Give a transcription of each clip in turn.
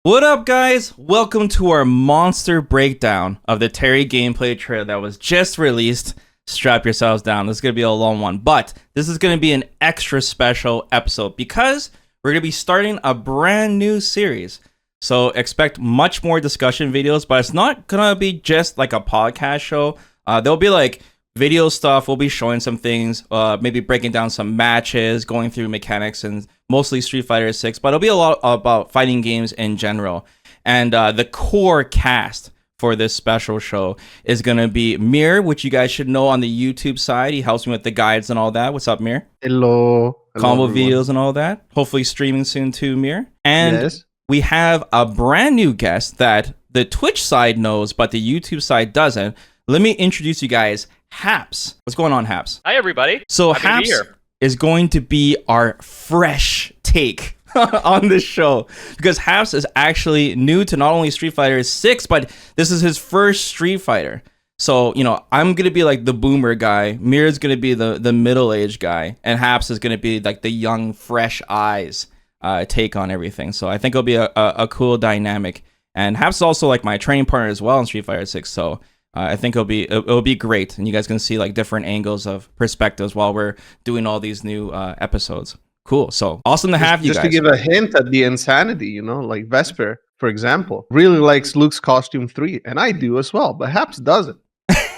What up, guys? Welcome to our monster breakdown of the Terry gameplay trailer that was just released. Strap yourselves down. This is going to be a long one, but this is going to be an extra special episode because we're going to be starting a brand new series. So expect much more discussion videos, but it's not going to be just like a podcast show. There'll be like video stuff. We'll be showing some things, maybe breaking down some matches, going through mechanics, and mostly Street Fighter 6, but it'll be a lot about fighting games in general. And the core cast for this special show is going to be Mir, which you guys should know on the YouTube side. He helps me with the guides and all that. What's up, Mir? Hello. Combo everyone. videos and all that. Hopefully streaming soon too, Mir. And Yes. we have a brand new guest that the Twitch side knows, but the YouTube side doesn't. Let me introduce you guys, Haps. What's going on, Haps? Hi, everybody. So Happy to be Haps here. is going to be our fresh take on this show because Haps is actually new to not only Street Fighter 6, but this is his first Street Fighter. So, you know, I'm going to be like the boomer guy. Mir's going to be the middle-aged guy. And Haps is going to be like the young, fresh eyes take on everything. So I think it'll be a cool dynamic. And Haps is also like my training partner as well in Street Fighter 6. So I think it'll be great, and you guys can see like different angles of perspectives while we're doing all these new episodes. Cool, so awesome to have you Just guys. to give a hint at the insanity, you know, like Vesper, for example, really likes Luke's costume 3, and I do as well, but Haps doesn't.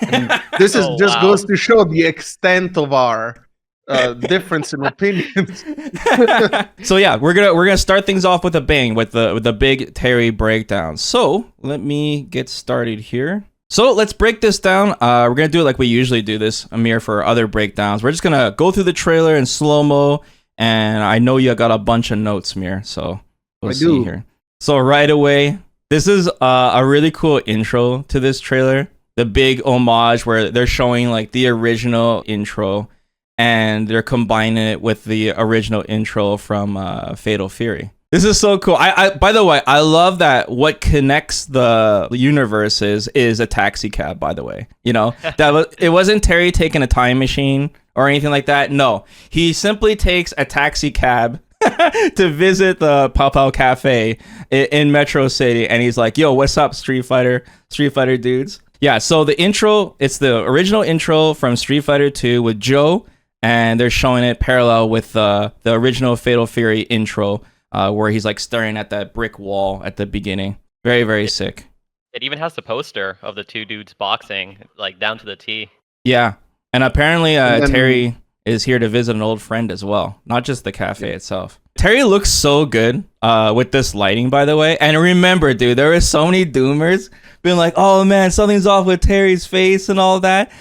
And this is Oh, just wow. goes to show the extent of our difference in opinions. So yeah, we're gonna start things off with a bang with the big Terry breakdown. So let me get started here. So let's break this down. We're going to do it like we usually do this, Amir, for other breakdowns. We're just going to go through the trailer in slow-mo, and I know you got a bunch of notes, Amir, so we'll see do. here. So right away, this is a really cool intro to this trailer. The big homage where they're showing like the original intro, and they're combining it with the original intro from Fatal Fury. This is so cool. I by the way, I love that what connects the universes is a taxi cab, by the way. You know, it wasn't Terry taking a time machine or anything like that. No, he simply takes a taxi cab to visit the Pao Pao Cafe in Metro City, and he's like, yo, what's up, Street Fighter dudes? Yeah, so the intro, it's the original intro from Street Fighter 2 with Joe, and they're showing it parallel with the original Fatal Fury intro, where he's like staring at that brick wall at the beginning. Very, very sick. It even has the poster of the two dudes boxing, like down to the T. Yeah. And apparently And then- Terry is here to visit an old friend as well, not just the cafe itself. Terry looks so good with this lighting, by the way. And remember, dude, there were so many doomers being like, oh man, something's off with Terry's face and all that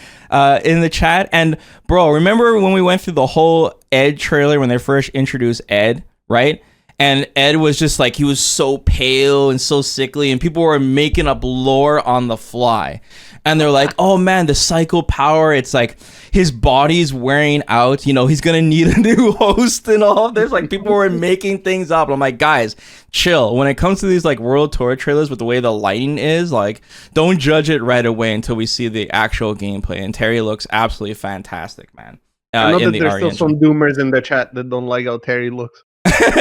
in the chat. And bro, remember when we went through the whole Ed trailer when they first introduced Ed, right? And Ed was just like, he was so pale and so sickly, and people were making up lore on the fly. And they're like, oh man, the psycho power, it's like his body's wearing out, you know, he's gonna need a new host and all of this. Like, people were making things up. I'm like, guys, chill. When it comes to these like World Tour trailers with the way the lighting is, like, don't judge it right away until we see the actual gameplay. And Terry looks absolutely fantastic, man. I know in that the there's RE still engine. some doomers in the chat that don't like how Terry looks.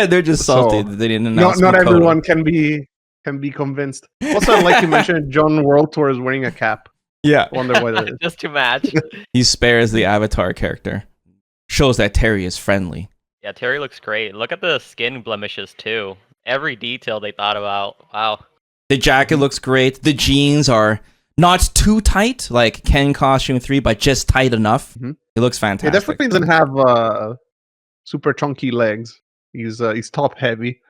They're just salty So, that they didn't announce Not Makoto. everyone can be convinced. Also, like you mentioned, John World Tour is wearing a cap. Yeah, Wonder why that is. Just to match. he spares the Avatar character. Shows that Terry is friendly. Yeah, Terry looks great. Look at the skin blemishes, too. Every detail they thought about. Wow. The jacket looks great. The jeans are not too tight, like Ken Costume 3, but just tight enough. Mhm. It looks He fantastic. definitely doesn't have super chunky legs. He's top heavy.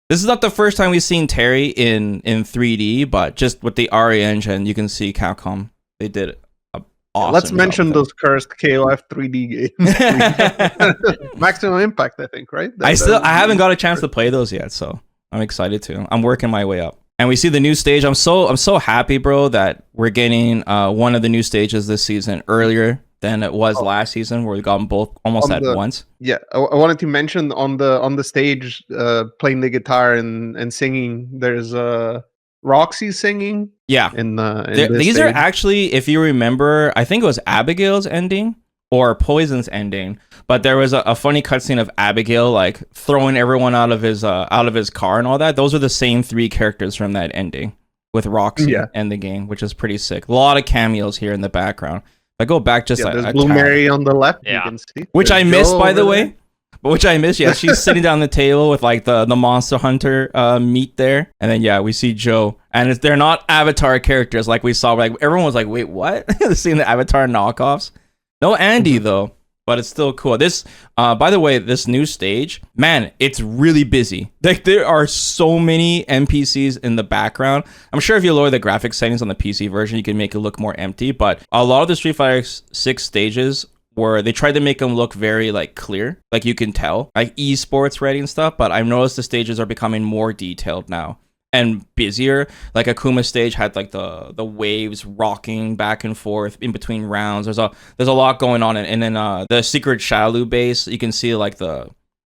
This is not the first time we've seen Terry in 3D, but just with the RE engine, you can see Capcom. They did an awesome Let's job mention with those cursed KOF 3D games. it. Maximum Impact, I think, right? I haven't got a chance to play those yet, so I'm excited to. I'm working my way up. And we see the new stage. I'm so happy, bro, that we're getting one of the new stages this season earlier than it was last season, where we got them both almost at once. Yeah, I wanted to mention on the stage, playing the guitar and singing. There's Roxy singing. Yeah. In These are stage. actually, if you remember, I think it was Abigail's ending. or Poison's ending. But there was a funny cutscene of Abigail like throwing everyone out of his car and all that. Those are the same 3 characters from that ending with Roxy and the game, which is pretty sick. A lot of cameos here in the background. If I go back just there's a Blue tad, Mary on the left. Yeah. You can see. which There's I missed, Joe by the over way. there. But which I missed. Yeah, she's sitting down the table with like the Monster Hunter meat there, and then we see Joe, and they're not Avatar characters like we saw. Like everyone was like, "Wait, what?" Seeing the Avatar knockoffs. No Andy though, but it's still cool. This, by the way, this new stage, man, it's really busy. Like there are so many NPCs in the background. I'm sure if you lower the graphics settings on the PC version, you can make it look more empty. But a lot of the Street Fighter 6 stages, where they tried to make them look very like clear, like you can tell, like esports ready and stuff. But I've noticed the stages are becoming more detailed now and busier. Like Akuma stage had like the waves rocking back and forth in between rounds. There's a lot going on, and then the secret Shalu base, you can see like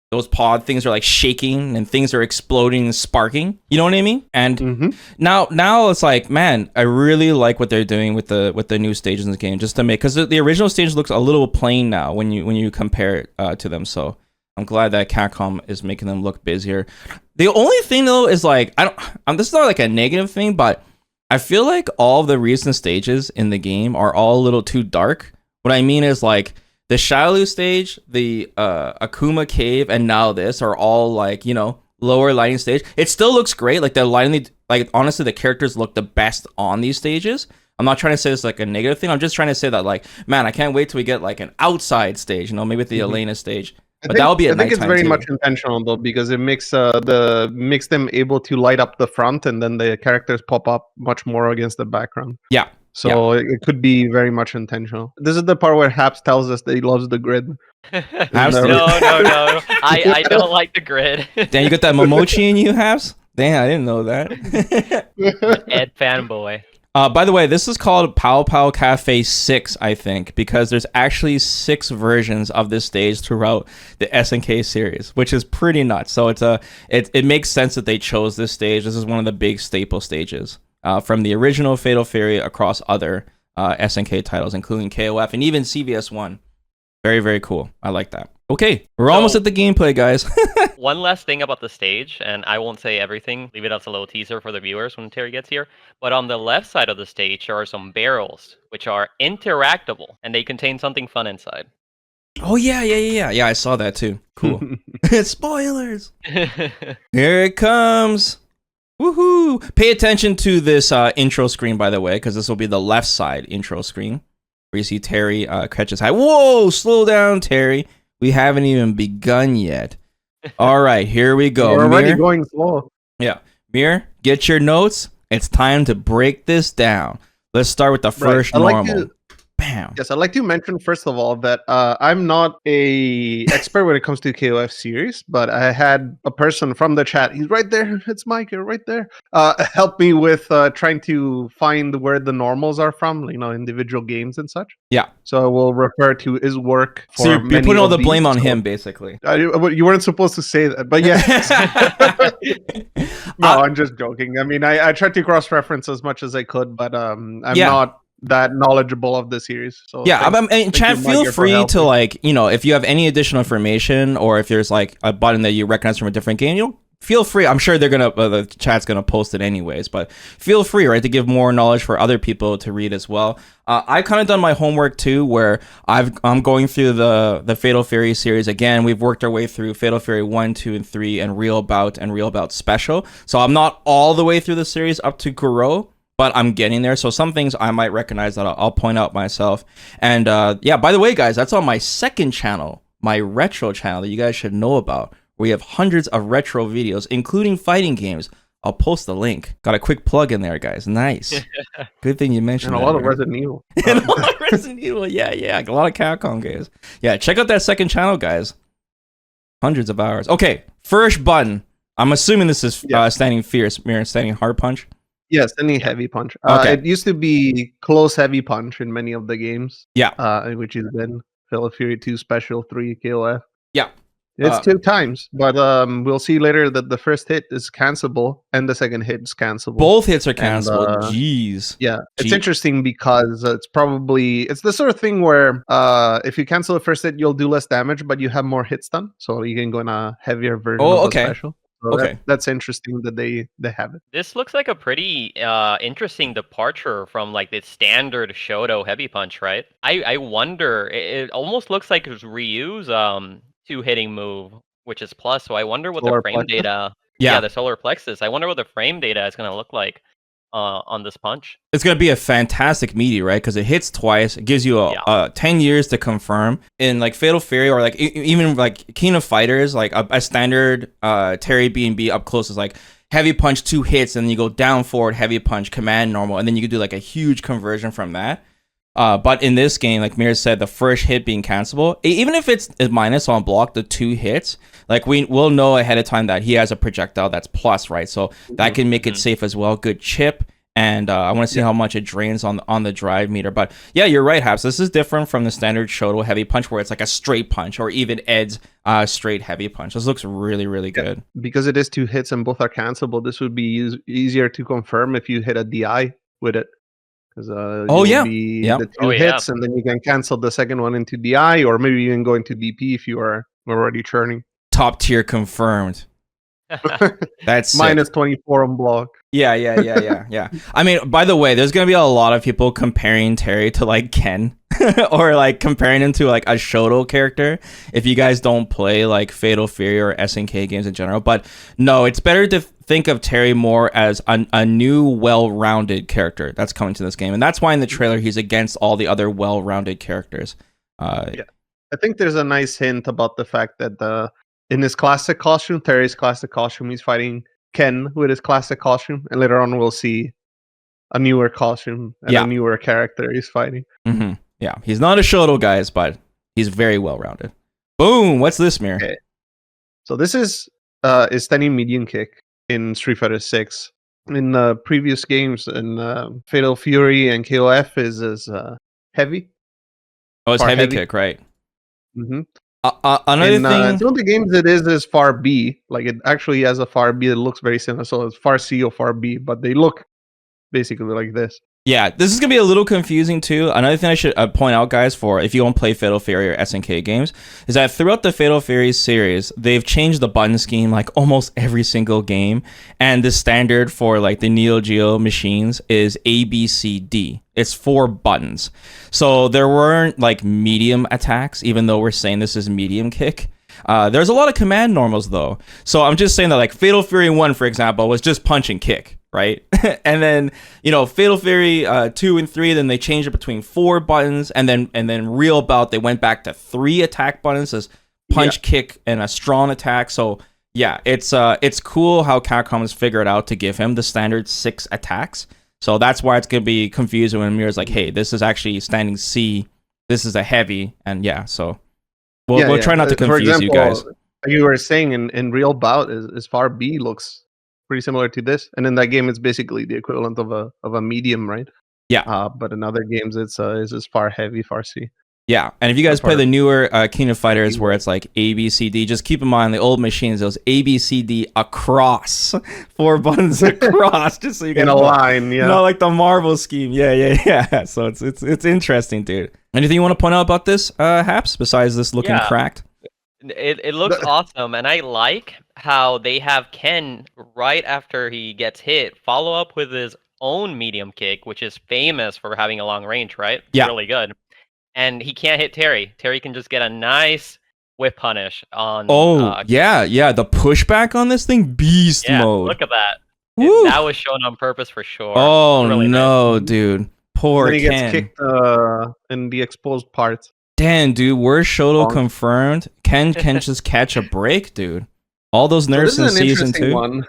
those pod things are like shaking and things are exploding and sparking. You know what I mean? And now it's like, man, I really like what they're doing with the new stages in the game, just to make, because the original stage looks a little plain now when you compare it to them. So I'm glad that Capcom is making them look busier. The only thing though is like, this is not like a negative thing, but I feel like all the recent stages in the game are all a little too dark. What I mean is like, the Shalu stage, the Akuma cave, and now this are all like, lower lighting stage. It still looks great. Like the lighting, like honestly, the characters look the best on these stages. I'm not trying to say it's like a negative thing. I'm just trying to say that like, man, I can't wait till we get like an outside stage, maybe with the Elena stage. But that will be at nighttime. I think it's very much intentional though, because it makes makes them able to light up the front, and then the characters pop up much more against the background. Yeah. So it could be very much intentional. This is the part where Haps tells us that he loves the grid. No. I don't like the grid. Then you got that Momochi in you, Haps? Damn, I didn't know that. Ed fanboy. By the way, this is called Pao Pao Cafe 6, I think, because there's actually 6 versions of this stage throughout the SNK series, which is pretty nuts. So it makes sense that they chose this stage. This is one of the big staple stages from the original Fatal Fury across other SNK titles, including KOF and even CVS1. Very, very cool. I like that. Okay, we're almost at the gameplay, guys. One last thing about the stage, and I won't say everything. Leave it as a little teaser for the viewers when Terry gets here. But on the left side of the stage, there are some barrels, which are interactable, and they contain something fun inside. Oh, yeah. Yeah, I saw that too. Cool. Spoilers. Here it comes. Woohoo. Pay attention to this intro screen, by the way, because this will be the left side intro screen, where you see Terry catches high. Whoa, slow down, Terry. We haven't even begun yet. All right, here we go. We're already going slow. Yeah. Mir, get your notes. It's time to break this down. Let's start with the first normal. Bam. Yes, I'd like to mention first of all that I'm not a expert when it comes to KOF series, but I had a person from the chat. He's right there. It's Mike. You're right there. Help me with trying to find where the normals are from, individual games and such. Yeah. So I will refer to his work. So you're putting all the blame on him, basically. You weren't supposed to say that, but yes. No, I'm just joking. I mean, I tried to cross-reference as much as I could, but I'm not that knowledgeable of the series. So and chat, feel free to if you have any additional information, or if there's like a button that you recognize from a different game, feel free. I'm sure they're gonna the chat's gonna post it anyways, but feel free, right, to give more knowledge for other people to read as well. I kind of done my homework too, where I'm going through the Fatal Fury series again. We've worked our way through Fatal Fury 1, 2, and 3, and Real Bout and Real Bout Special. So I'm not all the way through the series up to Guro, but I'm getting there. So some things I might recognize that I'll point out myself. And by the way, guys, that's on my second channel, my retro channel that you guys should know about. We have hundreds of retro videos, including fighting games. I'll post the link. Got a quick plug in there, guys. Nice. Good thing you mentioned that. And a lot of Resident Evil. And a lot of Resident Evil. Yeah. A lot of Capcom games. Yeah, check out that second channel, guys. Hundreds of hours. Okay, first button. I'm assuming this is standing fierce, mirror standing hard punch. Yes, any heavy punch. Okay. It used to be close heavy punch in many of the games. Yeah. Which has been Fatal Fury 2 Special 3 KOF. Yeah. It's 2 times, but we'll see later that the first hit is cancelable and the second hit is cancelable. Both hits are And, cancelable. Jeez. yeah, it's Gee. interesting because it's the sort of thing where if you cancel the first hit, you'll do less damage, but you have more hit stun, so you can go in a heavier version Oh, of okay. the special. So Okay. that's interesting that they have it. This looks like a pretty interesting departure from like the standard Shoto heavy punch, right? I wonder. It almost looks like it's Ryu's two hitting move, which is plus. So I wonder what the Solar frame plexus? data. Yeah. The solar plexus. I wonder what the frame data is going to look like on this punch. It's going to be a fantastic meaty, right? Because it hits twice. It gives you 10 years to confirm. In like Fatal Fury or like even like King of Fighters, like a standard Terry B&B up close is like heavy punch, 2 hits, and then you go down forward, heavy punch, command normal, and then you could do like a huge conversion from that. But in this game, like Mir said, the first hit being cancelable, even if it's a minus on block, the 2 hits, like we'll know ahead of time that he has a projectile that's plus, right? So that can make it safe as well. Good chip. And I want to see how much it drains on the drive meter. But yeah, you're right, Haps. This is different from the standard Shoto heavy punch where it's like a straight punch or even Ed's straight heavy punch. This looks really, really good. Because it is 2 hits and both are cancelable, this would be easier to confirm if you hit a DI with it. Because the 2 hits, and then you can cancel the second one into DI, or maybe you can go into DP if you are already churning. Top tier confirmed. That's minus 24 on block. Yeah. I mean, by the way, there's gonna be a lot of people comparing Terry to like Ken, or like comparing him to like a Shoto character. If you guys don't play like Fatal Fury or SNK games in general, but no, it's better to think of Terry more as a new, well-rounded character that's coming to this game, and that's why in the trailer he's against all the other well-rounded characters. Yeah, I think there's a nice hint about the fact that in his classic costume, Terry's classic costume, he's fighting Ken with his classic costume, and later on we'll see a newer costume and a newer character he's fighting. Mm-hmm. Yeah, he's not a Shoto, guys, but he's very well-rounded. Boom! What's this, Mir? Okay. So this is standing medium kick in Street Fighter 6. In previous games, in Fatal Fury and KOF is heavy. Oh, it's heavy kick, right? Mm-hmm. Another thing. Some of the games it is far B. Like it actually has a far B that looks very similar. So it's far C or far B, but they look basically like this. Yeah, this is going to be a little confusing too. Another thing I should point out, guys, for if you don't play Fatal Fury or SNK games, is that throughout the Fatal Fury series, they've changed the button scheme like almost every single game. And the standard for like the Neo Geo machines is A, B, C, D. It's 4 buttons. So there weren't like medium attacks, even though we're saying this is medium kick. There's a lot of command normals though. So I'm just saying that like Fatal Fury 1, for example, was just punch and kick. Right. And then, Fatal Fury 2 and 3, then they changed it between 4 buttons, and then Real Bout, they went back to 3 attack buttons as punch, kick, and a strong attack. So yeah, it's cool how Capcom has figured out to give him the standard 6 attacks. So that's why it's gonna be confusing when Mir's like, hey, this is actually standing C, this is a heavy, and yeah, so we'll try not to confuse you guys. You were saying in Real Bout is far B looks pretty similar to this, and in that game it's basically the equivalent of a medium, right? Yeah. But in other games it's far heavy, far C. Yeah, and if you guys play the newer King of Fighters where it's like A, B, C, D, just keep in mind the old machines, those A, B, C, D across, 4 buttons across, just so you in a line, not like the Marvel scheme. Yeah. So it's interesting, dude. Anything you want to point out about this, Haps, besides this looking cracked? It looks awesome, and I like how they have Ken right after he gets hit follow up with his own medium kick, which is famous for having a long range, right? Yeah, really good. And he can't hit Terry. Terry can just get a nice whip punish on. Yeah, the pushback on this thing, beast mode. Look at that. That was shown on purpose for sure. Oh really no, dude, poor Ken. He gets kicked in the exposed parts. Damn, dude, we're Shoto confirmed. Ken can just catch a break, dude. All those nerfs in season 2.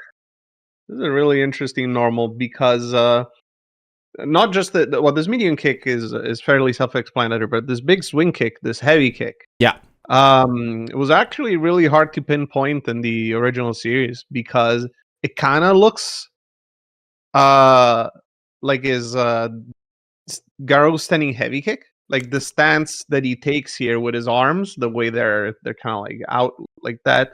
This is a really interesting normal because not just this medium kick is fairly self-explanatory, but this big swing kick, this heavy kick. Yeah. It was actually really hard to pinpoint in the original series because it kind of looks like his Garou standing heavy kick. Like the stance that he takes here with his arms, the way they're kind of like out like that.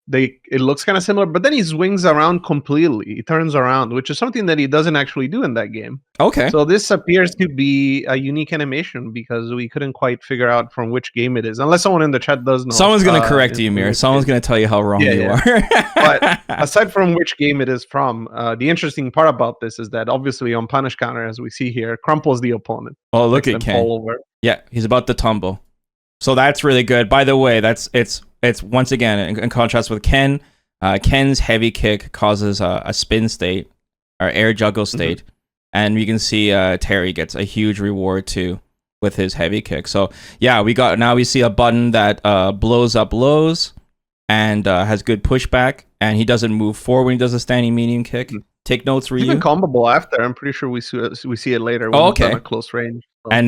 It looks kind of similar, but then he swings around completely. He turns around, which is something that he doesn't actually do in that game. Okay. So this appears to be a unique animation because we couldn't quite figure out from which game it is, unless someone in the chat does know. Someone's gonna correct you, Mir. Someone's gonna tell you how wrong you are. But aside from which game it is from, the interesting part about this is that obviously on punish counter, as we see here, crumples the opponent. Oh, look at Ken. Ken. Over. Yeah, he's about to tumble. So that's really good. By the way, it's once again in contrast with Ken. Ken's heavy kick causes a spin state or air juggle state, and you can see Terry gets a huge reward too with his heavy kick. So yeah, we see a button that blows up lows and has good pushback, and he doesn't move forward when he does a standing medium kick. Take notes, Ryu. Even combable after. I'm pretty sure we see it later. When it's on a close range. So. And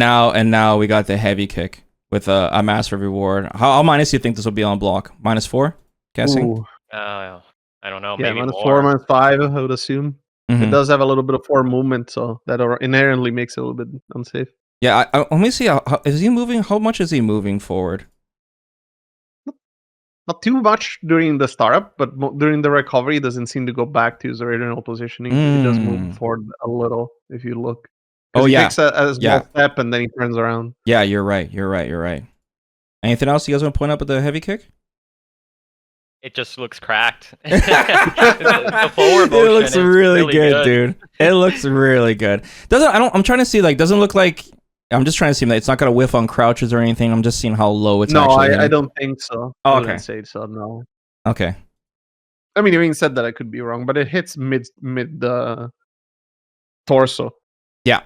now we got the heavy kick with a massive reward. How minus do you think this will be on block? -4, guessing. Ooh. I don't know. Yeah, maybe -4, -5. I would assume. It does have a little bit of forward movement, so that inherently makes it a little bit unsafe. Yeah, let me see. How is he moving? How much is he moving forward? Not too much during the startup, but during the recovery, it doesn't seem to go back to his original positioning. He does move forward a little if you look. Oh, he yeah. takes a small step and then he turns around. Yeah, you're right. Anything else you guys want to point out with the heavy kick? It just looks cracked. The forward motion it looks really good, dude. It looks really good. I'm trying to see, like, doesn't look like. I'm just trying to see that it's not gonna whiff on crouches or anything. I'm just seeing how low it's actually. No, I don't think so. Oh, I okay. wouldn't say so. No. Okay. I mean, having said that, I could be wrong, but it hits mid torso. Yeah.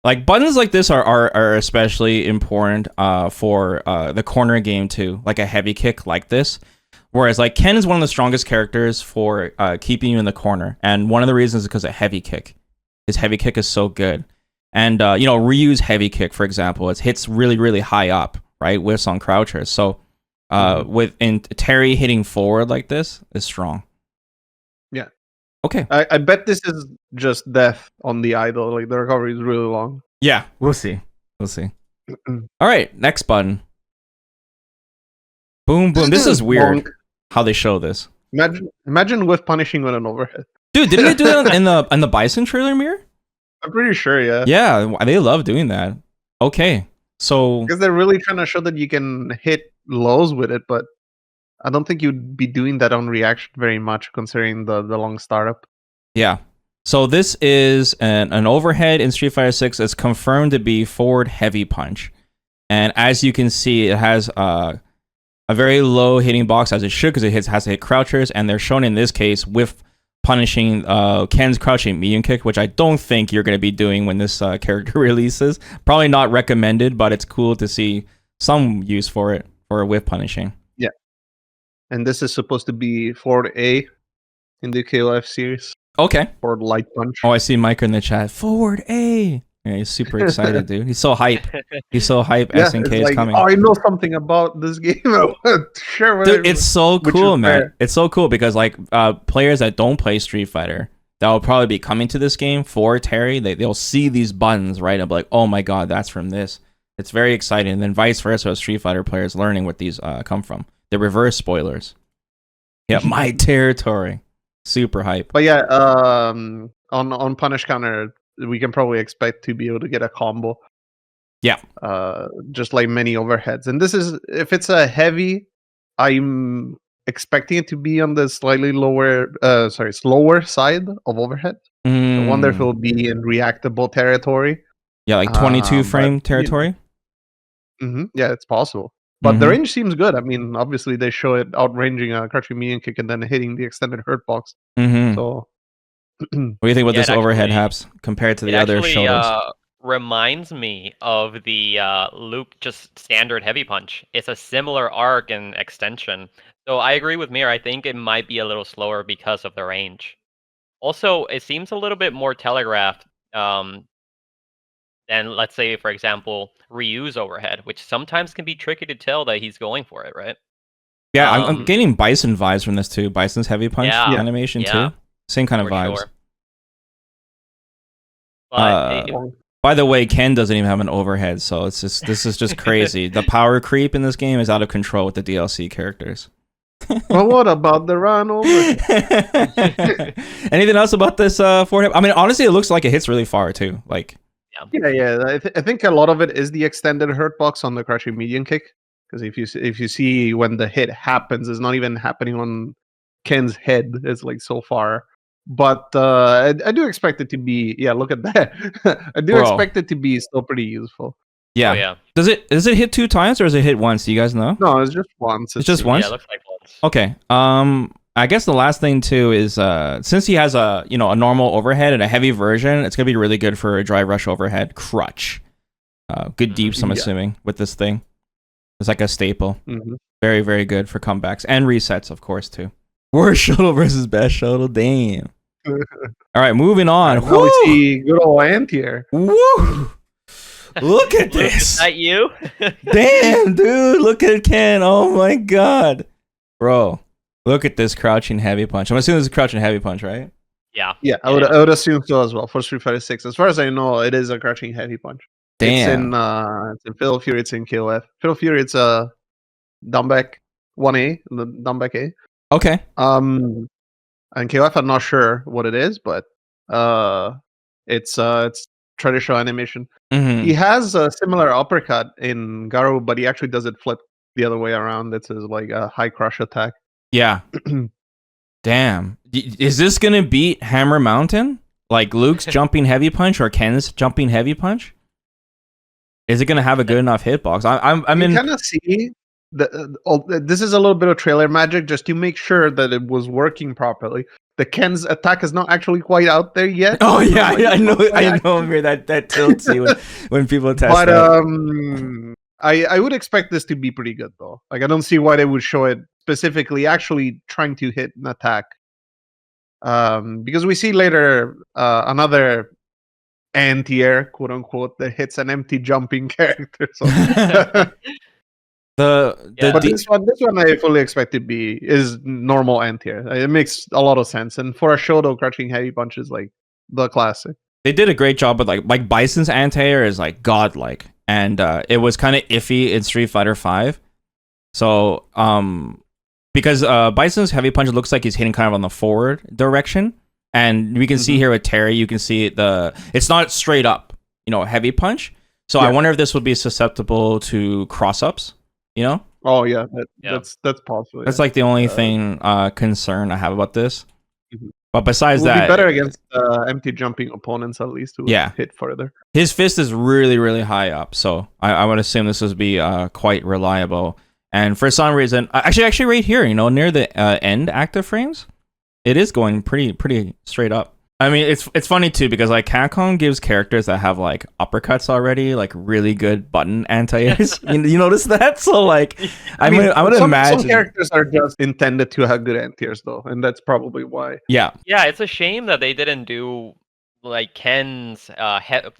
Like buttons like this are especially important for the corner game too, like a heavy kick like this. Whereas like Ken is one of the strongest characters for keeping you in the corner, and one of the reasons is because of heavy kick. His heavy kick is so good, and Ryu's heavy kick, for example, it hits really high up, right? Whiffs on crouchers. So Terry hitting forward like this is strong. Yeah. Okay. I bet this is just death on the idol. Like the recovery is really long. Yeah, we'll see. All right, next button. Boom, boom. This is weird how they show this. Imagine with punishing on an overhead. Dude, didn't they do that in the Bison trailer, Mirror? I'm pretty sure, yeah. Yeah, they love doing that. Okay, so because they're really trying to show that you can hit lows with it, but I don't think you'd be doing that on reaction very much, considering the long startup. Yeah. So this is an overhead in Street Fighter 6. It's confirmed to be forward heavy punch, and as you can see, it has a very low hitting box, as it should, because it has to hit crouchers, and they're shown in this case with punishing Ken's crouching medium kick, which I don't think you're going to be doing when this character releases. Probably not recommended, but it's cool to see some use for it for whiff punishing. Yeah. And this is supposed to be forward A in the KOF series. Okay. Forward light punch. Oh, I see Mike in the chat. Forward A. Yeah, he's super excited, dude. He's so hype. He's so hype. Yeah, SNK it's is like, coming. oh, I know something about this game. Sure, dude, it's so cool, man. Fair. It's so cool because like players that don't play Street Fighter that will probably be coming to this game for Terry, they'll see these buttons, right? And be like, oh my god, that's from this. It's very exciting. And then vice versa, Street Fighter players learning what these come from. The reverse spoilers. Yeah, my territory. Super hype. But yeah, on punish counter, we can probably expect to be able to get a combo. Yeah. Just like many overheads. And this is, if it's a heavy, I'm expecting it to be on the slightly slower side of overhead. I wonder if it will be in reactable territory. Yeah, like 22 frame territory. Yeah, it's possible. But the range seems good. I mean, obviously they show it outranging a crouching medium kick and then hitting the extended hurt box. So, what do you think about this overhead haps compared to the other shoulders? Reminds me of the Luke just standard heavy punch. It's a similar arc and extension. So I agree with Mir. I think it might be a little slower because of the range. Also, it seems a little bit more telegraphed than, let's say, for example, Ryu's overhead, which sometimes can be tricky to tell that he's going for it, right? Yeah, I'm getting Bison vibes from this too. Bison's heavy punch animation too. Same kind of vibes. Sure. But By the way, Ken doesn't even have an overhead, so this is just crazy. The power creep in this game is out of control with the DLC characters. But what about the run over? Anything else about this forehead? I mean, honestly, it looks like it hits really far too. Like, Yeah. I think a lot of it is the extended hurt box on the crouching medium kick. Because if you see when the hit happens, it's not even happening on Ken's head. It's like so far. But I do expect it to be. Yeah, look at that. I do Bro. expect it to be still pretty useful. yeah. Oh, yeah. Does it hit 2 times or does it hit once? Do you guys know? No, it's just once. It's just once? Yeah, it looks like once. Okay. I guess the last thing too is since he has a a normal overhead and a heavy version, it's gonna be really good for a dry rush overhead crutch. Good deeps, I'm assuming, with this thing. It's like a staple. Mm-hmm. Very, very good for comebacks and resets, of course, too. Worst shuttle versus best shuttle. Damn. All right, moving on. Now we see good old Ant here. Woo! Look at Luke, is this. that you? Damn, dude. Look at Ken. Oh my god. Bro, look at this crouching heavy punch. I'm assuming this is a crouching heavy punch, right? Yeah. Yeah, I would assume so as well for Street Fighter 6. As far as I know, it is a crouching heavy punch. Damn. It's in Fatal Fury, it's in KOF. Fatal Fury, it's a Dumbback 1A, the Dumbback A. Okay. And KOF, I'm not sure what it is, but it's traditional animation. Mhm. He has a similar uppercut in Garou, but he actually does it flip the other way around. It's his like a high crush attack. Yeah. Damn. Is this gonna beat Hammer Mountain? Like Luke's jumping heavy punch or Ken's jumping heavy punch? Is it gonna have a good enough hitbox? I'm in. You kind of see this is a little bit of trailer magic just to make sure that it was working properly. The Ken's attack is not actually quite out there yet. Oh yeah, I know. That tilts you when people test But that. I would expect this to be pretty good though. Like I don't see why they would show it specifically actually trying to hit an attack. Because we see later another anti-air, quote unquote, that hits an empty jumping character. So but this one I fully expect to be is normal anti-air. It makes a lot of sense. And for a Shoto, crouching heavy punch is like the classic. They did a great job with like Bison's anti-air is like godlike, and it was kind of iffy in Street Fighter V. So because Bison's heavy punch looks like he's hitting kind of on the forward direction, and we can see here with Terry, you can see it's not straight up, heavy punch. So I wonder if this would be susceptible to cross ups. Oh yeah, that's possible. That's like the only thing concern I have about this. But besides it would that, be better against empty jumping opponents at least who hit further. His fist is really, really high up, so I would assume this would be quite reliable. And for some reason, actually right here, near the end active frames, it is going pretty straight up. I mean, it's funny too because like Capcom gives characters that have like uppercuts already, like really good button anti-airs. you notice that? So like, I would imagine some characters are just intended to have good anti-airs though, and that's probably why. Yeah, it's a shame that they didn't do like Ken's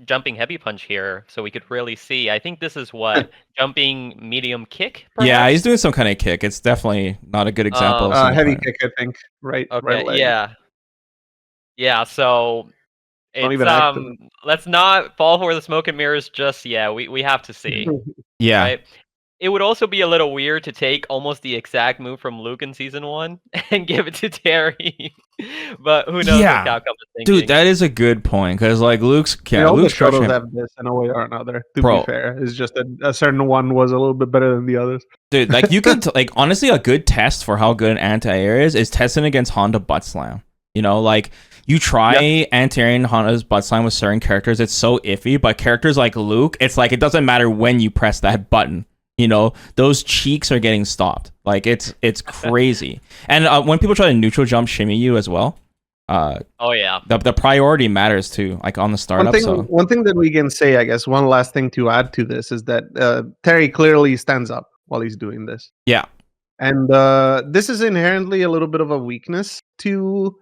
jumping heavy punch here, so we could really see. I think this is what jumping medium kick. Perhaps? Yeah, he's doing some kind of kick. It's definitely not a good example. of heavy kick, I think. Right. Okay. Right leg. Yeah, so it's let's not fall for the smoke and mirrors just yet. We have to see. Yeah. Right? It would also be a little weird to take almost the exact move from Luke in season 1 and give it to Terry. But who knows what Capcom is thinking. Dude, that is a good point because like Luke's all the Shotos have this in a way or another. To be fair, it's just that a certain one was a little bit better than the others. Dude, like you could like honestly, a good test for how good an anti-air is testing against Honda Butt Slam. Like you try anti-airing Honda's Butt Slam with certain characters, it's so iffy. But characters like Luke, it's like it doesn't matter when you press that button. Those cheeks are getting stopped. Like it's crazy. And when people try to neutral jump shimmy you as well, the priority matters too. Like on the startup. One thing that we can say, I guess, one last thing to add to this is that Terry clearly stands up while he's doing this. Yeah, and this is inherently a little bit of a weakness to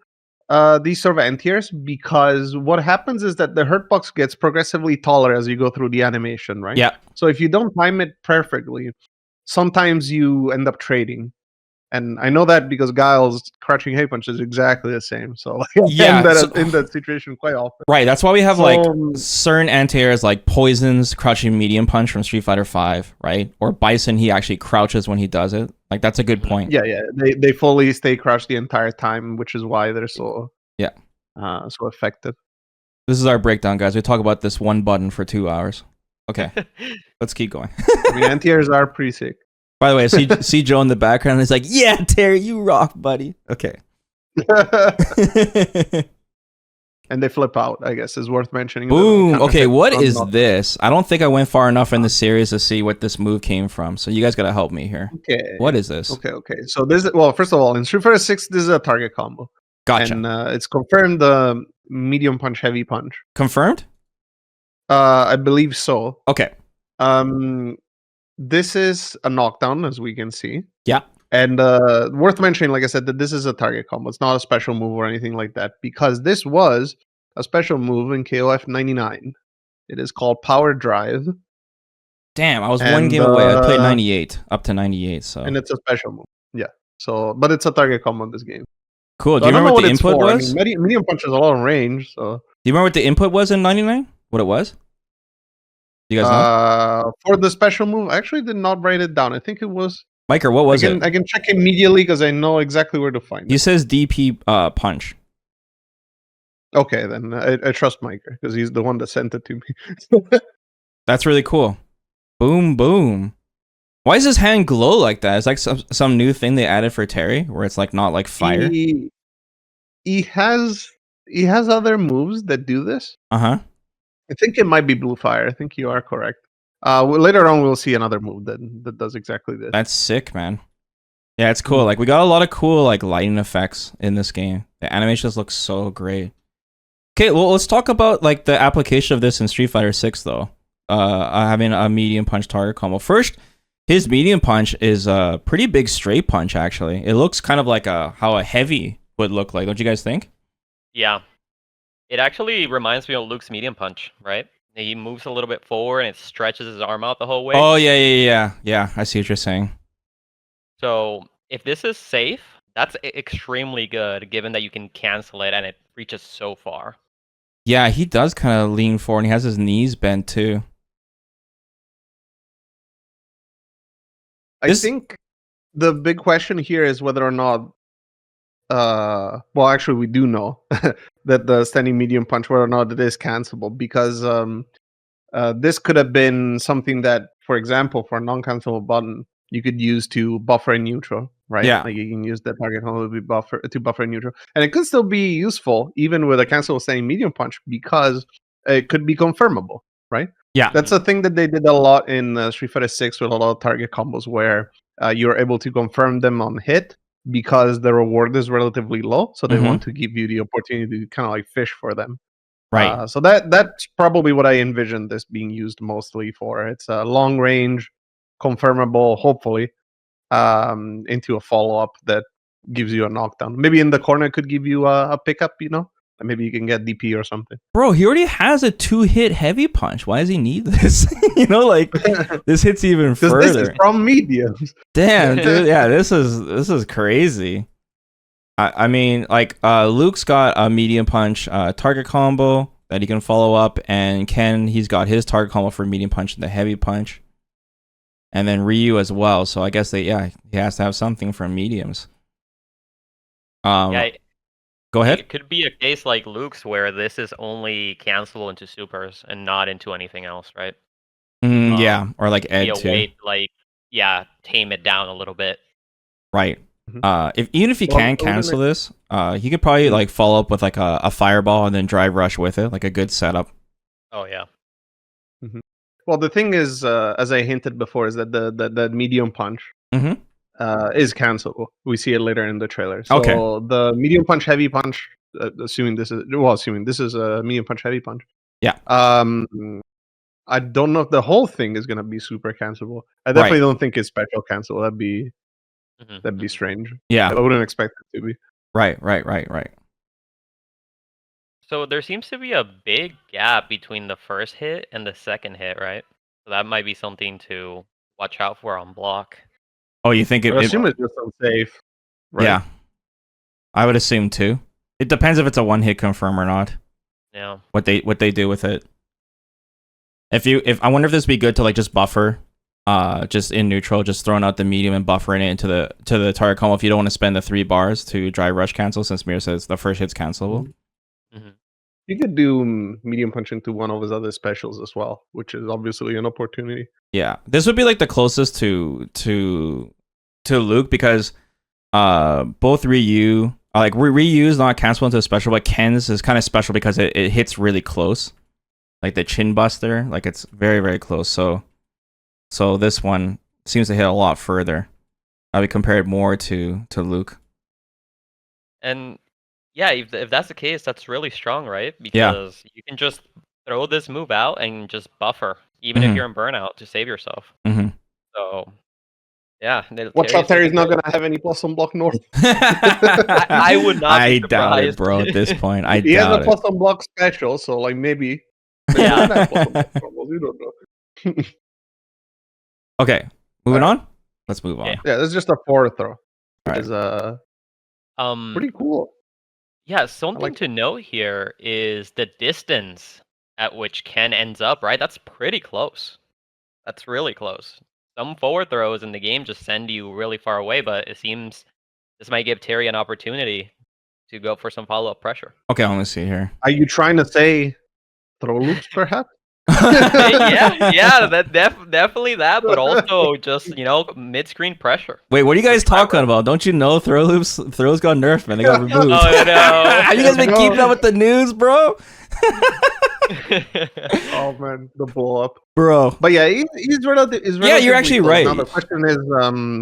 these sort of anti-airs because what happens is that the hurt box gets progressively taller as you go through the animation, right? Yeah. So if you don't time it perfectly, sometimes you end up trading. And I know that because Guile's crouching heavy punch is exactly the same. So like, Yeah, in that situation quite often. right. That's why we have like So certain anti-airs like Poison's crouching medium punch from Street Fighter V, right? Or Bison, he actually crouches when he does it. Like that's a good point. yeah, they fully stay crouched the entire time, which is why they're so so effective. This is our breakdown, guys. We talk about this one button for 2 hours. Okay, let's keep going. I mean, anti-airs are pretty sick. By the way, see Joe in the background. He's like, "Yeah, Terry, you rock, buddy." Okay. And they flip out, I guess, is worth mentioning. Boom. Okay, what is this? I don't think I went far enough in the series to see what this move came from. So you guys got to help me here. Okay. What is this? Okay. So this is, well, first of all, in Street Fighter 6, this is a target combo. Gotcha. And it's confirmed the medium punch, heavy punch. Confirmed? I believe so. Okay. This is a knockdown, as we can see. Yeah. And worth mentioning, like I said, that this is a target combo. It's not a special move or anything like that, because this was a special move in KOF 99. It is called Power Drive. Damn, I was one game away. I played 98, up to 98. So. And it's a special move. Yeah. So, but it's a target combo in this game. Cool. So Do you remember what the input was? I mean, medium punch is a lot of range. So. Do you remember what the input was in 99? What it was? Do you guys know? For the special move, I actually did not write it down. I think it was. Miker, what was it? I can check immediately because I know exactly where to find it. He says DP punch. Okay, then I trust Miker because he's the one that sent it to me. That's really cool. Boom, boom. Why does his hand glow like that? It's like some new thing they added for Terry, where it's like not like fire. He has other moves that do this. Uh-huh. I think it might be blue fire. I think you are correct. Later on, we'll see another move that does exactly this. That's sick, man. Yeah, it's cool. Like we got a lot of cool like lighting effects in this game. The animations look so great. Okay, well let's talk about like the application of this in Street Fighter 6 though. Having a medium punch target combo. First, his medium punch is a pretty big straight punch actually. It looks kind of like how a heavy would look like. Don't you guys think? Yeah. It actually reminds me of Luke's medium punch, right? He moves a little bit forward and it stretches his arm out the whole way. Oh, yeah. I see what you're saying. So if this is safe, that's extremely good, given that you can cancel it and it reaches so far. Yeah, he does kind of lean forward and he has his knees bent too. I think the big question here is whether or not well, actually, we do know that the standing medium punch, whether or not it is cancelable, because this could have been something that, for example, for a non-cancelable button, you could use to buffer and neutral, right? Yeah. Like you can use that target combo to buffer and neutral, and it could still be useful even with a cancelable standing medium punch because it could be confirmable, right? Yeah. That's a thing that they did a lot in Street Fighter 6 with a lot of target combos where you're able to confirm them on hit because the reward is relatively low, so they want to give you the opportunity to kind of like fish for them. Right. So that's probably what I envisioned this being used mostly for. It's a long range, confirmable, hopefully, into a follow up that gives you a knockdown. Maybe in the corner it could give you a pickup, and maybe you can get DP or something. Bro, he already has a 2-hit heavy punch. Why does he need this? Like this hits even further. This is from mediums. Damn, dude. Yeah, this is crazy. I mean, like Luke's got a medium punch target combo that he can follow up, and Ken, he's got his target combo for medium punch and the heavy punch, and then Ryu as well. So I guess he has to have something for mediums. Yeah. Go ahead. It could be a case like Luke's where this is only cancelable into supers and not into anything else, right? Yeah, or like Ed too. Way to, tame it down a little bit. Right. Even if he can cancel this, he could probably like follow up with like a fireball and then drive rush with it, like a good setup. Oh yeah. Well, the thing is, as I hinted before, is that the medium punch is cancelable. We see it later in the trailer. So the medium punch, heavy punch, assuming this is a medium punch, heavy punch. Yeah. I don't know if the whole thing is gonna be super cancelable. I definitely don't think it's special cancel. That'd be strange. Yeah. I wouldn't expect it to be. Right. So there seems to be a big gap between the first hit and the second hit, right? So that might be something to watch out for on block. Oh, you think I assume it's just unsafe, right? Yeah, I would assume too. It depends if it's a one-hit confirm or not. Yeah. What they do with it. If I wonder if this would be good to like just buffer, just in neutral, just throwing out the medium and buffering it into the target combo if you don't want to spend the 3 bars to dry rush cancel, since Mir says the first hit's cancelable. Mm-hmm. You could do medium punch into one of his other specials as well, which is obviously an opportunity. Yeah, this would be like the closest to Luke, because both Ryu, like Ryu's not cancelable into a special, but Ken's is kind of special because it hits really close, like the chin buster, like it's very, very close. So this one seems to hit a lot further. I would compare it more to Luke. And yeah, if that's the case, that's really strong, right? Yeah. Because you can just throw this move out and just buffer, even if you're in burnout, to save yourself. Mm-hmm. So yeah, Watch out, Terry's not gonna have any plus on block north. I would not be I doubt it, surprised. bro. At this point, He has a doubt plus on block special, so like maybe. Yeah. He might have plus on block combos, you don't know. Okay, moving on. Let's move on. Yeah. Yeah, this is just a forward throw. Right. Is pretty cool. Yeah, something like to note here is the distance at which Ken ends up, right? That's pretty close. That's really close. Some forward throws in the game just send you really far away, but it seems this might give Terry an opportunity to go for some follow-up pressure. Okay, let me see here. Are you trying to say throw loops, perhaps? yeah, that definitely that, but also just mid-screen pressure. Wait, what are you guys talking about? Don't you know throws got nerfed, man? They got removed. Oh no! Have you guys been keeping up with the news, bro? Oh man, the blow up, bro. But yeah, he's relative. Yeah, you're actually right. Now the question is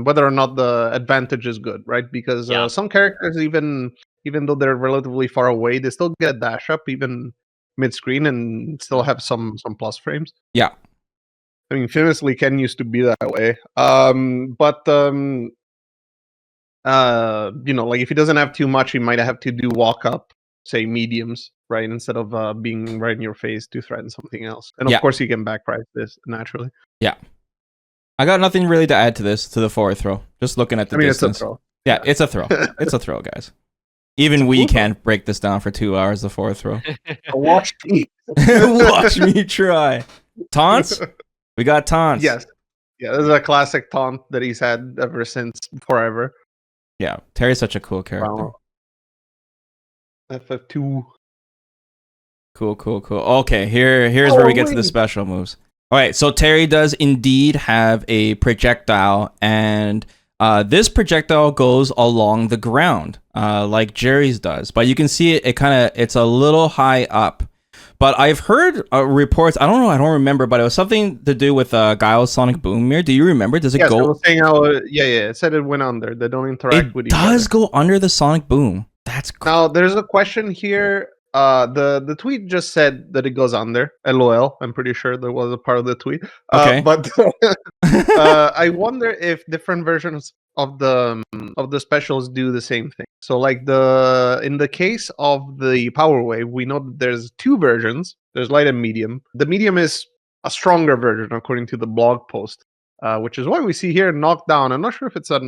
whether or not the advantage is good, right? Because some characters, even though they're relatively far away, they still get a dash up even mid-screen and still have some plus frames. Yeah. I mean, famously, Ken used to be that way. Like if he doesn't have too much, he might have to do walk up, say mediums, right, instead of being right in your face to threaten something else. And of course, he can backprice this naturally. Yeah. I got nothing really to add to the forward throw. Just looking at the distance. It's a throw. Yeah, it's a throw. It's a throw, guys. Even we can't break this down for 2 hours, the forward throw. Watch me. Watch me try. Taunts? We got taunts. Yes. Yeah, this is a classic taunt that he's had ever since forever. Yeah, Terry's such a cool character. Wow. FF2. Cool. Okay, here's where we get to the special moves. All right, so Terry does indeed have a projectile, and this projectile goes along the ground, like Jerry's does. But you can see it's a little high up. But I've heard reports, I don't remember, but it was something to do with Guile's Sonic Boom Mirror. Do you remember? Does it go? I was saying it said it went under. They don't interact with each other. It does go under the Sonic Boom. That's cool. Now, there's a question here. The tweet just said that it goes under. LOL. I'm pretty sure there was a part of the tweet. Okay. But I wonder if different versions of the specials do the same thing. So, like in the case of the Power Wave, we know that there's 2 versions. There's light and medium. The medium is a stronger version, according to the blog post, which is why we see here knockdown. I'm not sure if it's a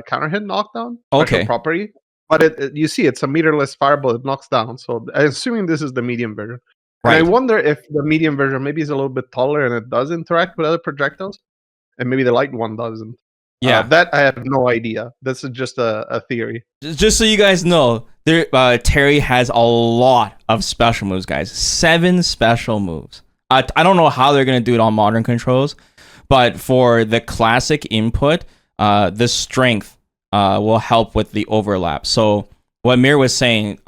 counter hit knockdown special property. But you see, it's a meterless fireball. It knocks down. So I'm assuming this is the medium version. Right. And I wonder if the medium version maybe is a little bit taller and it does interact with other projectiles, and maybe the light one doesn't. Yeah, that I have no idea. This is just a theory. Just so you guys know, Terry has a lot of special moves, guys. 7 special moves. I don't know how they're gonna do it on modern controls, but for the classic input, the strength will help with the overlap. So what Mir was saying,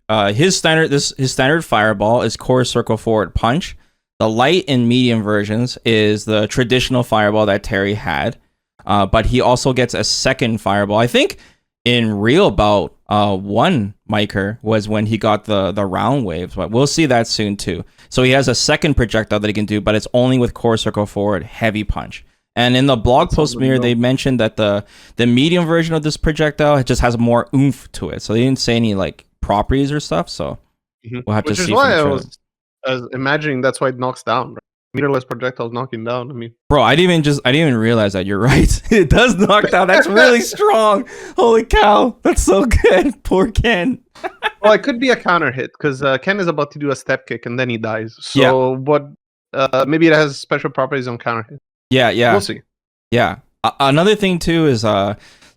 his standard fireball is core circle forward punch. The light and medium versions is the traditional fireball that Terry had, but he also gets a second fireball. I think in real bout 1 Miker was when he got the round waves, but we'll see that soon too. So he has a second projectile that he can do, but it's only with core circle forward heavy punch. And in the blog post Mirror, they mentioned that the medium version of this projectile just has more oomph to it. So they didn't say any like properties or stuff. So we'll have to see. Which is why I was imagining that's why it knocks down. Right? meterless projectiles knocking down. I mean, Bro, I didn't even realize that. You're right. It does knock down. That's really strong. Holy cow. That's so good. Poor Ken. well, it could be a counter hit because Ken is about to do a step kick and then he dies. Yeah. So, maybe it has special properties on counter hit. Yeah. We'll see. Yeah. Another thing too is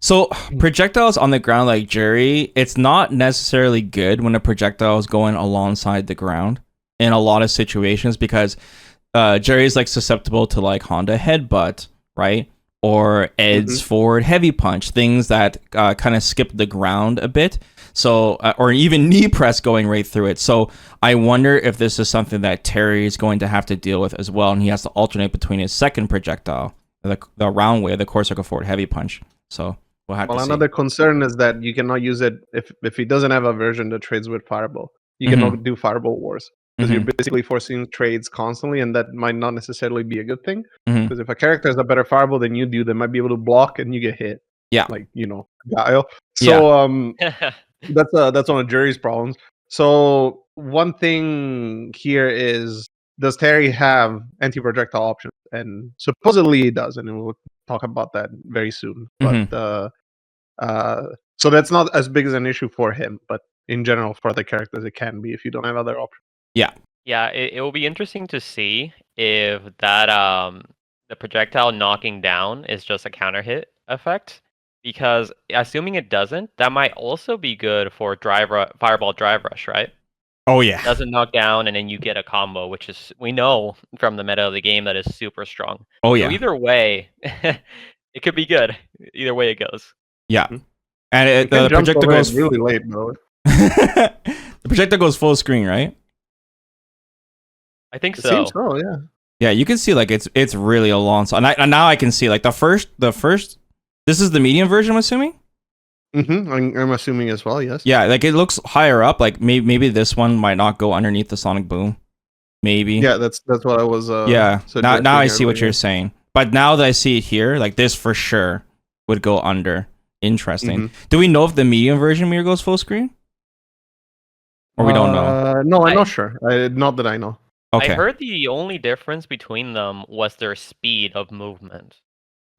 so projectiles on the ground like Jerry, it's not necessarily good when a projectile is going alongside the ground in a lot of situations because Jerry's like susceptible to like Honda headbutt, right? Or Ed's forward heavy punch, things that kind of skip the ground a bit. So, or even knee press going right through it. So I wonder if this is something that Terry is going to have to deal with as well. And he has to alternate between his second projectile, the round wave, the core circle forward heavy punch. So we'll have to see. Another concern is that you cannot use it if he doesn't have a version that trades with Fireball. You cannot do Fireball Wars because you're basically forcing trades constantly, and that might not necessarily be a good thing. Because if a character has a better Fireball than you do, they might be able to block and you get hit. Yeah, like Guile. So that's one of Jerry's problems. So one thing here is, does Terry have anti-projectile options? And supposedly he does, and we'll talk about that very soon. But so that's not as big as an issue for him, but in general for other characters it can be if you don't have other options. Yeah, it will be interesting to see if that the projectile knocking down is just a counter hit effect. Because assuming it doesn't, that might also be good for Fireball Drive Rush, right? Oh yeah. It doesn't knock down, and then you get a combo, which is, we know from the meta of the game, that is super strong. Oh So yeah. either way, it could be good. Either way it goes. Yeah. And the projector goes really late, bro. The projector goes full screen, right? I think It so. seems so, yeah. Yeah, you can see like it's really a long. And now I can see like the first. This is the medium version, I'm assuming. I'm assuming as well. Yes. Yeah, like it looks higher up. Like maybe this one might not go underneath the Sonic Boom. Maybe. Yeah, that's what I was. Yeah. Now I see what earlier. you're saying. But now that I see it here, like this for sure would go under. Interesting. Do we know if the medium version mirror goes full screen? Or we don't know? No, I'm not sure. Not that I know. Okay. I heard the only difference between them was their speed of movement.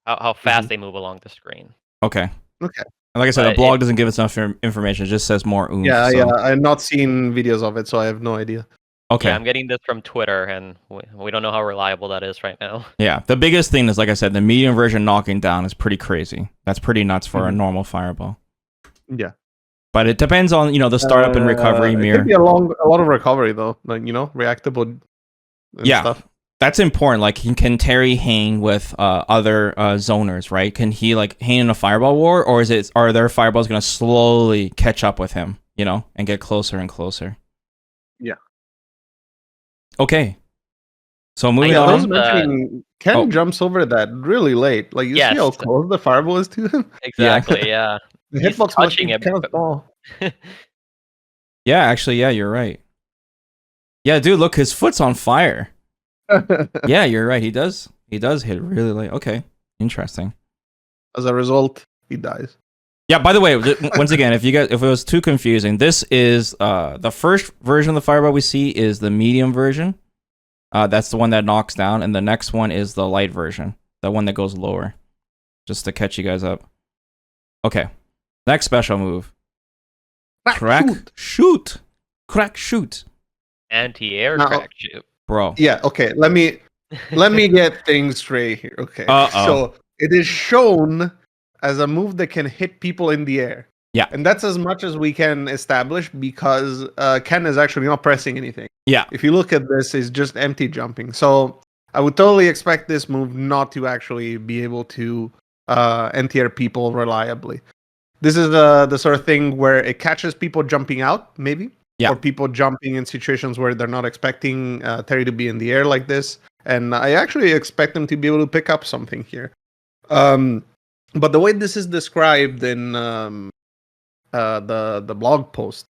How fast they move along the screen. Okay. Okay. And like I said, the blog doesn't give us enough information. It just says more oomph. Yeah. I've not seen videos of it, so I have no idea. Okay. Yeah, I'm getting this from Twitter, and we don't know how reliable that is right now. Yeah. The biggest thing is, like I said, the medium version knocking down is pretty crazy. That's pretty nuts for a normal Fireball. Yeah. But it depends on, the startup and recovery mirror. It could be a lot of recovery, though. Like, reactable and stuff. That's important. Like, can Terry hang with other zoners, right? Can he like hang in a Fireball war, or are their Fireballs going to slowly catch up with him, and get closer and closer? Yeah. Okay. So moving on. I was mentioning Ken jumps over that really late. Like, you see how close the Fireball is to him? Exactly, yeah. The hitbox touching it. Ken's ball. Yeah, actually, yeah, you're right. Yeah, dude, look, his foot's on fire. Yeah, you're right. He does hit really late. Okay, interesting. As a result, he dies. Yeah. By the way, once again, if it was too confusing, this is the first version of the Fireball we see is the medium version. That's the one that knocks down, and the next one is the light version, the one that goes lower. Just to catch you guys up. Okay. Next special move. Crack shoot. Crack shoot. Anti-air crack shoot. Bro. Yeah, okay. Let me get things straight here. Okay. Uh-oh. So it is shown as a move that can hit people in the air. Yeah. And that's as much as we can establish because Ken is actually not pressing anything. Yeah. If you look at this, it's just empty jumping. So I would totally expect this move not to actually be able to anti-air people reliably. This is the sort of thing where it catches people jumping out, maybe. Yeah. Or people jumping in situations where they're not expecting Terry to be in the air like this. And I actually expect them to be able to pick up something here. But the way this is described in the blog post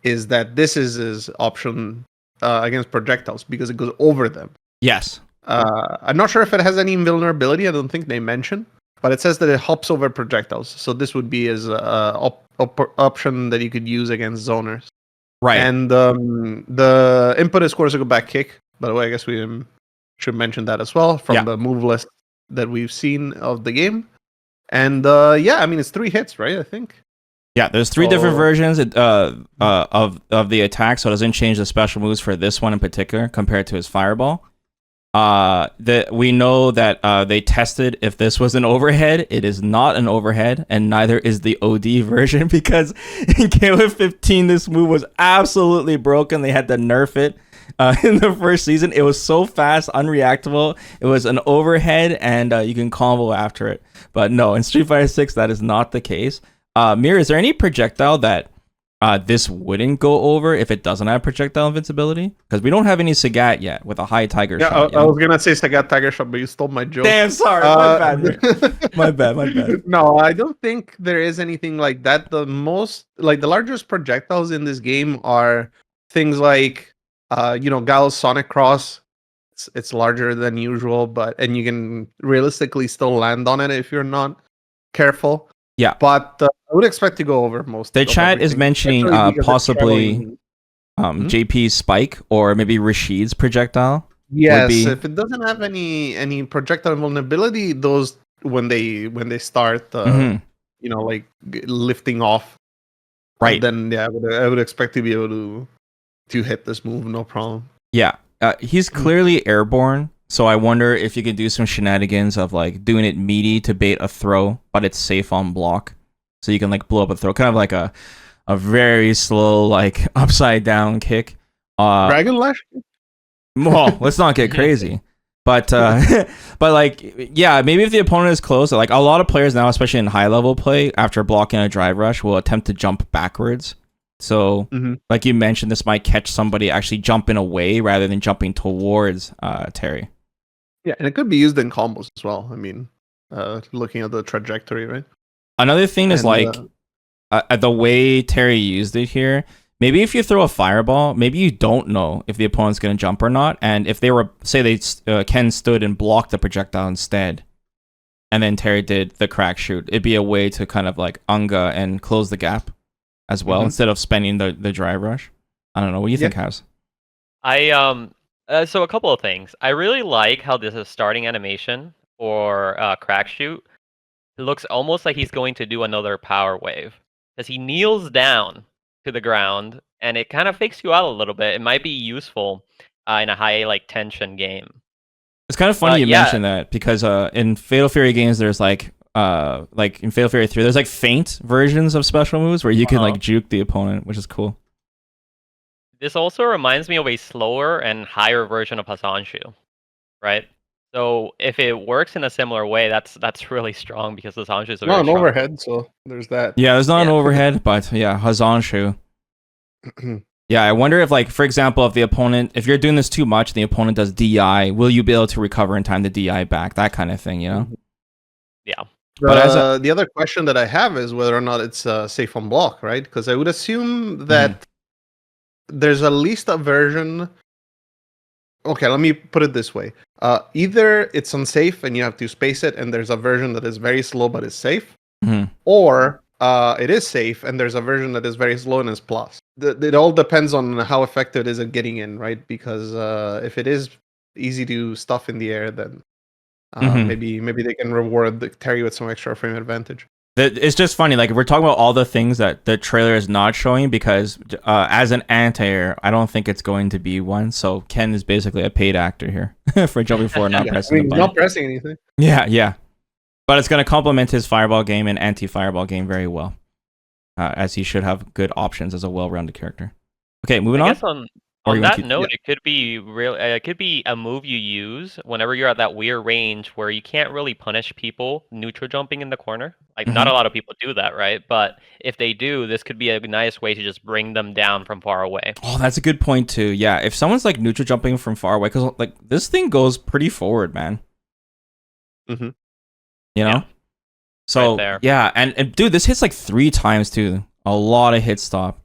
is that this is his option against projectiles because it goes over them. Yes. I'm not sure if it has any invulnerability. I don't think they mention. But it says that it hops over projectiles. So this would be his option that you could use against zoners. Right. And the input is core circle back kick. By the way, I guess we didn't should mention that as well from Yeah. the move list that we've seen of the game. And yeah, I mean it's 3 hits, right? I think. Yeah, there's 3 different So- versions of the attack, so it doesn't change the special moves for this one in particular compared to his fireball. We know that they tested if this was an overhead. It is not an overhead, and neither is the OD version because in KOF 15 this move was absolutely broken. They had to nerf it in the first season. It was so fast, unreactable. It was an overhead, and you can combo after it. But no, in Street Fighter 6 that is not the case. Mir, is there any projectile that this wouldn't go over if it doesn't have projectile invincibility? Because we don't have any Sagat yet with a high Tiger shot. I was gonna say Sagat Tiger Shot, but you stole my joke. Damn, sorry. My bad, Mir. My bad. No, I don't think there is anything like that. The largest projectiles in this game are things like, Gal's Sonic Cross. It's larger than usual, and you can realistically still land on it if you're not careful. Yeah. But I would expect to go over most. The of chat is everything, mentioning especially because it's possibly traveling- JP's Spike or maybe Rashid's projectile. Yes, be- if it doesn't have any projectile vulnerability, those when they start, Mhm. lifting off, Right. then yeah, I would expect to be able to hit this move, no problem. Yeah. He's clearly airborne, so I wonder if you could do some shenanigans of like doing it meaty to bait a throw, but it's safe on block. So you can like blow up a throw, kind of like a very slow like upside down kick. Dragon Lash? Well, let's not get crazy. But but like yeah, maybe if the opponent is close, like a lot of players now, especially in high level play, after blocking a drive rush, will attempt to jump backwards. So like you mentioned, this might catch somebody actually jumping away rather than jumping towards Terry. Yeah, and it could be used in combos as well. I mean, looking at the trajectory, right? Another thing is And, like the way Terry used it here. Maybe if you throw a fireball, maybe you don't know if the opponent's going to jump or not. And if they were, say Ken stood and blocked the projectile instead, and then Terry did the crack shoot, it'd be a way to kind of like unga and close the gap as well, instead of spending the drive rush. I don't know. What do you think, House? So a couple of things. I really like how this is starting animation for crack shoot. It looks almost like he's going to do another power wave because he kneels down to the ground and it kind of fakes you out a little bit. It might be useful in a high like tension game. It's kind of funny you mention that because in Fatal Fury games, there's like in Fatal Fury 3, there's like feint versions of special moves where you can like juke the opponent, which is cool. This also reminds me of a slower and higher version of Hasanshu, right? So if it works in a similar way, that's really strong because Hasanshu is a very Not an strong overhead, so there's that. Yeah, there's not an overhead, but yeah, Hazanshu. Yeah, I wonder if, like, for example, if you're doing this too much and the opponent does DI, will you be able to recover in time to DI back? That kind of thing, you know? Yeah. But the other question that I have is whether or not it's safe on block, right? Because I would assume that there's at least a version. Okay, let me put it this way. Either it's unsafe and you have to space it, and there's a version that is very slow but is safe, or it is safe and there's a version that is very slow and is plus. It all depends on how effective it is at getting in, right? Because if it is easy to stuff in the air, then maybe they can reward Terry with some extra frame advantage. It's just funny, like, we're talking about all the things that the trailer is not showing because as an anti-air, I don't think it's going to be one. So Ken is basically a paid actor here for jumping forward, not pressing the button. Not pressing anything. Yeah. But it's going to complement his fireball game and anti-fireball game very well, as he should have good options as a well-rounded character. Okay, moving on. I guess on that note, it could be it could be a move you use whenever you're at that weird range where you can't really punish people neutral jumping in the corner. Like not a lot of people do that, right? But if they do, this could be a nice way to just bring them down from far away. Oh, that's a good point too. Yeah, if someone's like neutral jumping from far away, because like this thing goes pretty forward, man. You know. Yeah. So right yeah, and dude, this hits like 3 times too. A lot of hit stop.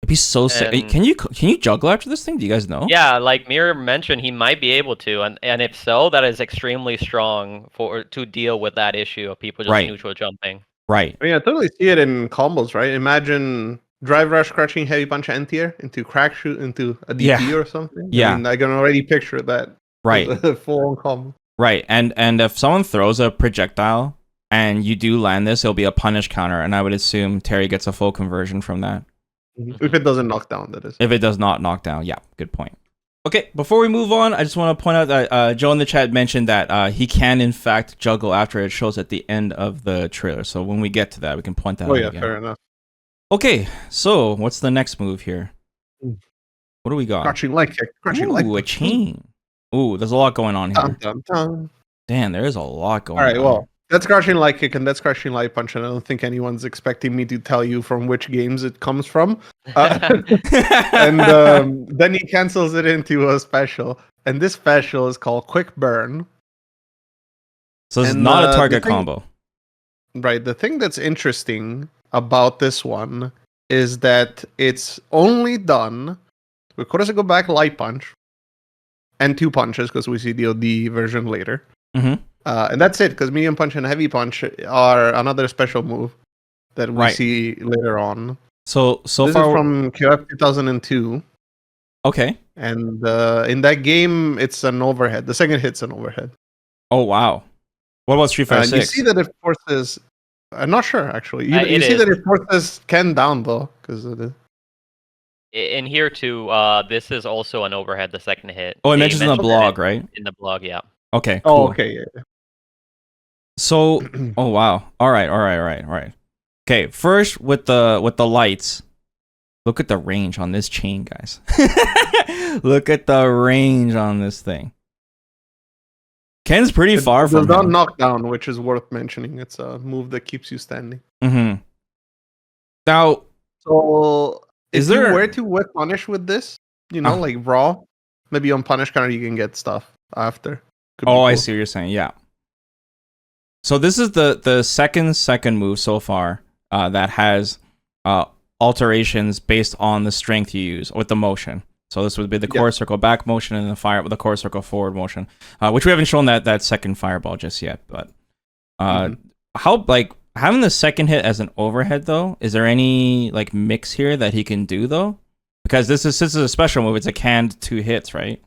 It'd be so sick. Can you juggle after this thing? Do you guys know? Yeah, like Mir mentioned, he might be able to, and if so, that is extremely strong to deal with that issue of people just neutral jumping. Right. I mean, I totally see it in combos, right? Imagine drive rush, crouching heavy punch anti-air into crack shoot into a DP or something. Yeah. I mean, I can already picture that. Right. The full combo. Right. And if someone throws a projectile and you do land this, it'll be a punish counter, and I would assume Terry gets a full conversion from that. If it doesn't knock down, that is. If it does not knock down, yeah, good point. Okay, before we move on, I just want to point out that Joe in the chat mentioned that he can, in fact, juggle after it shows at the end of the trailer. So when we get to that, we can point that out again. Fair enough. Okay, so what's the next move here? What do we got? Crouching light kick. Ooh, a chain. Ooh, there's a lot going on here. Dun, dun, dun. Damn, there is a lot going on. All right, well, that's crouching light kick and that's crouching light punch, and I don't think anyone's expecting me to tell you from which games it comes from. And then he cancels it into a special, and this special is called Quick Burn. So it's not a target combo. Right. The thing that's interesting about this one is that it's only done with Kurosako back light punch and 2 punches, because we see the OD version later. Mm-hmm. And that's it, because medium punch and heavy punch are another special move that we see later on. So this far is from QF 2002. Okay. And in that game, it's an overhead. The second hit's an overhead. Oh, wow. What about Street Fighter 6? You see that it forces... I'm not sure, actually. You see that it forces Ken down, though. Because in here, too, this is also an overhead, the second hit. Oh, it mentions in the blog, right? In the blog, yeah. Okay, cool. Oh, okay, yeah. So, oh, wow. All right. Okay, first with the lights. Look at the range on this chain, guys. Look at the range on this thing. Ken's pretty far from him. It's not knockdown, which is worth mentioning. It's a move that keeps you standing. Mm-hmm. Now, so is if there you were to whip punish with this, like raw, maybe on punish counter you can get stuff after. Cool. I see what you're saying. Yeah. So this is the second move so far that has alterations based on the strength you use with the motion. So this would be the core circle back motion and the core circle forward motion, which we haven't shown that second fireball just yet. But how having the second hit as an overhead though? Is there any mix here that he can do though? Because this is a special move. It's a canned 2 hits, right?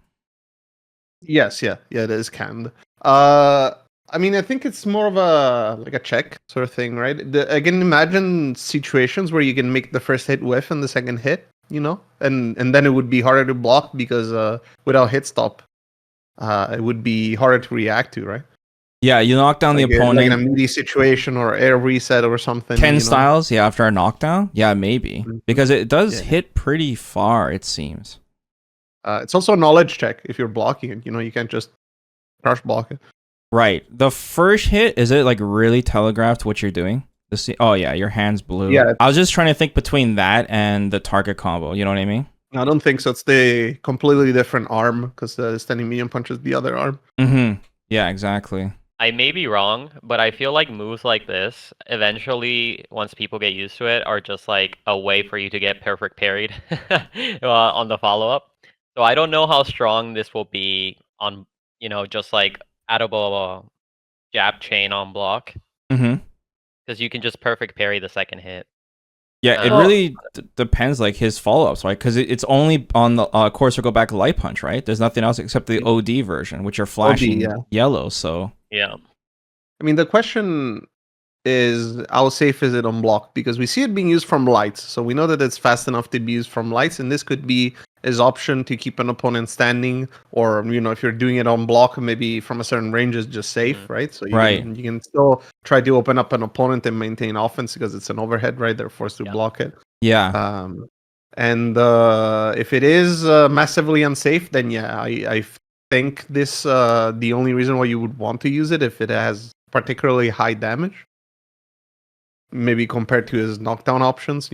Yes, it is canned. I mean, I think it's more of a check sort of thing, right? I can imagine situations where you can make the first hit whiff and the second hit, and then it would be harder to block because without hit stop, it would be harder to react to, right? Yeah, you knock down the opponent in a meaty situation or air reset or something. Ken styles, after a knockdown, maybe because it does hit pretty far. It seems. It's also a knowledge check if you're blocking it. You can't just crush block it. Right. The first hit, is it really telegraphed what you're doing? Oh yeah, your hand's blue. Yeah. I was just trying to think between that and the target combo. You know what I mean? I don't think so. It's the completely different arm because the standing medium punch is the other arm. Mm-hmm. Yeah, exactly. I may be wrong, but I feel like moves like this, eventually, once people get used to it, are just a way for you to get perfect parried on the follow-up. So I don't know how strong this will be on, just out of a jab chain on block. Mm-hmm. Because you can just perfect parry the second hit. Yeah, it really depends, his follow-ups, right? Because it's only on the core circle back light punch, right? There's nothing else except the OD version, which are flashing yellow, so... Yeah. I mean, the question is, how safe is it on block? Because we see it being used from lights, so we know that it's fast enough to be used from lights, and this could be his option to keep an opponent standing, or if you're doing it on block, maybe from a certain range is just safe, right? So you can still try to open up an opponent and maintain offense because it's an overhead, right? They're forced to block it. Yeah. And if it is massively unsafe, then I think this the only reason why you would want to use it if it has particularly high damage, maybe compared to his knockdown options,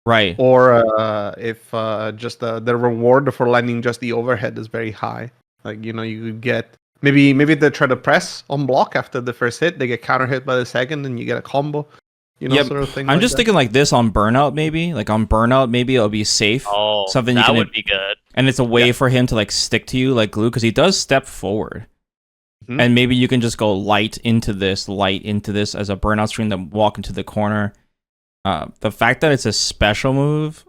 Right. Or if just the reward for landing just the overhead is very high. You could get maybe they try to press on block after the first hit, they get counter hit by the second, and you get a combo. Sort of thing. I'm just thinking this on Burnout, maybe. On Burnout, maybe it'll be safe. Oh, something that would be good. And it's a way for him to stick to you like glue, because he does step forward. Mm-hmm. And maybe you can just go light into this as a Burnout stream, then walk into the corner. The fact that it's a special move,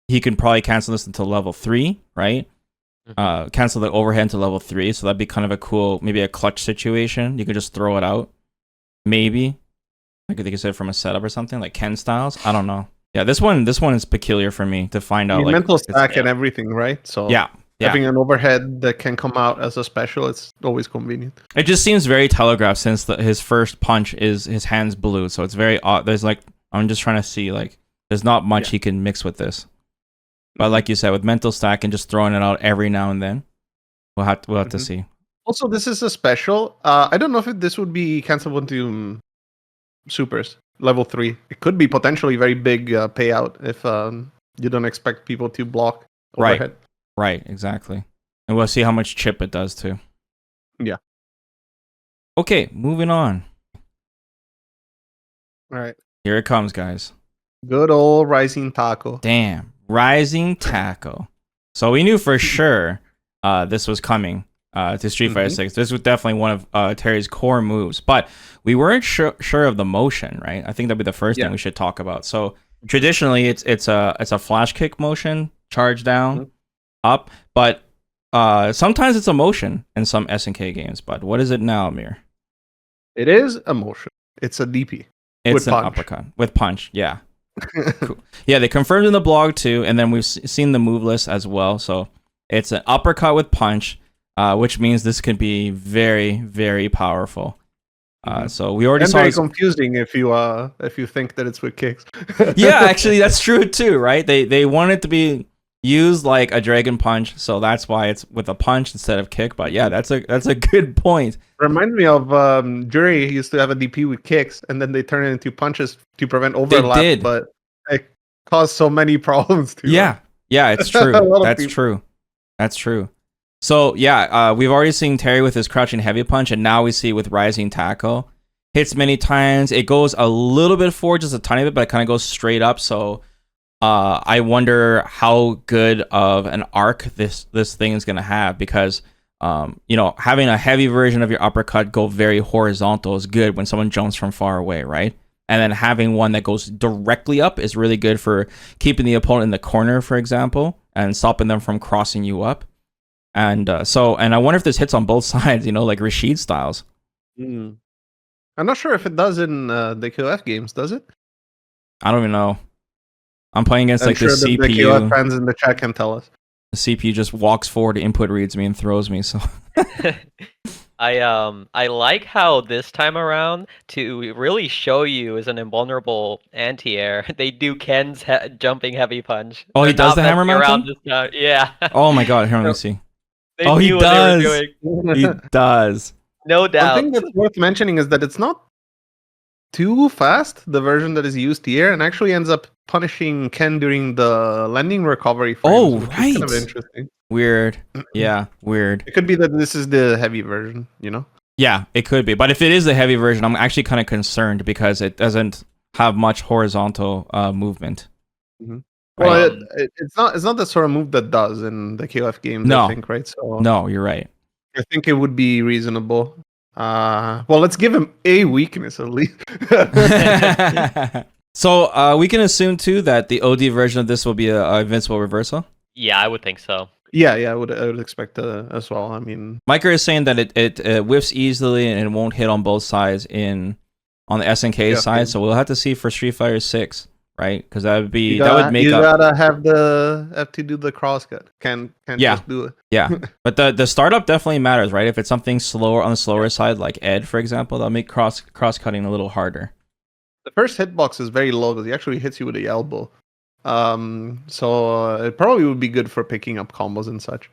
he can probably cancel this until level 3, right? cancel the overhead to level 3. So that'd be kind of a cool, maybe a clutch situation. You could just throw it out, maybe. Like they could say from a setup or something, like Ken Styles. I don't know. Yeah, this one is peculiar for me to find out. I mean, Like mental stack and everything, right? So yeah. having an overhead that can come out as a special, it's always convenient. It just seems very telegraphed since his first punch is his hands blue. So it's very odd. There's like, I'm just trying to see, like, there's not much he can mix with this. But like you said, with mental stack and just throwing it out every now and then, we'll have to see. Also, this is a special. I don't know if this would be cancelable into supers level 3. It could be potentially very big payout if you don't expect people to block overhead. Right, exactly. And we'll see how much chip it does too. Yeah. Okay, moving on. All right. Here it comes, guys. Good old Rising Taco. Damn, Rising Taco. So we knew for sure this was coming to Street Fighter 6. This was definitely one of Terry's core moves, but we weren't sure of the motion, right? I think that'd be the first thing we should talk about. So traditionally, it's a flash kick motion, charge down, up, but sometimes it's a motion in some SNK games. But what is it now, Amir? It is a motion. It's a DP. It's an uppercut with punch. Yeah. Cool. Yeah, they confirmed in the blog too, and then we've seen the move list as well. So it's an uppercut with punch, which means this could be very, very powerful. So we already saw. Very confusing if you think that it's with kicks. Yeah, actually, that's true too, right? They want it to be used like a dragon punch, so that's why it's with a punch instead of kick. But yeah, that's a good point. Reminds me of Jury used to have a DP with kicks, and then they turn it into punches to prevent overlap. They did. But it caused so many problems too. Yeah, it's true. That's true. So yeah, we've already seen Terry with his crouching heavy punch, and now we see with Rising Tackle. Hits many times. It goes a little bit forward, just a tiny bit, but it kind of goes straight up. So I wonder how good of an arc this thing is going to have, because having a heavy version of your uppercut go very horizontal is good when someone jumps from far away, right? And then having one that goes directly up is really good for keeping the opponent in the corner, for example, and stopping them from crossing you up. And I wonder if this hits on both sides, like Rashid styles. I'm not sure if it does in the KOF games, does it? I don't even know. I'm playing against the CPU. The KOF fans in the chat can tell us. The CPU just walks forward, input reads me, and throws me. So I like how this time around, to really show you as an invulnerable anti-air, they do Ken's jumping heavy punch. Oh, he does the hammer mountain? Yeah. Oh my god, here, let me see. He does. He does. No doubt. One thing that's worth mentioning is that it's not too fast, the version that is used here, and actually ends up punishing Ken during the landing recovery frames, which is kind of interesting. Weird. Yeah, weird. It could be that this is the heavy version, Yeah, it could be. But if it is the heavy version, I'm actually kind of concerned because it doesn't have much horizontal movement. Well, it's not the sort of move that does in the KOF games, I think, right? So no, you're right. I think it would be reasonable. Well, let's give him a weakness at least. So we can assume too that the OD version of this will be a invincible reversal. Yeah, I would think so. Yeah, I would expect as well. I mean, Micah is saying that it whiffs easily and it won't hit on both sides on the SNK side. So we'll have to see for Street Fighter 6, right? Because that would gotta have to do the crosscut. Can't just do it. Yeah, but the startup definitely matters, right? If it's something slower on the slower side, like Ed, for example, that'll make cross cutting a little harder. The first hitbox is very low because he actually hits you with the elbow. So it probably would be good for picking up combos and such.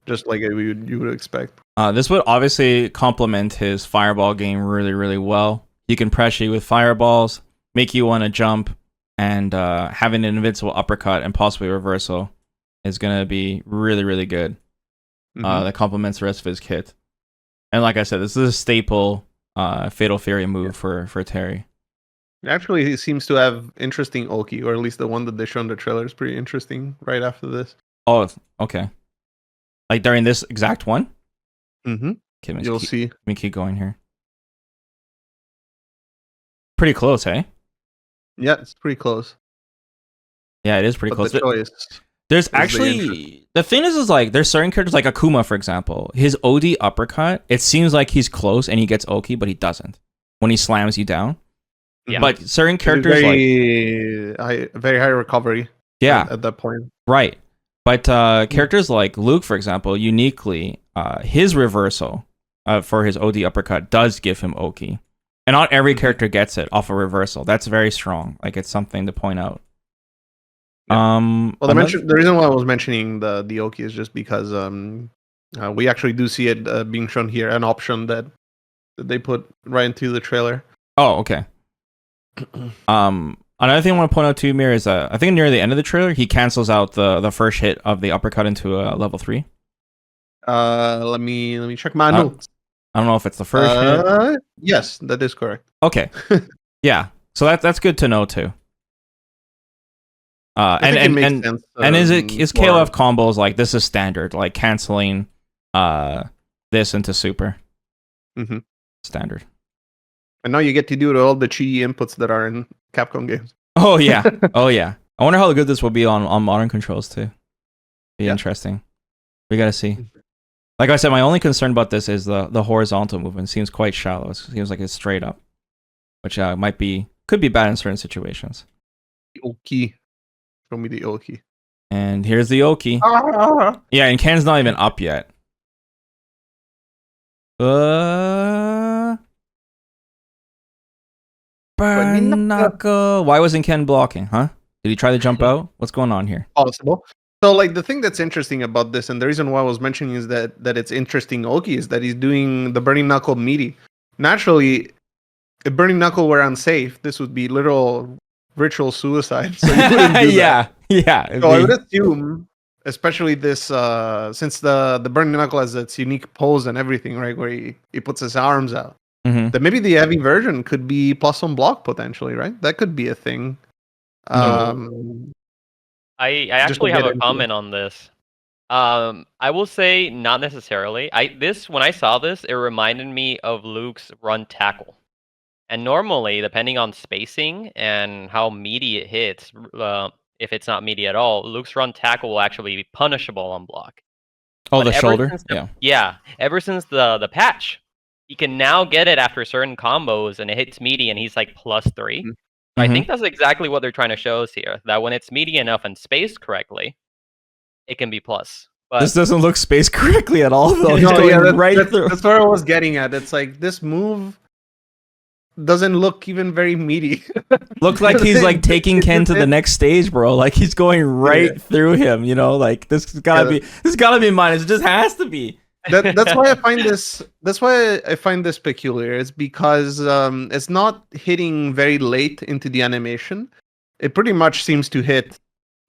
Just like you would expect. This would obviously complement his fireball game really, really well. He can pressure you with fireballs, make you want to jump, and having an invincible uppercut and possibly reversal is going to be really, really good. That complements the rest of his kit. And like I said, this is a staple Fatal Fury move for Terry. Actually, he seems to have interesting Oki, or at least the one that they show in the trailer is pretty interesting right after this. Oh, okay. Like during this exact one? Okay, you'll see. Let me keep going here. Pretty close, hey? Yeah, it's pretty close. Yeah, it is pretty close. The choice There's actually the thing is like there's certain characters like Akuma, for example. His OD uppercut, it seems like he's close and he gets Oki, but he doesn't when he slams you down. Yeah. But certain characters very high recovery. yeah, At that point. right. But characters like Luke, for example, uniquely, his reversal for his OD uppercut does give him Oki. And not every character gets it off a reversal. That's very strong. Like, it's something to point out. Yeah. Well, the reason why I was mentioning the Oki is just because we actually do see it being shown here, an option that they put right into the trailer. Oh, okay. Another thing I want to point out to Mir is I think near the end of the trailer, he cancels out the first hit of the uppercut into a level 3. Let me check my notes. I don't know if it's the first hit. Yes, that is correct. Okay. Yeah. So that's good to know too. And is KOF combos like this is standard, like canceling this into super. Mm-hmm. Standard. And now you get to do all the cheaty inputs that are in Capcom games. Oh yeah. Oh yeah. I wonder how good this will be on modern controls too. Be interesting. We gotta see. Like I said, my only concern about this is the horizontal movement seems quite shallow. It seems like it's straight up, which could be bad in certain situations. Oki. Show me the Oki. And here's the Oki. Yeah, and Ken's not even up yet. Burn knuckle. Why wasn't Ken blocking, huh? Did he try to jump out? What's going on here? Possible. So, like, the thing that's interesting about this, and the reason why I was mentioning is that it's interesting Oki, is that he's doing the Burning Knuckle meaty. Naturally, if Burning Knuckle were unsafe, this would be literal ritual suicide. So you wouldn't do that. Yeah. So I would assume, especially this, since the Burning Knuckle has its unique pose and everything, right, where he puts his arms out, that maybe the heavy version could be plus one block potentially, right? That could be a thing. I actually have a comment on this. I will say not necessarily. When I saw this, it reminded me of Luke's run tackle. And normally, depending on spacing and how meaty it hits, if it's not meaty at all, Luke's run tackle will actually be punishable on block. Oh, the shoulder? Yeah. Ever since the patch, he can now get it after certain combos, and it hits meaty, and he's like +3. I think that's exactly what they're trying to show us here. That when it's meaty enough and spaced correctly, it can be plus. But this doesn't look spaced correctly at all, though. That's where I was getting at. It's like this move doesn't look even very meaty. Look like he's like taking Ken to the next stage, bro. Like he's going right through him. You know, like this gotta be minus. It just has to be. That's why I find this. That's why I find this peculiar. It's because it's not hitting very late into the animation. It pretty much seems to hit,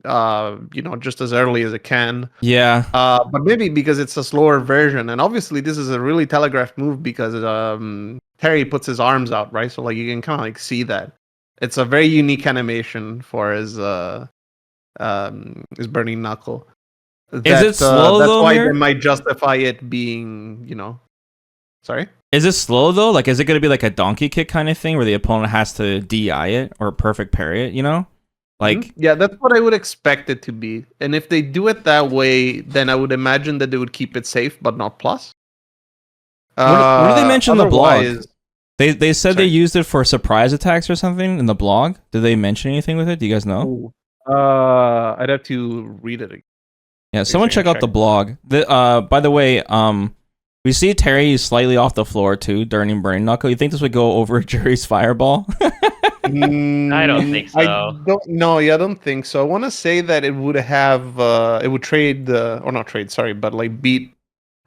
just as early as it can. Yeah. But maybe because it's a slower version, and obviously this is a really telegraphed move because Terry puts his arms out, right? So like you can kind of like see that. It's a very unique animation for his burning knuckle. Is it slow that's though? Why they might justify it being, Sorry? Is it slow though? Like, is it going to be like a donkey kick kind of thing where the opponent has to DI it or perfect parry it, Like, yeah, that's what I would expect it to be. And if they do it that way, then I would imagine that they would keep it safe, but not plus. What did they mention in the blog? They said they used it for surprise attacks or something in the blog. Did they mention anything with it? Do you guys know? I'd have to read it again. Yeah, someone check out the blog. By the way, we see Terry slightly off the floor too during Burning Knuckle. You think this would go over Jerry's fireball? I don't think so. I don't think so. I want to say that it would have, it would trade, or not trade, sorry, but like beat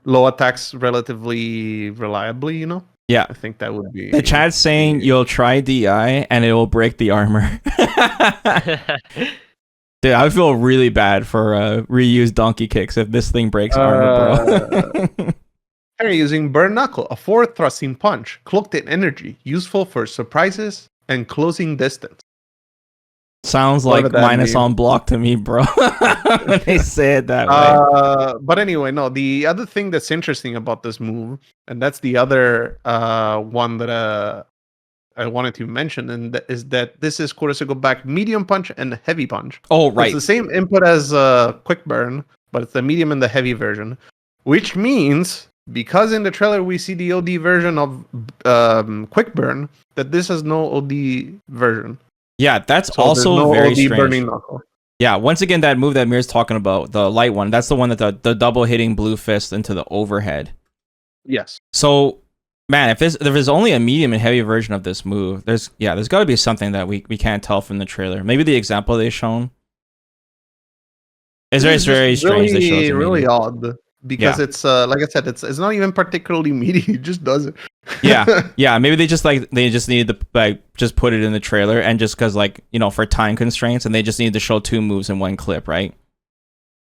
low attacks relatively reliably, Yeah. I think that would be... The chat's saying you'll try DI and it will break the armor. Dude, I feel really bad for reused donkey kicks if this thing breaks armor, bro. Terry using Burn Knuckle, a forward thrusting punch, cloaked in energy, useful for surprises and closing distance. Sounds like minus on block to me, bro. When they say it that way. But anyway, no. The other thing that's interesting about this move, and that's the other one that I wanted to mention, and that is that this is Kuroseko back medium punch and heavy punch. Oh, right. It's the same input as quick burn, but it's the medium and the heavy version, which means because in the trailer we see the OD version of Quick Burn, that this has no OD version. Yeah, that's So there's also no very OD strange. burning knuckle. Yeah, once again, that move that Mir's talking about, the light one, that's the one that the double hitting blue fist into the overhead. Yes. So, man, if there's only a medium and heavy version of this move, there's got to be something that we can't tell from the trailer. Maybe the example they've shown. It's very strange. They show really odd because it's like I said, it's not even particularly meaty. He just does it. yeah. Maybe they just needed to just put it in the trailer, and just because for time constraints, and they just needed to show 2 moves in one clip, right?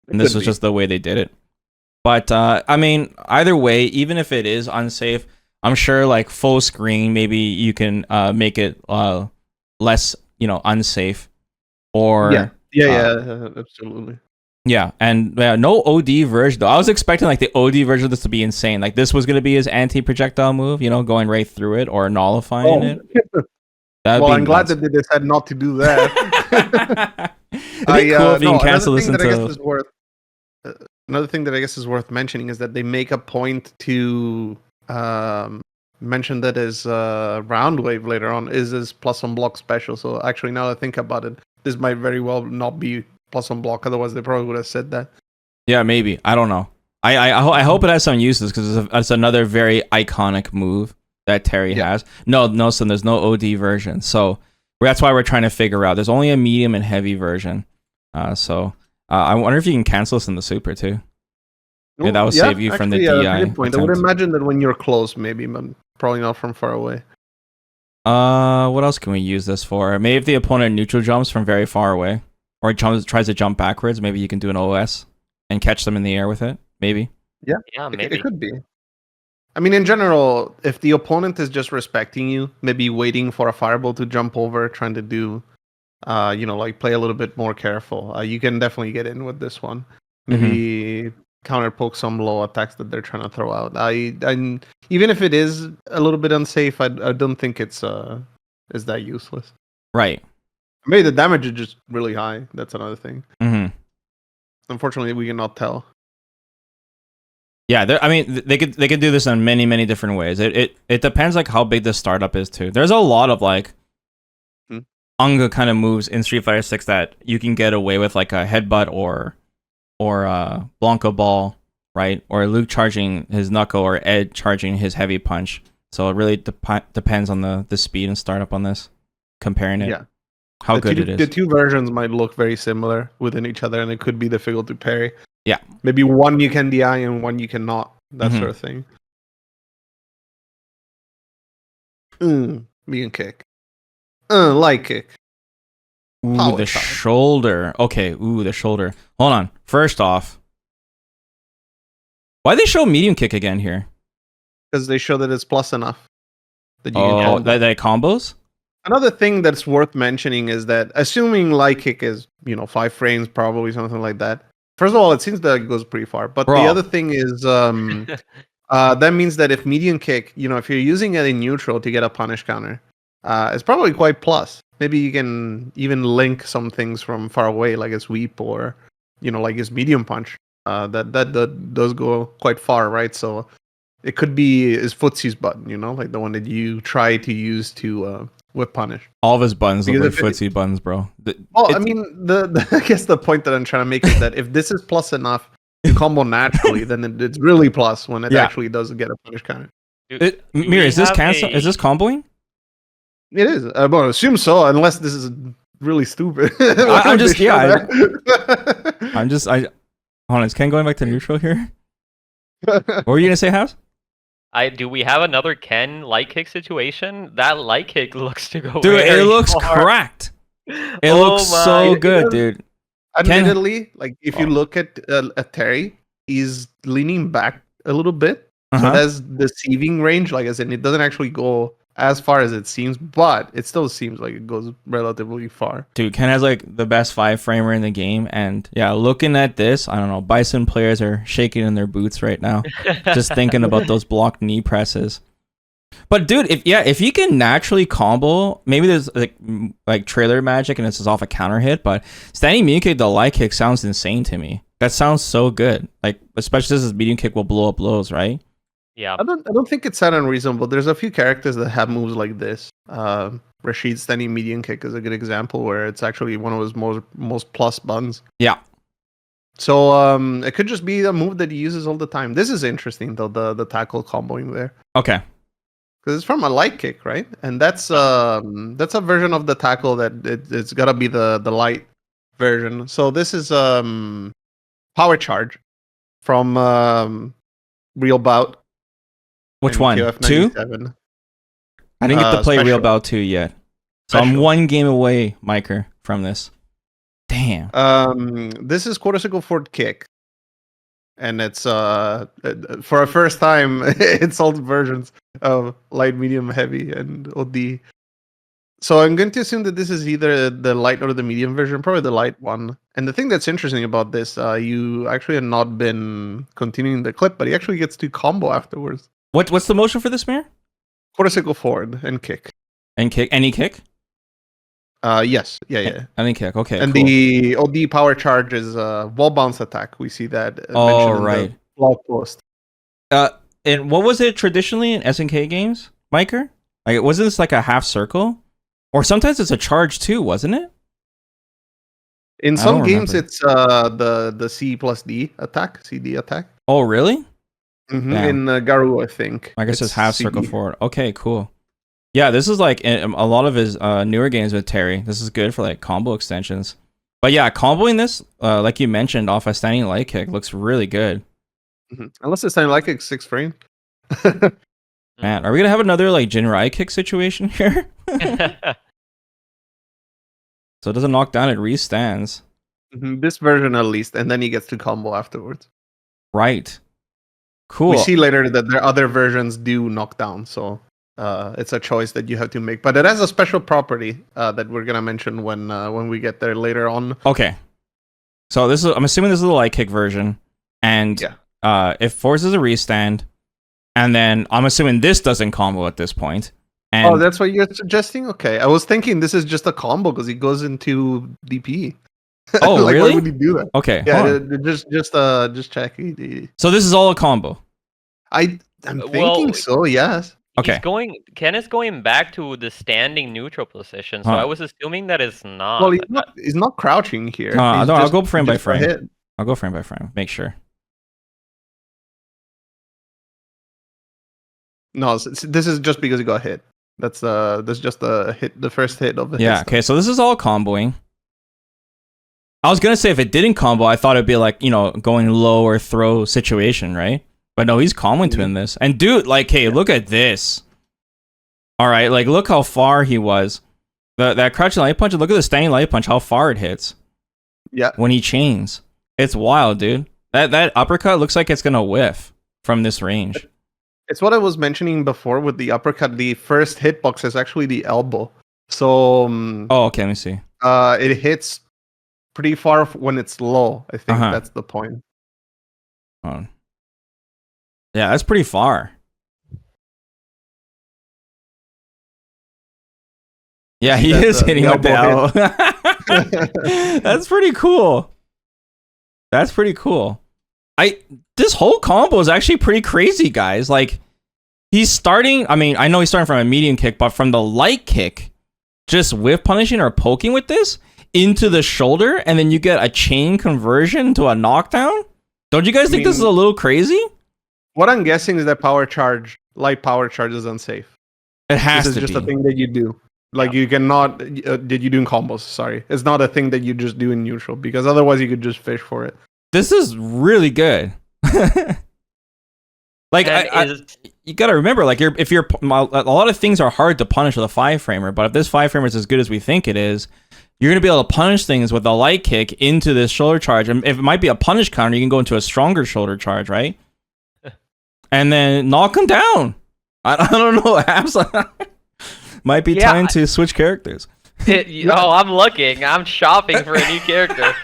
And this was just the way they did it. But I mean, either way, even if it is unsafe, I'm sure like full screen, maybe you can make it less unsafe, or absolutely. Yeah, and no OD version though. I was expecting like the OD version of this to be insane. Like this was gonna be his anti-projectile move, going right through it or nullifying it. I'm glad that they decided not to do that. It'd be cool if you can cancel this into. Another thing that I guess is worth mentioning is that they make a point to mention that his round wave later on is his plus on block special. So actually, now that I think about it, this might very well not be plus on block. Otherwise, they probably would have said that. Yeah, maybe. I don't know. I hope it has some uses because it's another very iconic move that Terry has. No, son, there's no OD version. So that's why we're trying to figure out. There's only a medium and heavy version. So I wonder if you can cancel this in the super too. Yeah, that will save you from the DI. Good point. I would imagine that when you're close, maybe, but probably not from far away. What else can we use this for? Maybe if the opponent neutral jumps from very far away. Or he tries to jump backwards, maybe you can do an OS and catch them in the air with it. Maybe. Yeah, maybe. It could be. I mean, in general, if the opponent is just respecting you, maybe waiting for a fireball to jump over, trying to do, like play a little bit more careful, you can definitely get in with this one. Maybe counter poke some low attacks that they're trying to throw out. I even if it is a little bit unsafe, I don't think it's that useless. Right. Maybe the damage is just really high. That's another thing. Unfortunately, we cannot tell. Yeah, they could do this in many different ways. It depends like how big the startup is too. There's a lot of like Anga kind of moves in Street Fighter 6 that you can get away with, like a headbutt or Blanca ball, right? Or Luke charging his knuckle or Ed charging his heavy punch. So it really depends on the speed and startup on this. Comparing it. Yeah. How good it is. The 2 versions might look very similar within each other, and it could be difficult to parry. Yeah. Maybe one you can DI and one you cannot. That sort of thing. Medium kick. Light kick. Ooh, the shoulder. Okay, the shoulder. Hold on. First off, why they show medium kick again here? Because they show that it's plus enough. That you can that combos? Another thing that's worth mentioning is that assuming light kick is, 5 frames, probably something like that. First of all, it seems that it goes pretty far. But the other thing is that means that if medium kick, if you're using it in neutral to get a punish counter, it's probably quite plus. Maybe you can even link some things from far away, like a sweep or, like his medium punch. That does go quite far, right? So it could be his footsie's button, like the one that you try to use to whip punish. All of his buttons look like footsie buttons, bro. I mean, I guess the point that I'm trying to make is that if this is plus enough to combo naturally, then it's really plus when it actually does get a punish counter. Mir, is this cancel? Is this comboing? It is. I assume so, unless this is really stupid. I'm just hold on, is Ken going back to neutral here? What were you gonna say, House? Do we have another Ken light kick situation? That light kick looks to go. Dude, it looks cracked. It looks so good, dude. Admittedly, like if you look at Terry, he's leaning back a little bit. So it has deceiving range, like I said, it doesn't actually go as far as it seems, but it still seems like it goes relatively far. Dude, Ken has like the best 5-framer in the game, and yeah, looking at this, I don't know, Bison players are shaking in their boots right now, just thinking about those blocked knee presses. But dude, if you can naturally combo, maybe there's like trailer magic and this is off a counter hit, but standing medium kick, the light kick sounds insane to me. That sounds so good. Like, especially since medium kick will blow up lows, right? Yeah. I don't think it's that unreasonable. There's a few characters that have moves like this. Rashid's standing medium kick is a good example where it's actually one of his most plus buns. Yeah. So it could just be a move that he uses all the time. This is interesting though, the tackle comboing there. Okay. Because it's from a light kick, right? And that's a version of the tackle that it's gotta be the light version. So this is power charge from Real Bout. Which and one? KOF 2? 97. I didn't get to play Real Special. Bout 2 yet. So I'm Special. one game away, Miker, from this. Damn. This is quarter-circle forward kick. And it's for a first time it's all versions of light, medium, heavy, and OD. So I'm going to assume that this is either the light or the medium version, probably the light one. And the thing that's interesting about this, you actually have not been continuing the clip, but he actually gets to combo afterwards. What's the motion for this mirror? Quarter-circle forward and kick. And kick? Any kick? Yes. Yeah. Any kick. Okay, And cool. the OD power charge is wall bounce attack. We see that mentioned in right. the blog post. And what was it traditionally in SNK games, Miker? Like, wasn't this like a half circle? Or sometimes it's a charge too, wasn't it? In I some don't games, remember. it's the C plus D attack, CD attack. Oh, really? Mm-hmm. Damn. In Garou, I think. I guess it's half circle CD. forward. Okay, cool. Yeah, this is like in a lot of his newer games with Terry. This is good for like combo extensions. But yeah, comboing this, like you mentioned, off a standing light kick looks really good. Mm-hmm. Unless it's like it's 6 frame. Man, are we gonna have another like Jinrai kick situation here? So it doesn't knock down, it restands. Mm-hmm. This version at least, and then he gets to combo afterwards. Right. Cool. We see later that their other versions do knock down, so it's a choice that you have to make. But it has a special property that we're gonna mention when we get there later on. Okay. So this is, I'm assuming this is the light kick version, and Yeah. it forces a restand, and then I'm assuming this doesn't combo at this point. And that's what you're suggesting? Okay. I was thinking this is just a combo because he goes into DP. Oh, like, really? Why would he do that? okay. Yeah, hold on. just check. So this is all a combo. I'm thinking Well, so. Yes. Okay. Ken is going back to the standing neutral position, so Huh. I was assuming that it's not. Well, he's not crouching here. No, He's no, I'll just- go frame by just a frame. hit. I'll go frame by frame. Make sure. No, this is just because he got hit. That's just the hit, the first hit of the Yeah. hit. Okay. So this is all comboing. I was gonna say if it didn't combo, I thought it'd be like, going low or throw situation, right? But no, he's comboing to in this. And dude, like, hey, look at this. All right, like look how far he was. That crouching light punch. Look at the standing light punch. How far it hits Yeah. when he chains. It's wild, dude. That uppercut looks like it's gonna whiff from this range. It's what I was mentioning before with the uppercut. The first hitbox is actually the elbow. So Oh, okay. Let me see. it hits pretty far when it's low. I think Uh-huh. that's the point. Oh. Yeah, that's pretty far. Yeah, he That's is hitting with the elbow elbow. That's pretty cool. That's pretty cool. This whole combo is actually pretty crazy, guys. Like, he's starting. I mean, I know he's starting from a medium kick, but from the light kick, just whiff punishing or poking with this into the shoulder, and then you get a chain conversion to a knockdown. Don't you guys think this is a little crazy? What I'm guessing is that light power charge is unsafe. It has This to is just be. a thing that you do. Like you cannot. Did you do in combos? Sorry, it's not a thing that you just do in neutral because otherwise you could just fish for it. This is really good. Like, you gotta remember, like, a lot of things are hard to punish with a 5-framer, but if this 5-framer is as good as we think it is, you're gonna be able to punish things with a light kick into this shoulder charge. And if it might be a punish counter, you can go into a stronger shoulder charge, right? And then knock him down. I don't know. Abs might be time to switch characters. I'm looking. I'm shopping for a new character.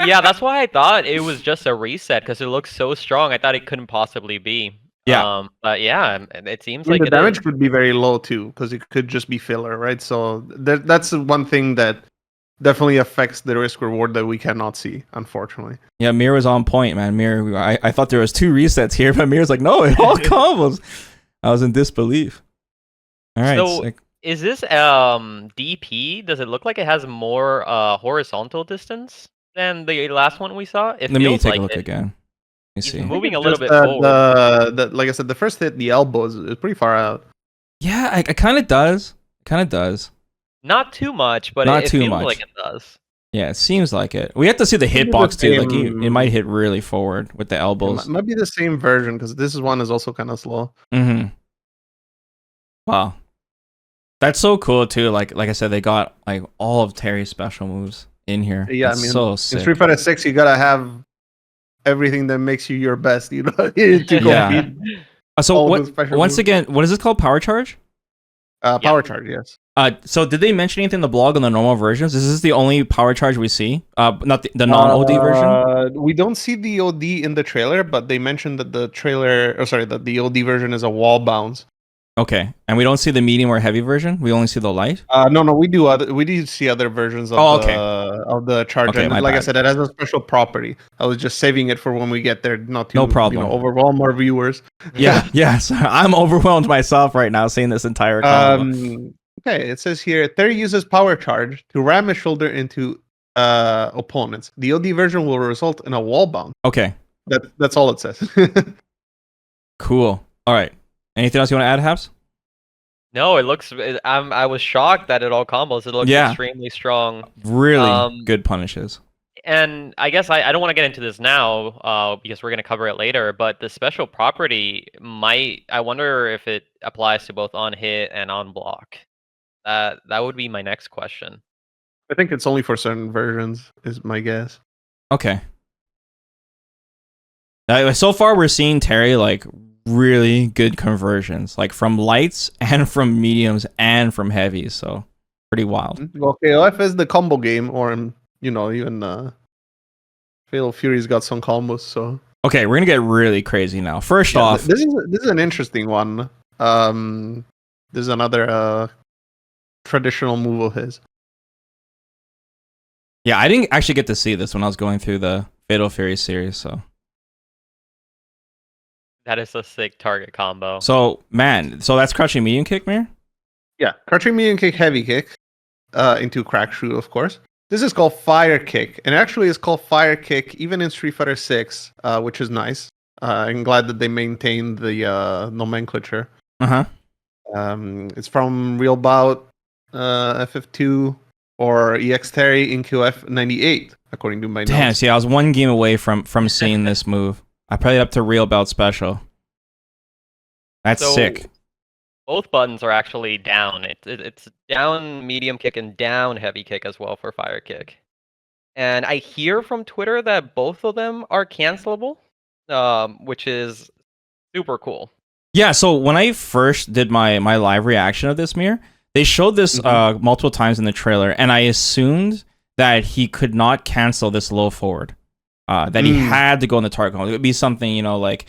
Yeah, that's why I thought it was just a reset because it looks so strong. I thought it couldn't possibly be. Yeah. But yeah, it seems And like the damage could be very low too because it could just be filler, right? So that's one thing that definitely affects the risk reward that we cannot see, unfortunately. Yeah, Mir was on point, man. Mir, I thought there was 2 resets here, but Mir's like, no, it all combos. I was in disbelief. All right, So sick. is this DP? Does it look like it has more horizontal distance than the last one we saw? It Let me feels take like a look it. again. Let me He's see. moving a It's little just bit forward. like I said, the first hit, the elbow is pretty far out. Yeah, it kind of does. Kind of does. Not too much, but Not it too feels much. like it does. Yeah, it seems like it. We have to see the Maybe the hitbox too. Like it same- might hit really forward with the It elbows. might be the same version because this one is also kind of slow. Mm-hmm. Wow, that's so cool too. Like I said, they got like all of Terry's special moves in here. Yeah, That's I mean, so in sick. Street Fighter 6, you gotta have everything that makes you your best, to compete. Yeah. So all what? the special Once moves. again, what is this called? Power charge? Power charge, yes. So did they mention anything in the blog on the normal versions? Is this the only power charge we see? Not the non-OD version? We don't see the OD in the trailer, but they mentioned that that the OD version is a wall bounce. Okay. And we don't see the medium or heavy version? We only see the light? No, we do see other versions of of the charge. Okay, And my like I bad. said, it has a special property. I was just saving it for when we get there, not to No problem. overwhelm our viewers. Yeah, yes. I'm overwhelmed myself right now seeing this entire combo. Okay, it says here Terry uses power charge to ram his shoulder into opponents. The OD version will result in a wall bounce. Okay, That's all it says. cool. All right. Anything else you want to add, Habs? No, it looks. I was shocked that it all combos. It looks Yeah. extremely strong. Really good punishes. And I guess I don't want to get into this now because we're going to cover it later, but the special property I wonder if it applies to both on hit and on block. That would be my next question. I think it's only for certain versions, is my guess. Okay. So far, we're seeing Terry like really good conversions, like from lights and from mediums and from heavies. So pretty wild. Well, KOF is the combo game, or even Fatal Fury's got some combos. So Okay, we're gonna get really crazy now. First off, this is an interesting one. This is another traditional move of his. yeah, I didn't actually get to see this when I was going through the Fatal Fury series. That is a sick target combo. So that's crouching medium kick, Mir? Yeah, crouching medium kick, heavy kick, into crack shoe, of course. This is called fire kick, and actually it's called fire kick even in Street Fighter 6, which is nice. I'm glad that they maintained the nomenclature. Uh-huh. It's from Real Bout, FF2, or EX Terry in QF 98, according to my Damn, notes. see, I was one game away from seeing this move. I played up to Real Belt Special. That's So, sick. Both buttons are actually down. It's down medium kick and down heavy kick as well for fire kick. And I hear from Twitter that both of them are cancelable, which is super cool. Yeah, so when I first did my live reaction of this, Mir, they showed this multiple times in the trailer, and I assumed that he could not cancel this low forward. That he had to go in the target hole. It would be something, like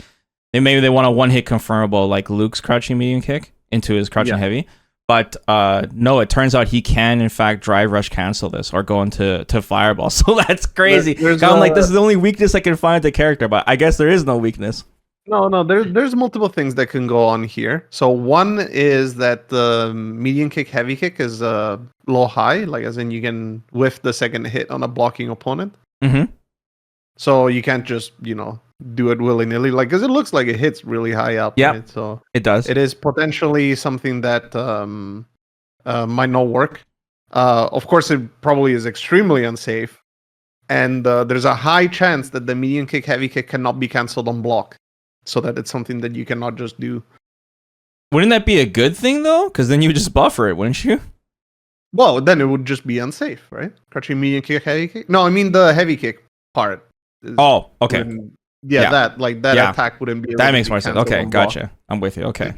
maybe they want a one-hit confirmable like Luke's crouching medium kick into his crouching heavy. But no, it turns out he can in fact drive rush cancel this or go into fireball. So that's crazy. I'm like, this is the only weakness I can find with the character, but I guess there is no weakness. No, there's multiple things that can go on here. So one is that the medium kick, heavy kick is low high, like as in you can whiff the second hit on a blocking opponent. Mm-hmm. So you can't just do it willy nilly, like because it looks like it hits really high up. Yeah, right? So it does. It is potentially something that might not work. Of course, it probably is extremely unsafe, and there's a high chance that the medium kick, heavy kick cannot be cancelled on block, so that it's something that you cannot just do. Wouldn't that be a good thing though? Because then you would just buffer it, wouldn't you? Well, then it would just be unsafe, right? Crouching medium kick, heavy kick. No, I mean the heavy kick part. Oh, okay. That attack wouldn't be. That makes more sense. Okay, gotcha. I'm with you. Okay.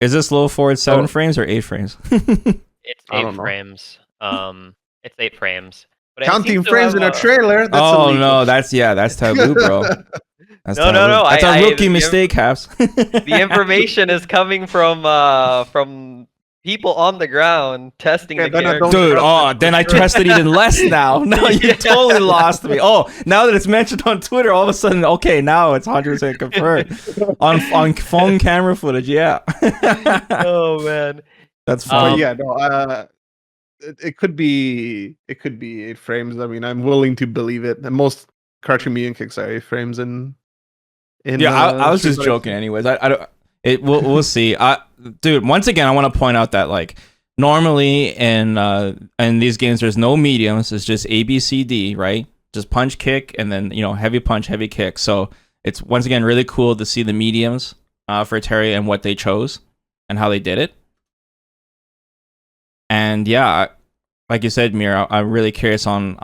Is this low forward 7 frames or 8 frames? It's I 8 don't know. frames. It's 8 frames. But it Counting seems to frames have in a trailer. That's illegal. No, that's taboo, bro. That's No, That's a rookie the mistake, Haps. The information is coming from people on the ground testing Okay, the then I don't character. Dude, trust then I trusted even less now. Now you Yeah. totally lost me. Oh, now that it's mentioned on Twitter, all of a sudden, okay, now it's 100% confirmed on phone camera footage. Yeah, Oh man. that's But funny. yeah, no. It could be 8 frames. I mean, I'm willing to believe it. And most crouching medium kicks are 8 frames in Yeah, I was Street just Fighter joking. Anyways, I don't. We'll see. Dude, once again, I want to point out that like normally in these games, there's no mediums. It's just A, B, C, D, right? Just punch, kick, and then heavy punch, heavy kick. So it's once again really cool to see the mediums for Terry and what they chose and how they did it. And yeah, like you said, Mir, I'm really curious on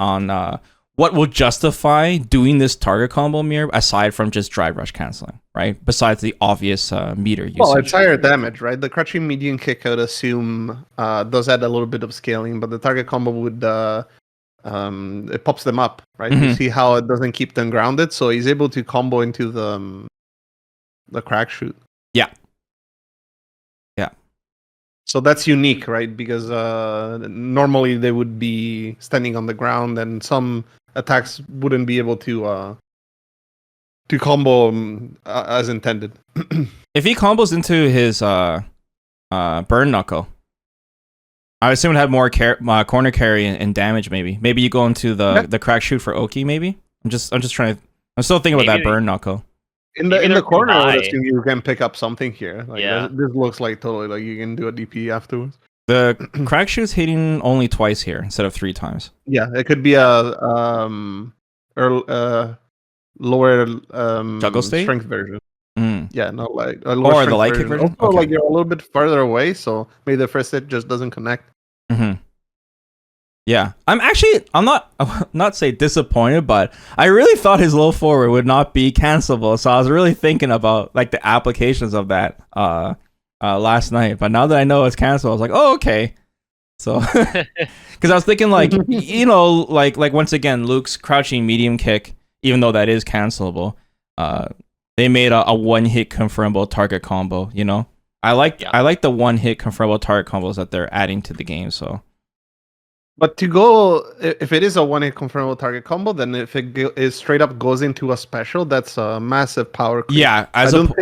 what will justify doing this target combo, Mir, aside from just drive rush canceling, right? Besides the obvious meter usage. Well, it's higher damage, right? The crouching medium kick, I would assume, does add a little bit of scaling, but the target combo would it pops them up, right? You Mhm. see how it doesn't keep them grounded, so he's able to combo into the crack shoot. Yeah. Yeah. So that's unique, right? Because normally they would be standing on the ground, and some attacks wouldn't be able to combo as intended. If he combos into his burn knuckle, I assume it had more corner carry and damage. Maybe you go into the crack shoot for Oki. Maybe I'm just trying to. I'm still thinking about that Maybe- burn knuckle. In Maybe the they're too corner, I would high. assume you can pick up something here. Like, Yeah. this looks like totally like you can do a DP afterwards. The crack shoot's hitting only twice here instead of 3 times. Yeah, it could be a lower Juggle state? strength version. Mm. Yeah, not like a Or lower the strength light kick version? Also, Okay. like you're a little bit further away, so maybe the first hit just doesn't connect. Mm-hmm. Yeah, I'm not say disappointed, but I really thought his low forward would not be cancelable. So I was really thinking about like the applications of that last night. But now that I know it's cancelable, I was like, oh, okay. So because I was thinking like like once again Luke's crouching medium kick, even though that is cancelable, they made a one hit confirmable target combo. I like the one hit confirmable target combos that they're adding to the game. So. But to go, if it is a one-hit confirmable target combo, then if it is straight up goes into a special, that's a massive power creep. Yeah, I don't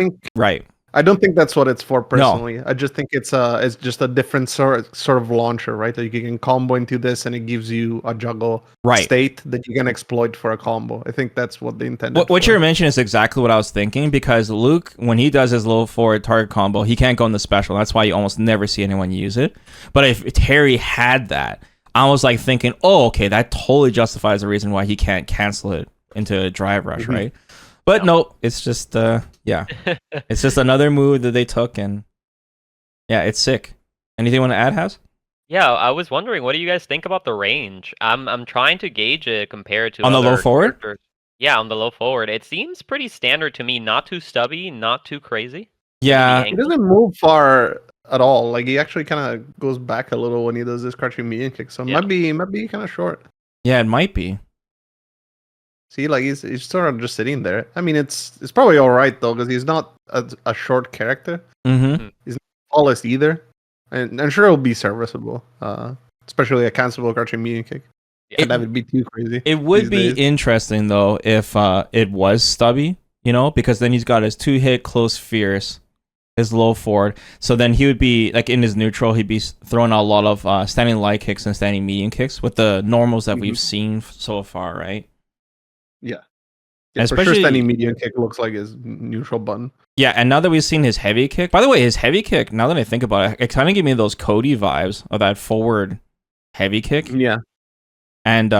think that's what it's for personally. I just think it's just a different sort of launcher, right? Like you can combo into this, and it gives you a juggle state that you can exploit for a combo. I think that's what they intended. What you're mentioning is exactly what I was thinking, because Luke, when he does his low forward target combo, he can't go in the special. That's why you almost never see anyone use it. But if Terry had that, I was like thinking, oh, okay, that totally justifies the reason why he can't cancel it into a drive rush, right? But no, it's just it's just another move that they took, and yeah, it's sick. Anything you want to add, Has? Yeah, I was wondering, what do you guys think about the range? I'm trying to gauge it compared to On the low other forward? characters. Yeah, on the low forward. It seems pretty standard to me, not too stubby, not too crazy. Yeah, He doesn't move far at all. Like he actually kind of goes back a little when he does this crouching medium kick. So it might be kind of short. Yeah, it might be. See, like he's sort of just sitting there. I mean, it's probably all right though, because he's not a short character. Mm-hmm. He's not tallest either, and I'm sure it'll be serviceable. Especially a cancelable crouching medium kick. Yeah. That would be too crazy. It would be days. interesting though if it was stubby, because then he's got his 2-hit close fierce, his low forward. So then he would be like in his neutral, he'd be throwing out a lot of standing light kicks and standing medium kicks with the normals that we've seen so far, right? Yeah, especially for sure, standing medium kick looks like his neutral button. Yeah, and now that we've seen his heavy kick, by the way, his heavy kick, now that I think about it, it kind of gave me those Cody vibes of that forward heavy kick. Yeah. And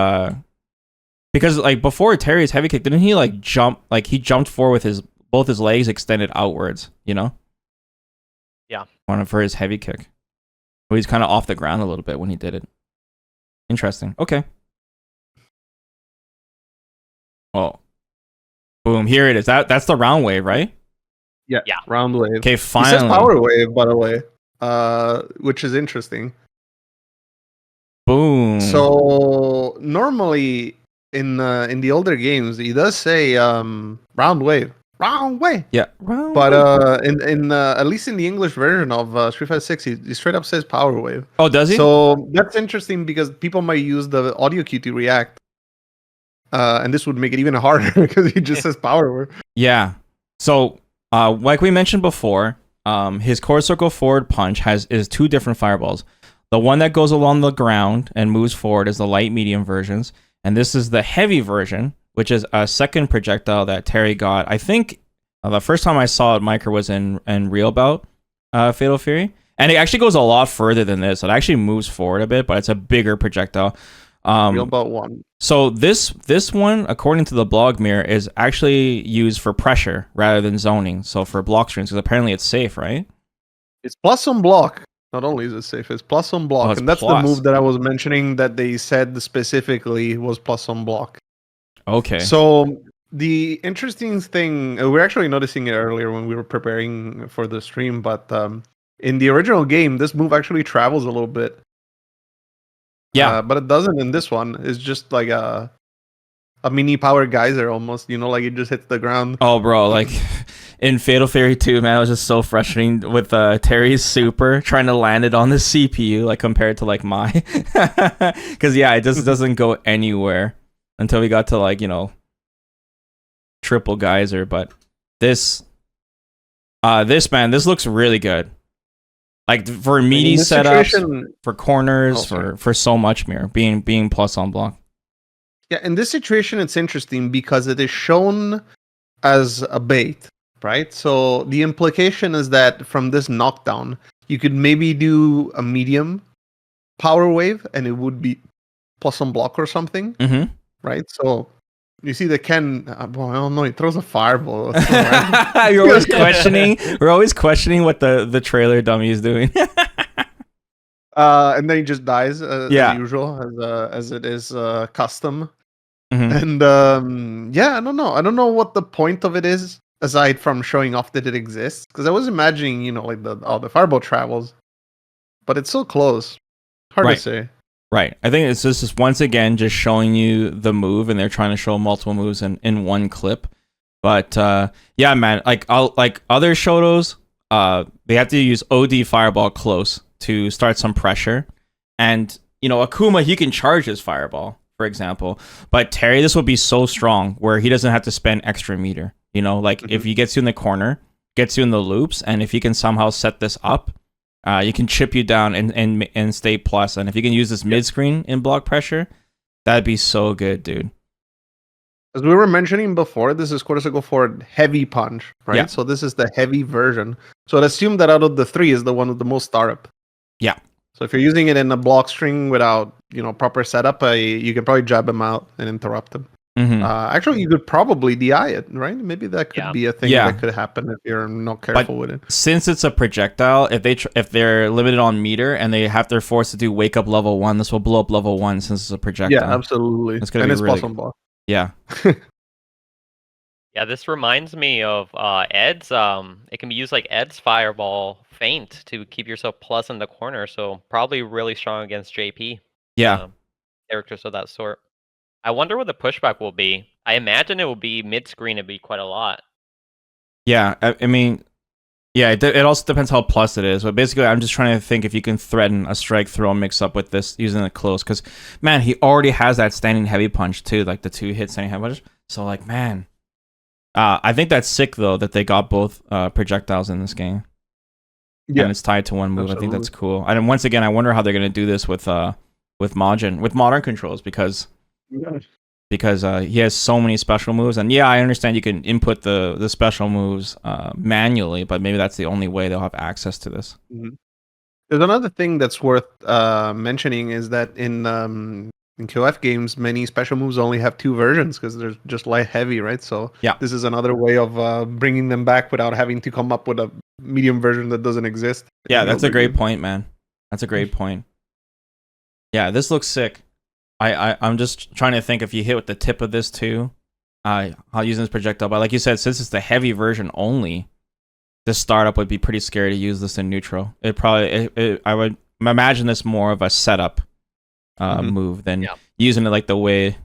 because like before Terry's heavy kick, didn't he like jump, like he jumped forward with both his legs extended outwards, Yeah. For his heavy kick. But he's kind of off the ground a little bit when he did it. Interesting. Okay. Well, boom, here it is. That's the round wave, right? Yeah. Round wave. Okay, He finally. says power wave, by the way, which is interesting. Boom. So normally in the older games, he does say round wave. wrong way. Yeah. But in at least in the English version of Street Fighter 6, he straight up says Power Wave. Oh, does he? So that's interesting because people might use the audio cue to react, and this would make it even harder because he just says Power Wave. Yeah. So, like we mentioned before, his core circle forward punch is two different fireballs. The one that goes along the ground and moves forward is the light medium versions, and this is the heavy version, which is a second projectile that Terry got. I think the first time I saw it, Micro, was in Real Bout Fatal Fury, and it actually goes a lot further than this. It actually moves forward a bit, but it's a bigger projectile. Real Bout 1. So this one, according to the blog mirror, is actually used for pressure rather than zoning. So for block strings, because apparently it's safe, right? It's plus on block. Not only is it safe, it's plus on block. it's And that's plus. the move that I was mentioning that they said specifically was plus on block. Okay. So the interesting thing, we're actually noticing it earlier when we were preparing for the stream, but in the original game, this move actually travels a little bit. Yeah. But it doesn't in this one. It's just like a mini power geyser almost, like it just hits the ground. Oh, bro, like in Fatal Fury 2, man, it was just so frustrating with Terry's super trying to land it on the CPU, like compared to like my, because yeah, it just doesn't go anywhere until we got to like triple geyser. But this looks really good. Like for meaty setups, for corners, for so much mirror being plus on block. Yeah, in this situation, it's interesting because it is shown as a bait, right? So the implication is that from this knockdown, you could maybe do a medium power wave, and it would be plus on block or something, Mm-hmm. right? So you see the Ken. Well, I don't know. He throws a fireball. You're always questioning. We're always questioning what the trailer dummy is doing. And then he just dies as usual, as it is custom. Mm-hmm. And I don't know. I don't know what the point of it is aside from showing off that it exists. Because I was imagining, like the fireball travels, but it's so close. Hard to say. Right. I think it's just once again just showing you the move, and they're trying to show multiple moves in one clip. But yeah, man, like other Shotos, they have to use OD fireball close to start some pressure. And Akuma, he can charge his fireball, for example. But Terry, this will be so strong where he doesn't have to spend extra meter. If he gets you in the corner, gets you in the loops, and if he can somehow set this up, you can chip you down and stay plus. And if you can use this mid screen in block pressure, that'd be so good, dude. As we were mentioning before, this is quarter circle forward heavy punch, right? Yeah. So this is the heavy version. So I'd assume that out of the three is the one with the most startup. Yeah. So if you're using it in a block string without proper setup, you can probably jab him out and interrupt him. Mm-hmm. Actually, you could probably DI it, right? Maybe that could be a thing that could happen if you're not careful with it. Since it's a projectile, if they're limited on meter and they're forced to do wake up level 1, this will blow up level 1 since it's a projectile. Yeah, absolutely. It's gonna be really plus block. Yeah. Yeah, this reminds me of Ed's. It can be used like Ed's fireball feint to keep yourself plus in the corner. So probably really strong against JP. Yeah. Characters of that sort. I wonder what the pushback will be. I imagine it will be mid-screen. It'd be quite a lot. Yeah, I mean, yeah, it also depends how plus it is. But basically, I'm just trying to think if you can threaten a strike throw mix up with this using it close. Because, man, he already has that standing heavy punch, too. Like, the 2-hit standing heavy punch. So, like, man. I think that's sick, though, that they got both projectiles in this game. Yeah. And it's tied to one move. Absolutely. I think that's cool. And once again, I wonder how they're going to do this with Majin, with modern controls, because he has so many special moves. And yeah, I understand you can input the special moves manually, but maybe that's the only way they'll have access to this. Mm-hmm. There's another thing that's worth mentioning is that in KOF games, many special moves only have two versions because they're just light heavy, right? So yeah, this is another way of bringing them back without having to come up with a medium version that doesn't exist. Yeah, that's a great point, man. That's a great point. Yeah, this looks sick. I'm just trying to think if you hit with the tip of this too, I'll use this projectile. But like you said, since it's the heavy version only, this startup would be pretty scary to use this in neutral. I would imagine this more of a setup move than using it like the way,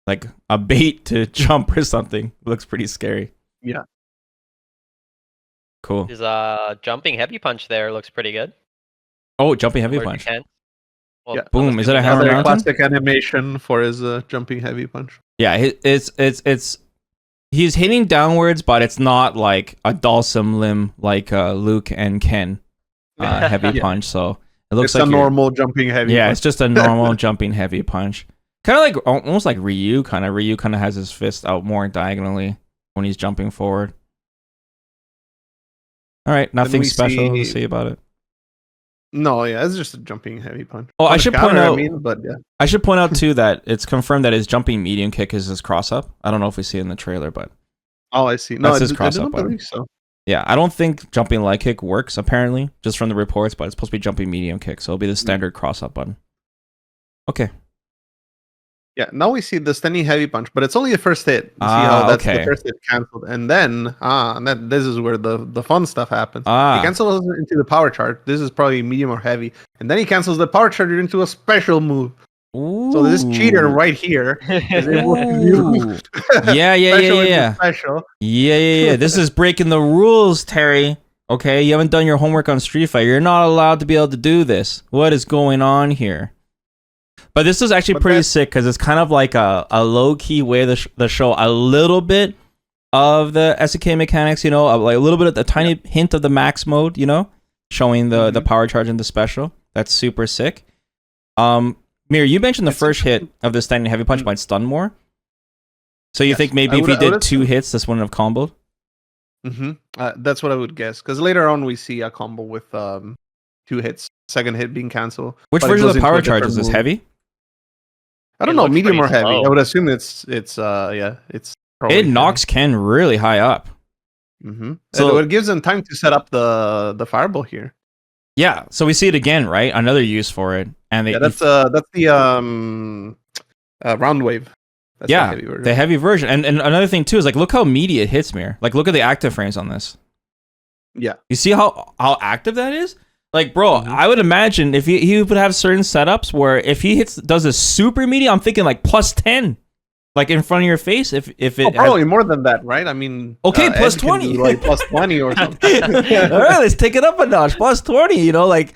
like a bait to jump or something. It looks pretty scary. Cool. His jumping heavy punch there looks pretty good. Oh, jumping heavy Where you punch. can't- Well, Yeah. I'm Boom, is it a assuming hammer Another mountain? classic animation for his jumping heavy punch. Yeah, it's he's hitting downwards, but it's not like a dulcim limb like Luke and Ken heavy Yeah. punch. So it looks It's like a you're- normal jumping heavy. Yeah, punch. it's just a normal jumping heavy punch. Kind of like almost like Ryu. Ryu kind of has his fist out more diagonally when he's jumping forward. All right, nothing we special to see- say about it. No, yeah, it's just a jumping heavy punch. Oh, I Punch should counter, point out- I mean, but yeah. I should point out too that it's confirmed that his jumping medium kick is his cross up. I don't know if we see it in the trailer, but Oh, I see. No, That's his I cross-up don't button. believe so. yeah, I don't think jumping leg kick works apparently, just from the reports, but it's supposed to be jumping medium kick, so it'll be the standard cross up button. Okay. Yeah, now we see the standing heavy punch, but it's only the first hit. You see how that's okay. the first hit canceled, and then this is where the fun stuff happens. He cancels into the power charge. This is probably medium or heavy, and then he cancels the power charger into a special move. So this cheater right here is able to Ooh. use Yeah, special into yeah. special. Yeah. This is breaking the rules, Terry. Okay, you haven't done your homework on Street Fighter. You're not allowed to be able to do this. What is going on here? But this is actually pretty sick because it's kind of like a low-key way to show a little bit of the SNK mechanics, like a little bit of the tiny hint of the max mode, showing the power charge and the special. That's super sick. Mir, you mentioned the first hit of the standing heavy punch might stun more. So you think maybe if he did 2 hits, this wouldn't have comboed? That's what I would guess. Because later on we see a combo with 2 hits, second hit being canceled. Which but it version goes of the into a power charge different is this? move. Heavy? I don't It know, looks medium or pretty heavy. slow. I would assume it's probably It knocks Ken really high up. So So- it gives them time to set up the fireball here. Yeah, so we see it again, right? Another use for it. And Yeah, that's the round wave. That's yeah, the heavy version. the heavy version. And another thing too is like, look how meaty it hits, Mir. Like, look at the active frames on this. Yeah. You see how active that is? Like, bro, I would imagine if he would have certain setups where if he does a super meaty, I'm thinking like +10, like in front of your face. If it probably more than that, right? I mean, Okay, Ed plus can 20. do, like +20 or something. All right, let's take it up a notch. +20, like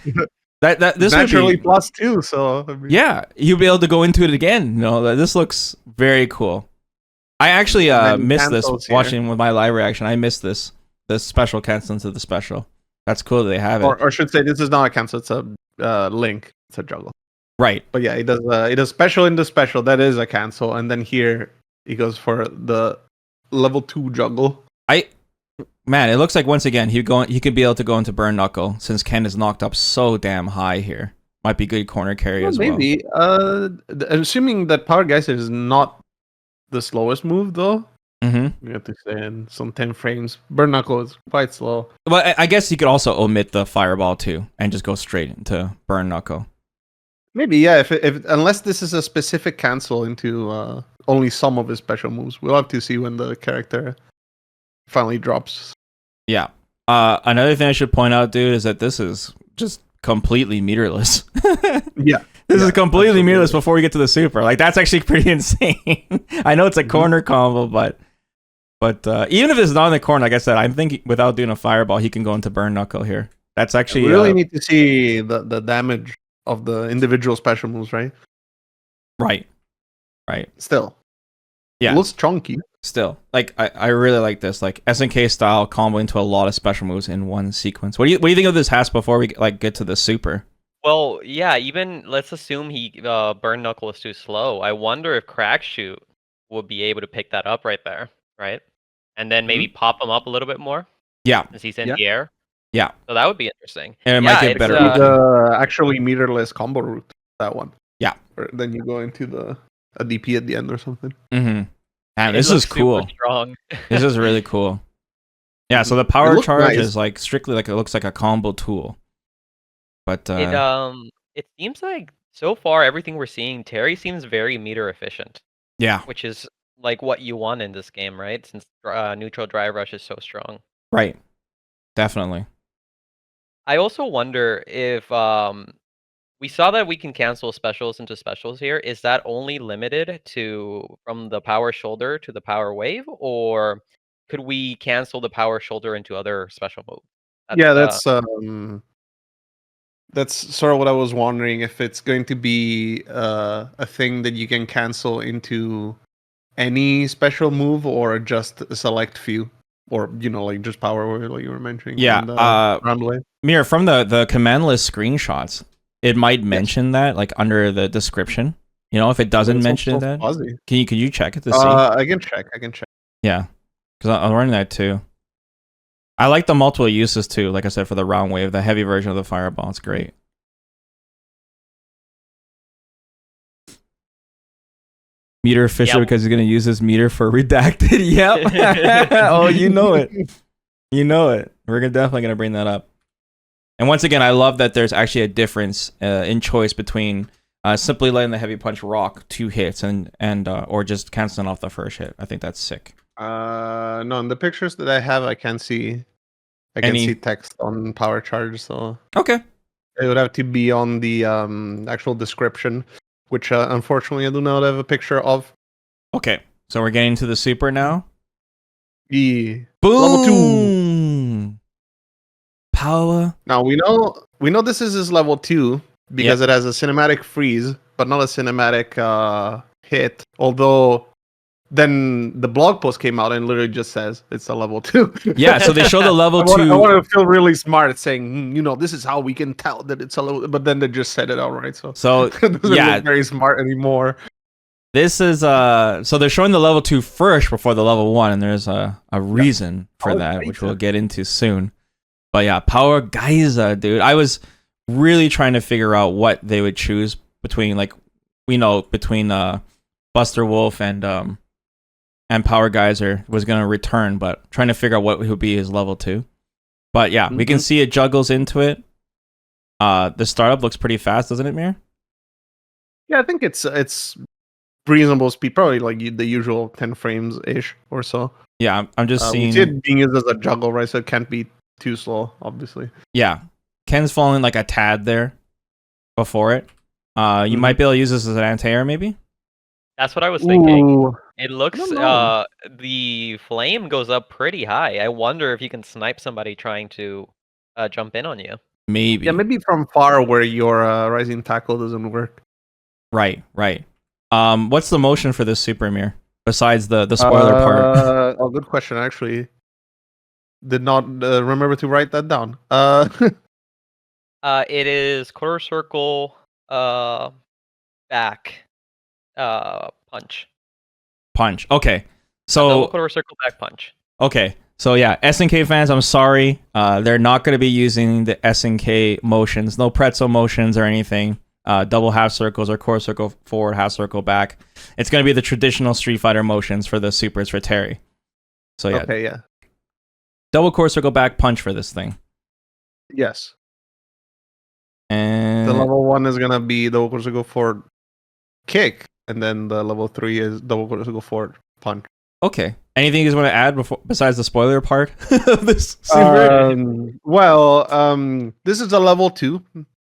that. This naturally would be, +2. So I mean, yeah, you'll be able to go into it again. This looks very cool. I actually then missed this cancels here. watching with my live reaction. I missed this special cancel into the special. That's cool that they have it. or should say this is not a cancel. It's a link. It's a juggle. Right. But yeah, it does special into special. That is a cancel, and then here he goes for the level 2 juggle. Man, it looks like once again he could be able to go into burn knuckle since Ken is knocked up so damn high here. Might be good corner carry as well. Maybe. Assuming that Power Geyser is not the slowest move, though. Mm-hmm. You have to say in some 10 frames. Burn knuckle is quite slow. But I guess you could also omit the fireball too and just go straight into burn knuckle. Maybe, yeah. If unless this is a specific cancel into only some of his special moves, we'll have to see when the character finally drops. Yeah. Another thing I should point out, dude, is that this is just completely meterless. Yeah. This is completely absolutely. meterless before we get to the super. Like, that's actually pretty insane. I know it's a corner combo, but even if it's not in the corner, like I said, I'm thinking without doing a fireball, he can go into burn knuckle here. That's actually We really need to see the damage of the individual special moves, right? right. Still. Yeah. It looks chunky. Still, like I really like this, like SNK style combo into a lot of special moves in one sequence. What do you think of this Has before we get to the super? Well, yeah, even let's assume he burn knuckle is too slow. I wonder if crack shoot would be able to pick that up right there, right? And then maybe pop him up a little bit more Yeah, since he's in the air. Yeah. So that would be interesting. and it might get it's, better. The actually meterless combo route, that one. Yeah. Or then you go into a DP at the end or something. Mm-hmm. Man, It this looks is cool. super strong. This is really cool. Yeah, so the power looks charge nice. is like strictly like it looks like a combo tool. But It seems like so far everything we're seeing, Terry seems very meter efficient, yeah, which is like what you want in this game, right? Since neutral drive rush is so strong. right. Definitely. I also wonder if we saw that we can cancel specials into specials here. Is that only limited to from the power shoulder to the power wave, or could we cancel the power shoulder into other special moves? Yeah, that's sort of what I was wondering, if it's going to be a thing that you can cancel into any special move or just a select few, or like just power wave like you were mentioning. Yeah, in the round wave. Mir, from the command list screenshots, it might mention that like under the description. If it doesn't mention that, fuzzy. can you check it to see? I can check. Yeah, because I'm running that too. I like the multiple uses too. Like I said, for the round wave, the heavy version of the fireball, it's great. Meter Fisher, because he's gonna use his meter for redacted. Yep. Oh, you know it. You know it. We're definitely gonna bring that up. And once again, I love that there's actually a difference in choice between simply letting the heavy punch rock 2 hits and or just canceling off the first hit. I think that's sick. No, in the pictures that I have, I can see text on power charge, so okay, it would have to be on the actual description, which unfortunately I do not have a picture of. Okay, so we're getting to the super now. Yeah. Boom! Level 2. Power. Now we know this is his level 2 because it has a cinematic freeze, but not a cinematic hit. Although then the blog post came out and literally just says it's a level 2. Yeah, so they show the level 2. I want to feel really smart saying, this is how we can tell that it's a level, but then they just said it outright. So it doesn't look very smart anymore. This is so they're showing the level 2 first before the level 1, and there's a reason for that, which we'll get into soon. But yeah, Power Geyser, dude. I was really trying to figure out what they would choose between, like, between Buster Wolf and Power Geyser was going to return, but trying to figure out what would be his level 2. But yeah, we can see it juggles into it. The startup looks pretty fast, doesn't it, Mir? Yeah, I think it's reasonable speed, probably like the usual 10 frames ish or so. Yeah, I'm just seeing. We see it being used as a juggle, right? So it can't be too slow, obviously. Yeah, Ken's falling like a tad there before it. You might be able to use this as an anti-air, maybe. That's what I was thinking. Ooh. It looks the flame goes up pretty high. I wonder if you can snipe somebody trying to jump in on you. Maybe. Yeah, maybe from far where your rising tackle doesn't work. Right. What's the motion for this Super Mir besides the spoiler part? Oh, good question. Actually, did not remember to write that down. It is quarter circle, back, punch. Punch. Okay. Double So quarter circle back punch. okay. So yeah, SNK fans, I'm sorry. They're not going to be using the SNK motions. No pretzel motions or anything. Double half circles or quarter circle forward, half circle back. It's going to be the traditional Street Fighter motions for the supers for Terry. So yeah. Okay, yeah. Double quarter circle back punch for this thing. Yes. And The level 1 is gonna be double quarter circle forward kick, and then the level 3 is double quarter circle forward punch. okay. Anything you guys want to add besides the spoiler part of this super? This is a level 2.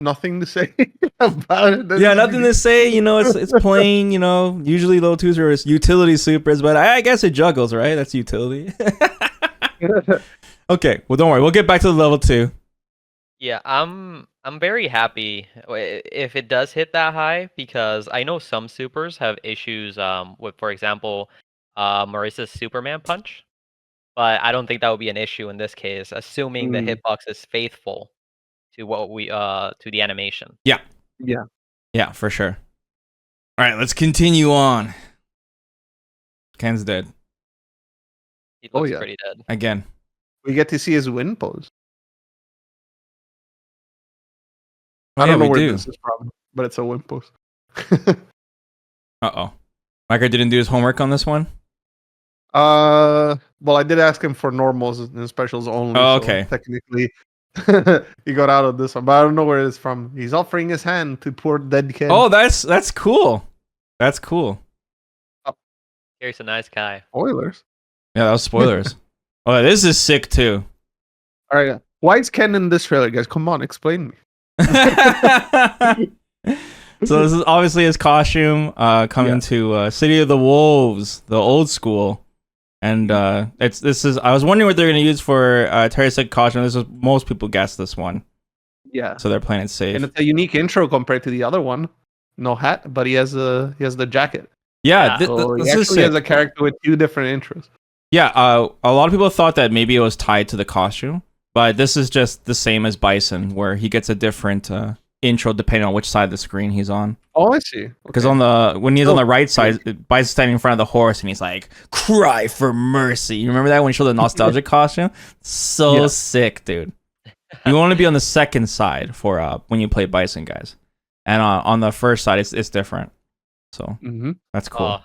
Nothing to say about it. Yeah, nothing to say. It's plain. Usually level 2s are utility supers, but I guess it juggles, right? That's utility. Okay, well, don't worry. We'll get back to the level 2. Yeah, I'm very happy if it does hit that high, because I know some supers have issues with, for example, Marissa's Superman punch, but I don't think that would be an issue in this case, assuming the hitbox is faithful to what we to the animation. Yeah, for sure. All right, let's continue on. Ken's dead He looks pretty dead. again. We get to see his win pose. Oh, I don't yeah, know we where do. this is from, but it's a win pose. Uh-oh. Micro didn't do his homework on this one? Well, I did ask him for normals and specials only. Oh, so okay. technically, he got out of this one, but I don't know where it's from. He's offering his hand to poor dead Ken. Oh, that's cool. That's cool. Here's a nice guy. Spoilers. Yeah, that was spoilers. Oh, this is sick too. All right. Why is Ken in this trailer, guys? Come on, explain me. So this is obviously his costume coming to City of the Wolves, the old school. And I was wondering what they're gonna use for Terry's second costume. This is most people guess this one, Yeah. so they're playing it safe. And it's a unique intro compared to the other one. No hat, but he has the jacket. Yeah, So he this is actually has sick. a character with 2 different intros. Yeah, a lot of people thought that maybe it was tied to the costume, but this is just the same as Bison, where he gets a different intro depending on which side of the screen he's on. Oh, I see. Because Okay. when he's on the right side, Bison's standing in front of the horse, and he's like, "Cry for mercy." You remember that when he showed the nostalgic costume? So sick, dude. You want to be on the second side for when you play Bison, guys, and on the first side, it's different. So that's cool. Oh,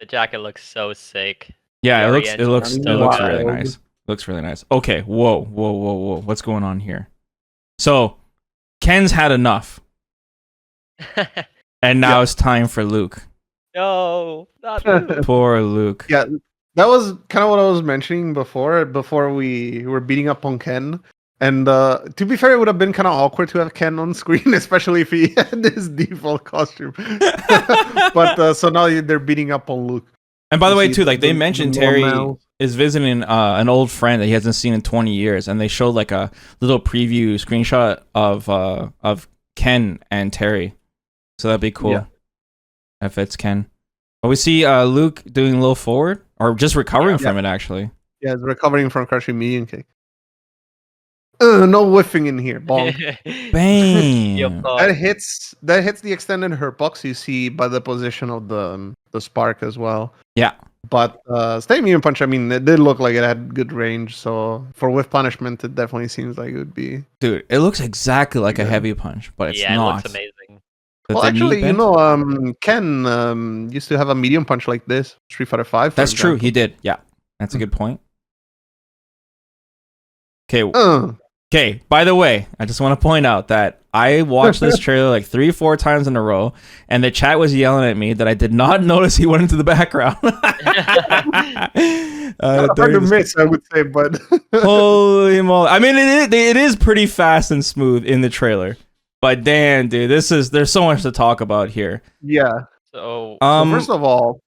the jacket looks so sick. Yeah, Very it looks really wild. nice. Looks really nice. Okay, whoa. What's going on here? So, Ken's had enough, and now it's time for Luke. No, not Luke. Poor Luke. Yeah, that was kind of what I was mentioning before we were beating up on Ken. And to be fair, it would have been kind of awkward to have Ken on screen, especially if he had his default costume. But so now they're beating up on Luke. And by the way, see too, like they mentioned, Terry normals. is visiting an old friend that he hasn't seen in 20 years, and they showed like a little preview screenshot of Ken and Terry. So that'd be cool if it's Ken. But we see Luke doing a little forward, or just recovering from it, actually. Yeah, it's recovering from crushing medium kick. No whiffing in here. Bonk. Bam. That hits the extended hurt box you see by the position of the spark as well. Yeah. But Stay Medium Punch, I mean, it did look like it had good range, so for whiff punishment, it definitely seems like it would be. Dude, it looks exactly like a heavy punch, but it's yeah, not. it looks amazing. Well, actually, Ken used to have a medium punch like this, Street Fighter 5. That's true, he did. Yeah, that's a good point. Okay. Okay, by the way, I just want to point out that I watched this trailer like 3-4 times in a row, and the chat was yelling at me that I did not notice he went into the background. Hard to miss, I would say, but holy moly! I mean, it is pretty fast and smooth in the trailer, but damn, dude, there's so much to talk about here. Yeah. So first of all,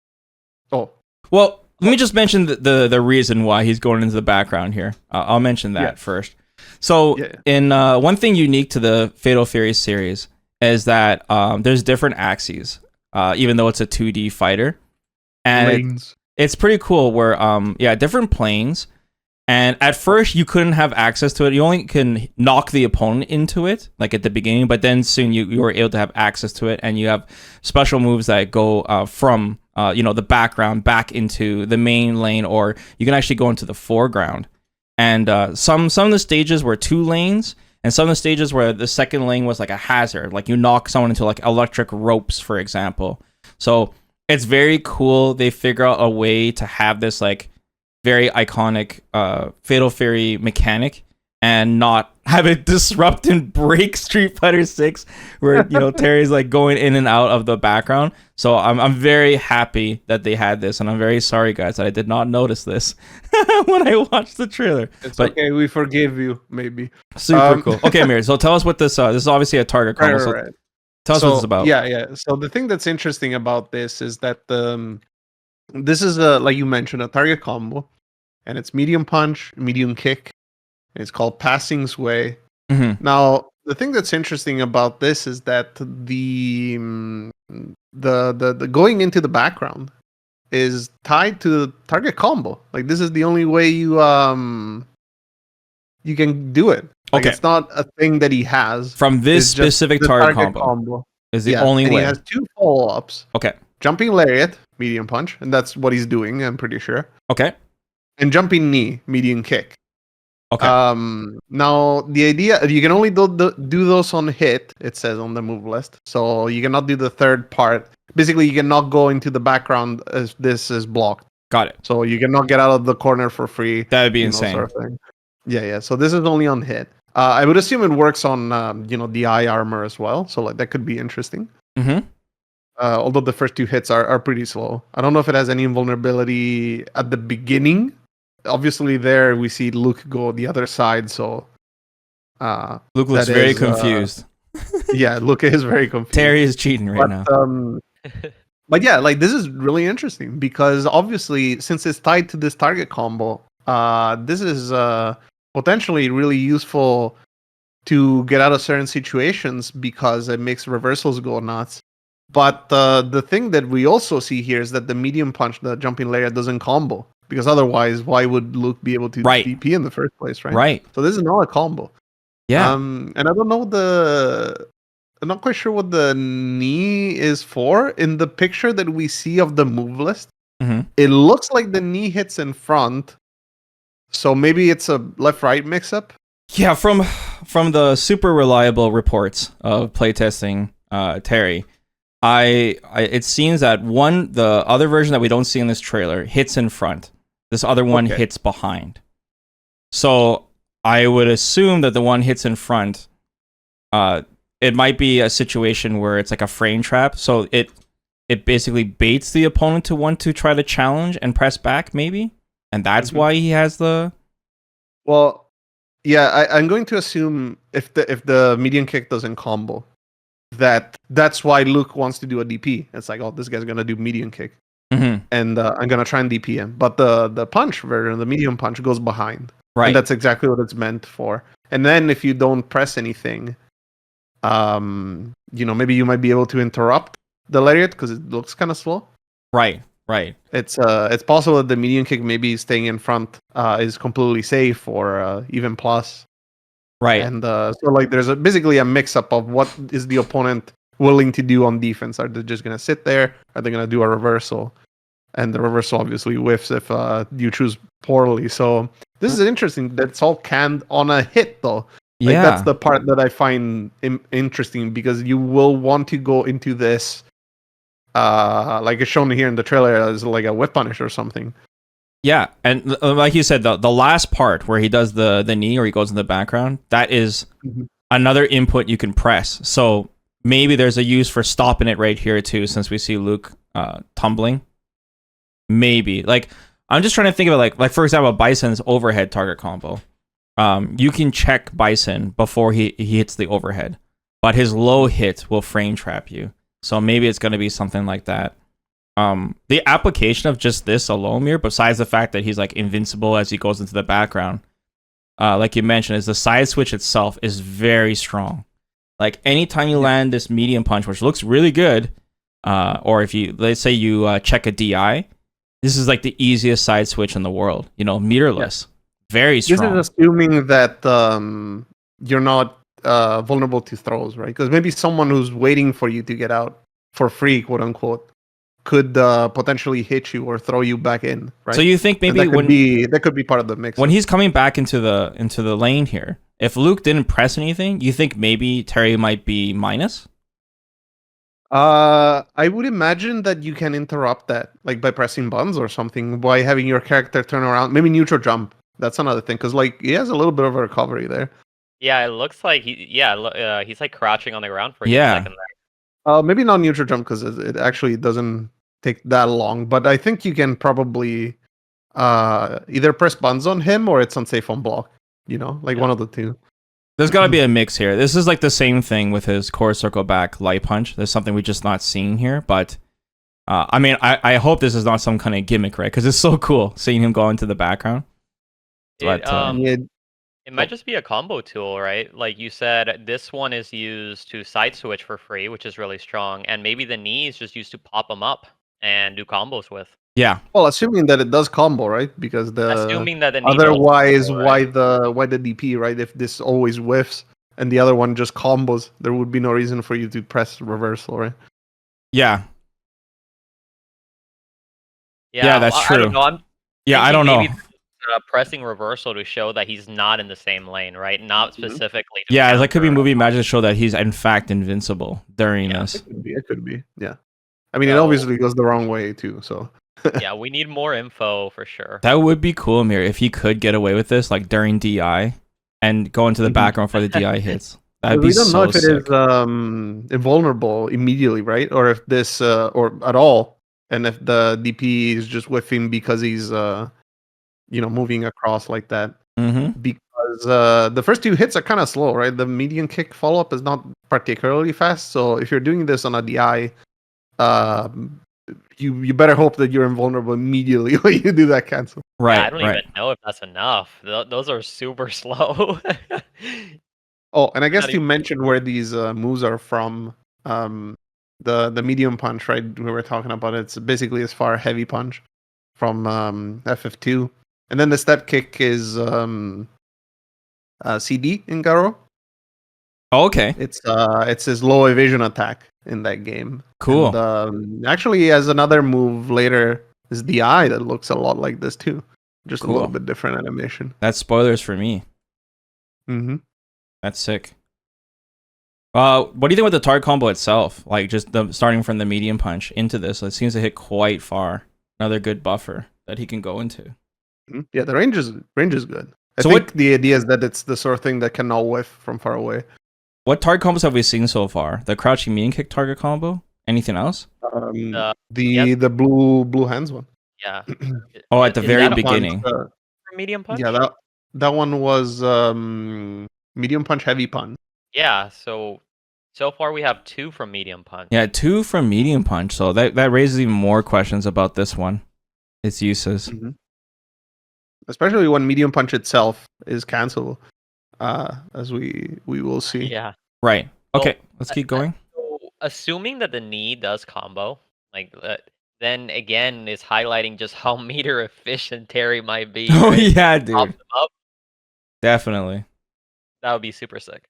well, let me just mention the reason why he's going into the background here. I'll mention that first. So, in one thing unique to the Fatal Fury series is that there's different axes, even though it's a 2D fighter, and it's pretty cool. Where different planes, and at first you couldn't have access to it. You only can knock the opponent into it, like at the beginning, but then soon you were able to have access to it, and you have special moves that go from the background back into the main lane, or you can actually go into the foreground. And some of the stages were 2 lanes, and some of the stages where the second lane was like a hazard, like you knock someone into like electric ropes, for example. So it's very cool. They figure out a way to have this like very iconic Fatal Fury mechanic and not have it disrupt and break Street Fighter 6, where Terry's like going in and out of the background. So I'm very happy that they had this, and I'm very sorry, guys, that I did not notice this when I watched the trailer. But okay, we forgive you, maybe. Super cool. Okay, Amir, so tell us what this is obviously a target combo. Right. Tell us what it's about. Yeah. So the thing that's interesting about this is that this is like you mentioned, a target combo, and it's medium punch, medium kick. It's called Passing Sway. Mm-hmm. Now, the thing that's interesting about this is that the going into the background is tied to the target combo. Like this is the only way you can do it. Like, it's not a thing that he has from this specific target combo. Is the only way. He has 2 follow-ups. Okay. Jumping lariat, medium punch, and that's what he's doing, I'm pretty sure. Okay. And jumping knee, medium kick. Okay. Now the idea, you can only do those on hit, it says on the move list. So you cannot do the third part. Basically, you cannot go into the background as this is blocked. Got it. So you cannot get out of the corner for free. That would be insane. Sort of thing. Yeah. So this is only on hit. I would assume it works on the eye armor as well. So like that could be interesting. Mm-hmm. Although the first 2 hits are pretty slow. I don't know if it has any invulnerability at the beginning. Obviously, there we see Luke go the other side, so Luke looks very confused. Yeah, Luke is very confused. Terry is cheating right now. But yeah, like this is really interesting because obviously since it's tied to this target combo, this is potentially really useful to get out of certain situations because it makes reversals go nuts. But the thing that we also see here is that the medium punch, the jumping layer, doesn't combo because otherwise, why would Luke be able to Right. DP in the first place, right? Right. So this is not a combo. Yeah. And I don't know I'm not quite sure what the knee is for. In the picture that we see of the move list, Mhm. it looks like the knee hits in front. So maybe it's a left-right mix-up. Yeah, from the super reliable reports of playtesting Terry, it seems that the other version that we don't see in this trailer hits in front. This other one Okay. hits behind. So I would assume that the one hits in front. It might be a situation where it's like a frame trap. So it basically baits the opponent to want to try to challenge and press back, maybe, and that's why he has the. Well, yeah, I'm going to assume if the median kick doesn't combo, that's why Luke wants to do a DP. It's like, oh, this guy's gonna do median kick, Mhm. and I'm gonna try and DP him. But the punch version, the medium punch, goes behind, Right. and that's exactly what it's meant for. And then if you don't press anything, maybe you might be able to interrupt the lariat because it looks kind of slow. Right. Right. It's possible that the median kick maybe staying in front is completely safe or even plus. Right. And so like there's basically a mix up of what is the opponent willing to do on defense. Are they just gonna sit there? Are they gonna do a reversal? And the reversal obviously whiffs if you choose poorly. So this is interesting. That's all canned on a hit though. Like Yeah. that's the part that I find interesting because you will want to go into this like it's shown here in the trailer as like a whip punish or something. Yeah, and like you said, the last part where he does the knee or he goes in the background, that is another input you can press. So maybe there's a use for stopping it right here too, since we see Luke tumbling. Maybe like I'm just trying to think of it like for example, Bison's overhead target combo. You can check Bison before he hits the overhead, but his low hit will frame trap you. So maybe it's going to be something like that. The application of just this alone here, besides the fact that he's like invincible as he goes into the background, like you mentioned, is the side switch itself is very strong. Like anytime you land this medium punch, which looks really good, or if you let's say you check a DI, this is like the easiest side switch in the world. Meterless, very strong. This is assuming that you're not vulnerable to throws, right? Because maybe someone who's waiting for you to get out for free, quote unquote, could potentially hit you or throw you back in, right? So you think maybe that could be part of the mix. When he's coming back into the lane here, if Luke didn't press anything, you think maybe Terry might be minus? I would imagine that you can interrupt that, like by pressing buttons or something, by having your character turn around. Maybe neutral jump. That's another thing, because like he has a little bit of a recovery there. Yeah, it looks like he's like crouching on the ground for a second there. Maybe not neutral jump because it actually doesn't take that long. But I think you can probably either press buttons on him or it's unsafe on block. One of the two. There's got to be a mix here. This is like the same thing with his core circle back light punch. There's something we're just not seeing here. But I mean, I hope this is not some kind of gimmick, right? Because it's so cool seeing him go into the background. It might just be a combo tool, right? Like you said, this one is used to side switch for free, which is really strong, and maybe the knee is just used to pop them up and do combos with. Yeah. Well, assuming that it does combo, right? Because assuming that the knee otherwise, combo, right? why the DP, right? If this always whiffs and the other one just combos, there would be no reason for you to press reversal, right? Yeah. Yeah, that's true. I don't know. I don't know. Pressing reversal to show that he's not in the same lane, right? Not specifically. Yeah, that could be movie magic to show that he's in fact invincible during this. It could be. Yeah. I mean, it obviously goes the wrong way too. So. Yeah, we need more info for sure. That would be cool, Mir, if he could get away with this, like during DI, and go into the background for the DI hits. That'd be so sick. We don't know if it is invulnerable immediately, right? Or if this, or at all, and if the DP is just whiffing because he's, moving across like that. Mm-hmm. Because the first two hits are kind of slow, right? The median kick follow up is not particularly fast. So if you're doing this on a DI, you better hope that you're invulnerable immediately when you do that cancel. Right, Yeah, I don't right. even know if that's enough. Those are super slow. Oh, and I Not guess you even- mentioned where these moves are from. The medium punch, right? We were talking about it. It's basically as far heavy punch from FF2, and then the step kick is CD in Garo. Oh, okay, It's his low evasion attack in that game. cool. And actually, he has another move later. Is the eye that looks a lot like this too, just a Cool. little bit different animation. That's spoilers for me. Mm-hmm. That's sick. What do you think with the target combo itself? Like just the starting from the medium punch into this, it seems to hit quite far. Another good buffer that he can go into. Yeah, the range is good. I So think the idea is that it's the sort of thing that cannot whiff from far away. What target combos have we seen so far? The crouching medium kick target combo. Anything else? The blue hands one. Yeah. Oh, at the Is very that a beginning. medium punch? Yeah, that one was medium punch, heavy punch. Yeah. So far we have 2 from medium punch. Yeah, 2 from medium punch. So that raises even more questions about this one. Its uses. Mm-hmm. Especially when medium punch itself is cancelable, as we will see. Yeah. Right. Okay, Well, let's keep going. So assuming that the knee does combo, like then again is highlighting just how meter efficient Terry might be. Oh right? yeah, Pop dude. them up, Definitely. that would be super sick.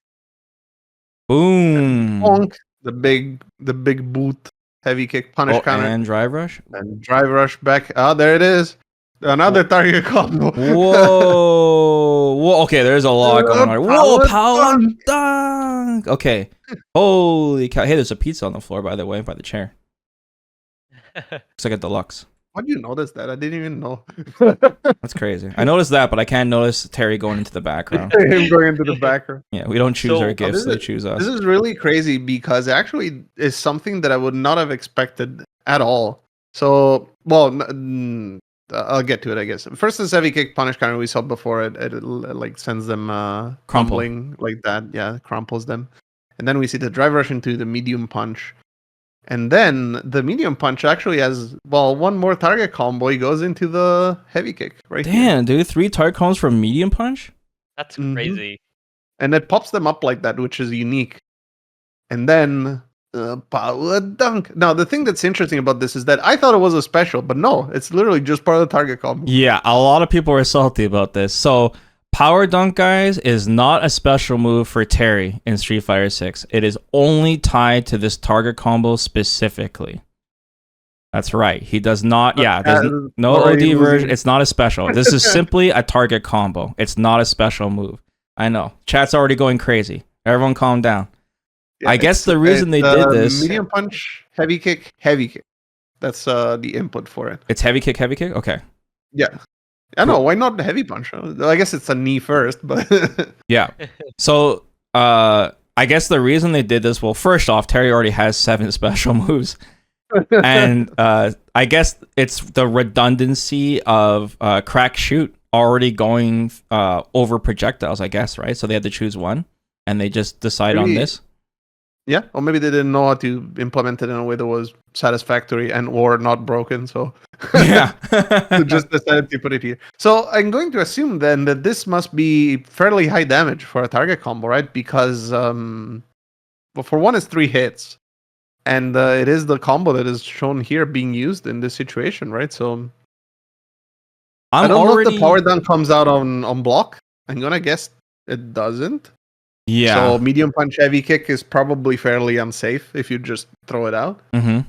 Boom. Bonk, the big boot, heavy kick, punish counter, and drive rush. and drive rush back. Ah, there it is. Another target combo. Whoa. Whoa. Okay, there's a lot going on. Whoa, power dunk. Okay. Holy cow. Hey, there's a pizza on the floor, by the way, by the chair. Looks like a deluxe. How'd you notice that? I didn't even know. That's crazy. I noticed that, but I can't notice Terry going into the background. Him going into the background. Yeah, we don't choose So, our gifts, this they is- choose This us. is really crazy because actually is something that I would not have expected at all. So, well, I'll get to it, I guess. First, this heavy kick punish counter we saw before. It like sends them crumbling like that. Yeah, crumples them. And then we see the drive rush into the medium punch. And then the medium punch actually has, well, one more target combo. He goes into the heavy kick right here. Damn, dude. 3 target combos from medium punch? That's Mhm. crazy. And it pops them up like that, which is unique. And then power dunk. Now, the thing that's interesting about this is that I thought it was a special, but no, it's literally just part of the target combo. Yeah, a lot of people were salty about this. So, Power Dunk, guys, is not a special move for Terry in Street Fighter 6. It is only tied to this target combo specifically. That's right. He does not. Yeah, there's no already OD version. losing. It's not a special. This is simply a target combo. It's not a special move. I know. Chat's already going crazy. Everyone calm down. I guess the reason they did this. Medium punch, heavy kick, heavy kick. That's the input for it. It's heavy kick, heavy kick? Okay. Yeah. I know. Why not the heavy punch? I guess it's a knee first, but Yeah. So, I guess the reason they did this, well, first off, Terry already has 7 special moves. And I guess it's the redundancy of crack shoot already going over projectiles, I guess, right? So they had to choose one, and they just decide on Maybe- this. yeah. Or maybe they didn't know how to implement it in a way that was satisfactory and or not broken. So Yeah. they just decided to put it here. So I'm going to assume then that this must be fairly high damage for a target combo, right? Because well, for one, it's 3 hits, and it is the combo that is shown here being used in this situation, right? So I I'm don't know if already. the power down comes out on block. I'm gonna guess it doesn't. Yeah. So medium punch, heavy kick is probably fairly unsafe if you just throw it out. Mm-hmm.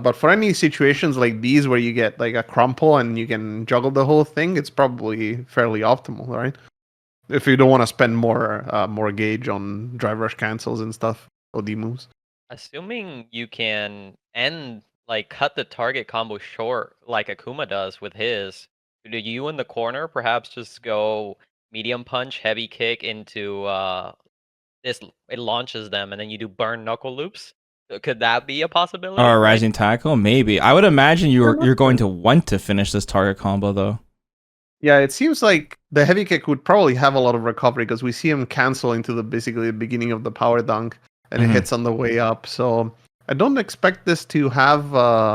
But for any situations like these where you get like a crumple and you can juggle the whole thing, it's probably fairly optimal, right? If you don't want to spend more gauge on drive rush cancels and stuff, OD moves. Assuming you can cut the target combo short like Akuma does with his, do you in the corner perhaps just go medium punch, heavy kick into this? It launches them, and then you do burn knuckle loops. Could that be a possibility? Or a Like, rising tackle? Maybe. I would imagine you're going to want to finish this target combo, though. Yeah, it seems like the heavy kick would probably have a lot of recovery because we see him cancel into basically the beginning of the power dunk, and Mhm. it hits on the way up. So I don't expect this to have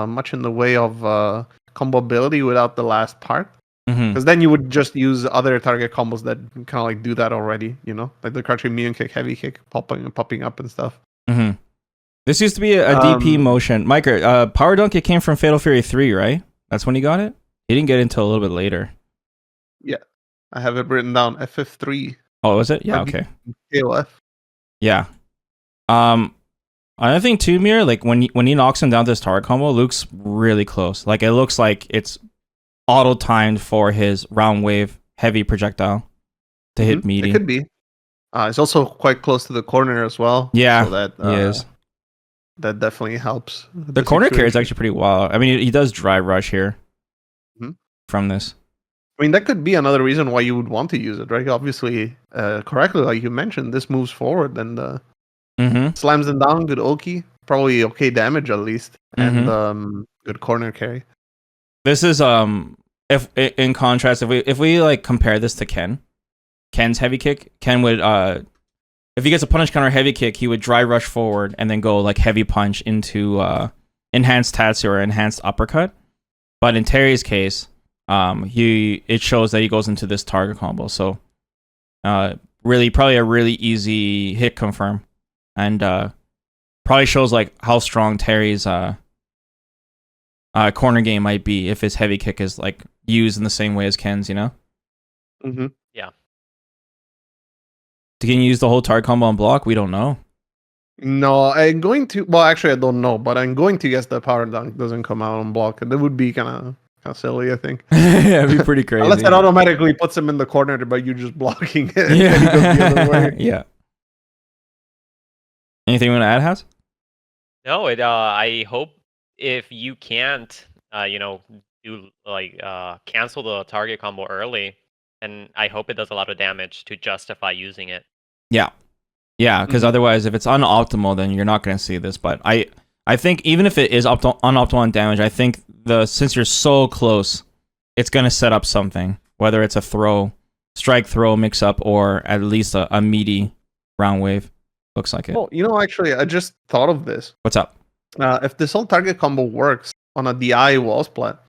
much in the way of combo ability without the last part. Hmm. Because then you would just use other target combos that kind of like do that already, like the crouching medium kick, heavy kick, popping up and stuff. Hmm. This used to be a DP motion. Miker, Power Dunk, it came from Fatal Fury 3, right? That's when he got it? He didn't get it until a little bit later. Yeah, I have it written down. FF3. Oh, was it? Yeah, okay. KOF. Yeah. Another thing too, Mir, like when he knocks him down this target combo, Luke's really close. Like it looks like it's auto timed for his round wave heavy projectile to hit meaty. It could be. It's also quite close to the corner as well. Yeah, so that he is. That definitely helps. The corner carry is actually pretty wild. I mean, he does drive rush here from this. I mean, that could be another reason why you would want to use it, right? Obviously, correctly, like you mentioned, this moves forward and slams them down. Good Oki, probably okay damage at least, and good corner carry. This is if in contrast, if we like compare this to Ken's heavy kick, Ken would if he gets a punish counter heavy kick, he would dry rush forward and then go like heavy punch into enhanced Tatsu or enhanced uppercut. But in Terry's case, it shows that he goes into this target combo. So really probably a really easy hit confirm. And probably shows like how strong Terry's corner game might be if his heavy kick is like used in the same way as Ken's, Yeah. Can you use the whole target combo on block? We don't know. No, I'm going to. Well, actually, I don't know, but I'm going to guess the power dunk doesn't come out on block, and that would be kind of silly, I think. Yeah, it'd be pretty crazy. Unless it automatically puts him in the corner by you just blocking it. Yeah. And he goes the other way. Yeah. Anything you want to add, Haz? No, I hope if you can't, do like cancel the target combo early, and I hope it does a lot of damage to justify using it. Yeah. Yeah, because otherwise, if it's unoptimal, then you're not going to see this. But I think even if it is unoptimal on damage, I think since you're so close, it's going to set up something, whether it's a strike throw mix up, or at least a meaty round wave. Looks like it. Well, actually, I just thought of this. What's up? If this whole target combo works on a DI wall splat,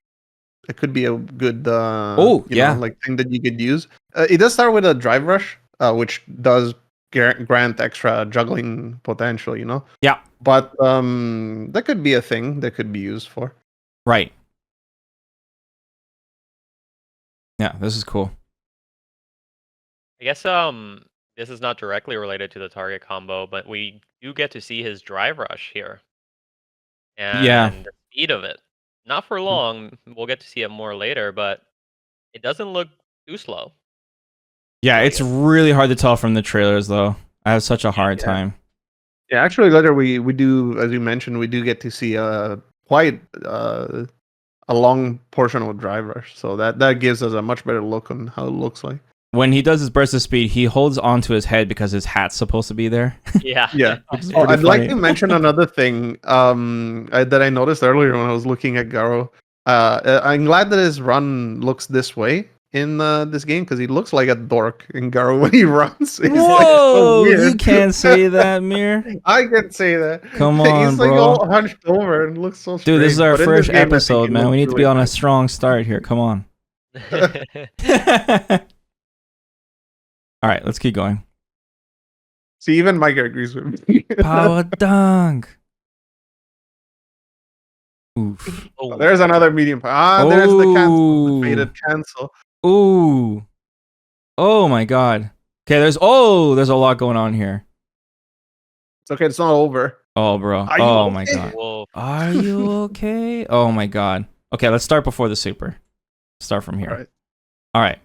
it could be a good thing that you could use. It does start with a drive rush, which does grant extra juggling potential, Yeah. But that could be a thing that could be used for. Right. Yeah, this is cool. I guess this is not directly related to the target combo, but we do get to see his drive rush here. And the speed of it. Not for long. We'll get to see it more later, but it doesn't look too slow. Yeah, it's really hard to tell from the trailers, though. I have such a hard time. Yeah, actually, later we do, as you mentioned, we do get to see quite a long portion of drive rush. So that gives us a much better look on how it looks like. When he does his burst of speed, he holds onto his head because his hat's supposed to be there. Yeah. Yeah. I'd like to mention another thing that I noticed earlier when I was looking at Garo. I'm glad that his run looks this way in this game, because he looks like a dork in Garo when he runs. He's Whoa! You can't say that, Mir. I can say that. Come on, he's bro. like all hunched over and looks so strange. Dude, this is our But first game, episode, man. We need to be on a strong start here. Come on. All right, let's keep going. See, even Mike agrees with me. Power dunk. Oof. Oh, There's another medium. There's the cancel. The faded cancel. Ooh. Oh my god. Okay, there's a lot going on here. It's okay, it's not over. Oh, bro. Oh my okay? god. Whoa. Are you okay? Oh my god. Okay, let's start before the super. Start from here. All right.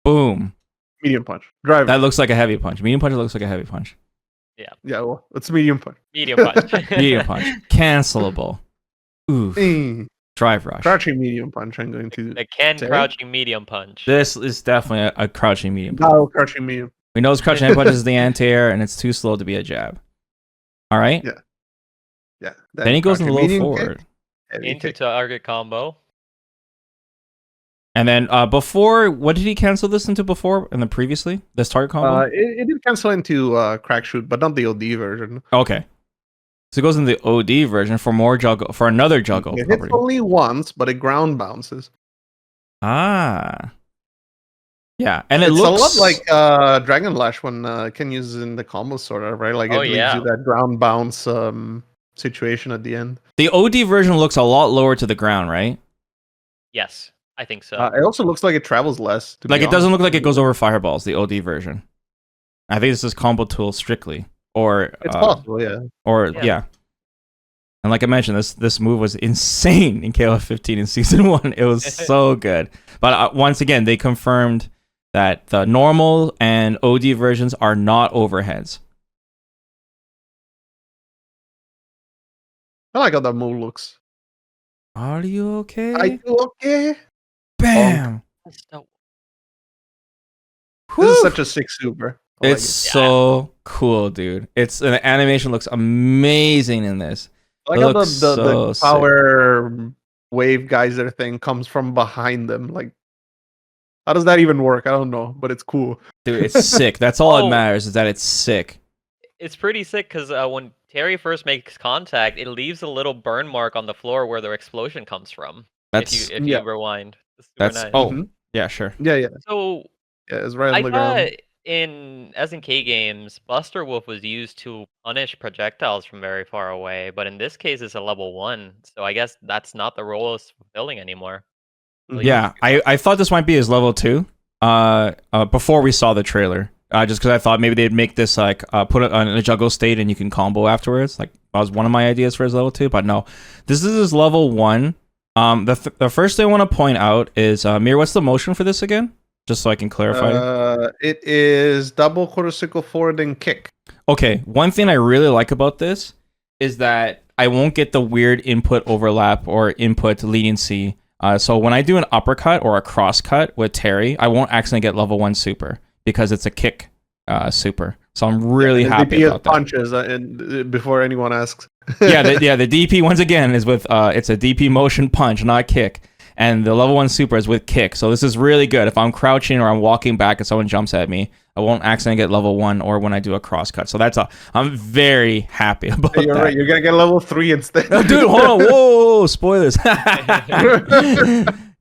Boom. Medium punch. Drive. That looks like a heavy punch. Medium punch looks like a heavy punch. Yeah, well, it's medium punch. Medium punch. Medium punch. Cancelable. Oof. Drive rush. Crouching medium punch, I'm going to The Ken say. crouching medium punch. This is definitely a crouching medium punch. No, crouching medium. We know crouching head punch is the anti-air, and it's too slow to be a jab. All right? Yeah. Then he goes in the low forward. Into target combo. And then before, what did he cancel this into before? In the previously? This target combo? It did cancel into crack shoot, but not the OD version. Okay. So it goes in the OD version for more juggle for another juggle It hits property. only once, but it ground bounces. Ah. Yeah, and it It's looks a lot like Dragon Lash when Ken uses in the combo sort of, right? Like Oh, it leaves yeah. you that ground bounce situation at the end. the OD version looks a lot lower to the ground, right? Yes, I think so. It also looks like it travels less. To Like be it doesn't honest. look like it goes over fireballs, the OD version. I think this is combo tool strictly. Or It's possible, yeah. Or Yeah. yeah. And like I mentioned, this move was insane in KOF 15 in season 1. It was so good. But once again, they confirmed that the normal and OD versions are not overheads. I like how that move looks. Are you okay? Are you okay? Bam! So- This is Whew. such a sick super. I like It's it. so cool, dude. The animation looks amazing in this. I like it how the looks so sick. power wave geyser thing comes from behind them. Like, how does that even work? I don't know, but it's cool. Dude, it's sick. That's all that Oh. matters is that it's sick. It's pretty sick because when Terry first makes contact, it leaves a little burn mark on the floor where the explosion comes from. That's If Yeah. you rewind, it's super that's nice. oh Mhm. yeah, sure. Yeah. So Yeah, it's right I on the thought ground. in SNK games, Buster Wolf was used to punish projectiles from very far away, but in this case, it's a level 1, so I guess that's not the role it's fulfilling anymore. At least Yeah, it's- I thought this might be his level 2. Before we saw the trailer, just because I thought maybe they'd make this like put it in a juggle state and you can combo afterwards. Like that was one of my ideas for his level 2, but no, this is his level 1. The first thing I want to point out is Mir, what's the motion for this again? Just so I can clarify. It is double quarter-circle forward and kick. Okay, one thing I really like about this is that I won't get the weird input overlap or input leniency. So when I do an uppercut or a cross cut with Terry, I won't accidentally get level 1 super because it's a kick super. So I'm really The happy DP is about that. punches, and before anyone asks. The DP once again is with it's a DP motion punch, not kick. And the level 1 super is with kick. So this is really good. If I'm crouching or I'm walking back and someone jumps at me, I won't accidentally get level 1 or when I do a cross cut. So I'm very happy about You're that. right. You're gonna get level 3 instead. Oh, dude, hold on. Whoa, spoilers.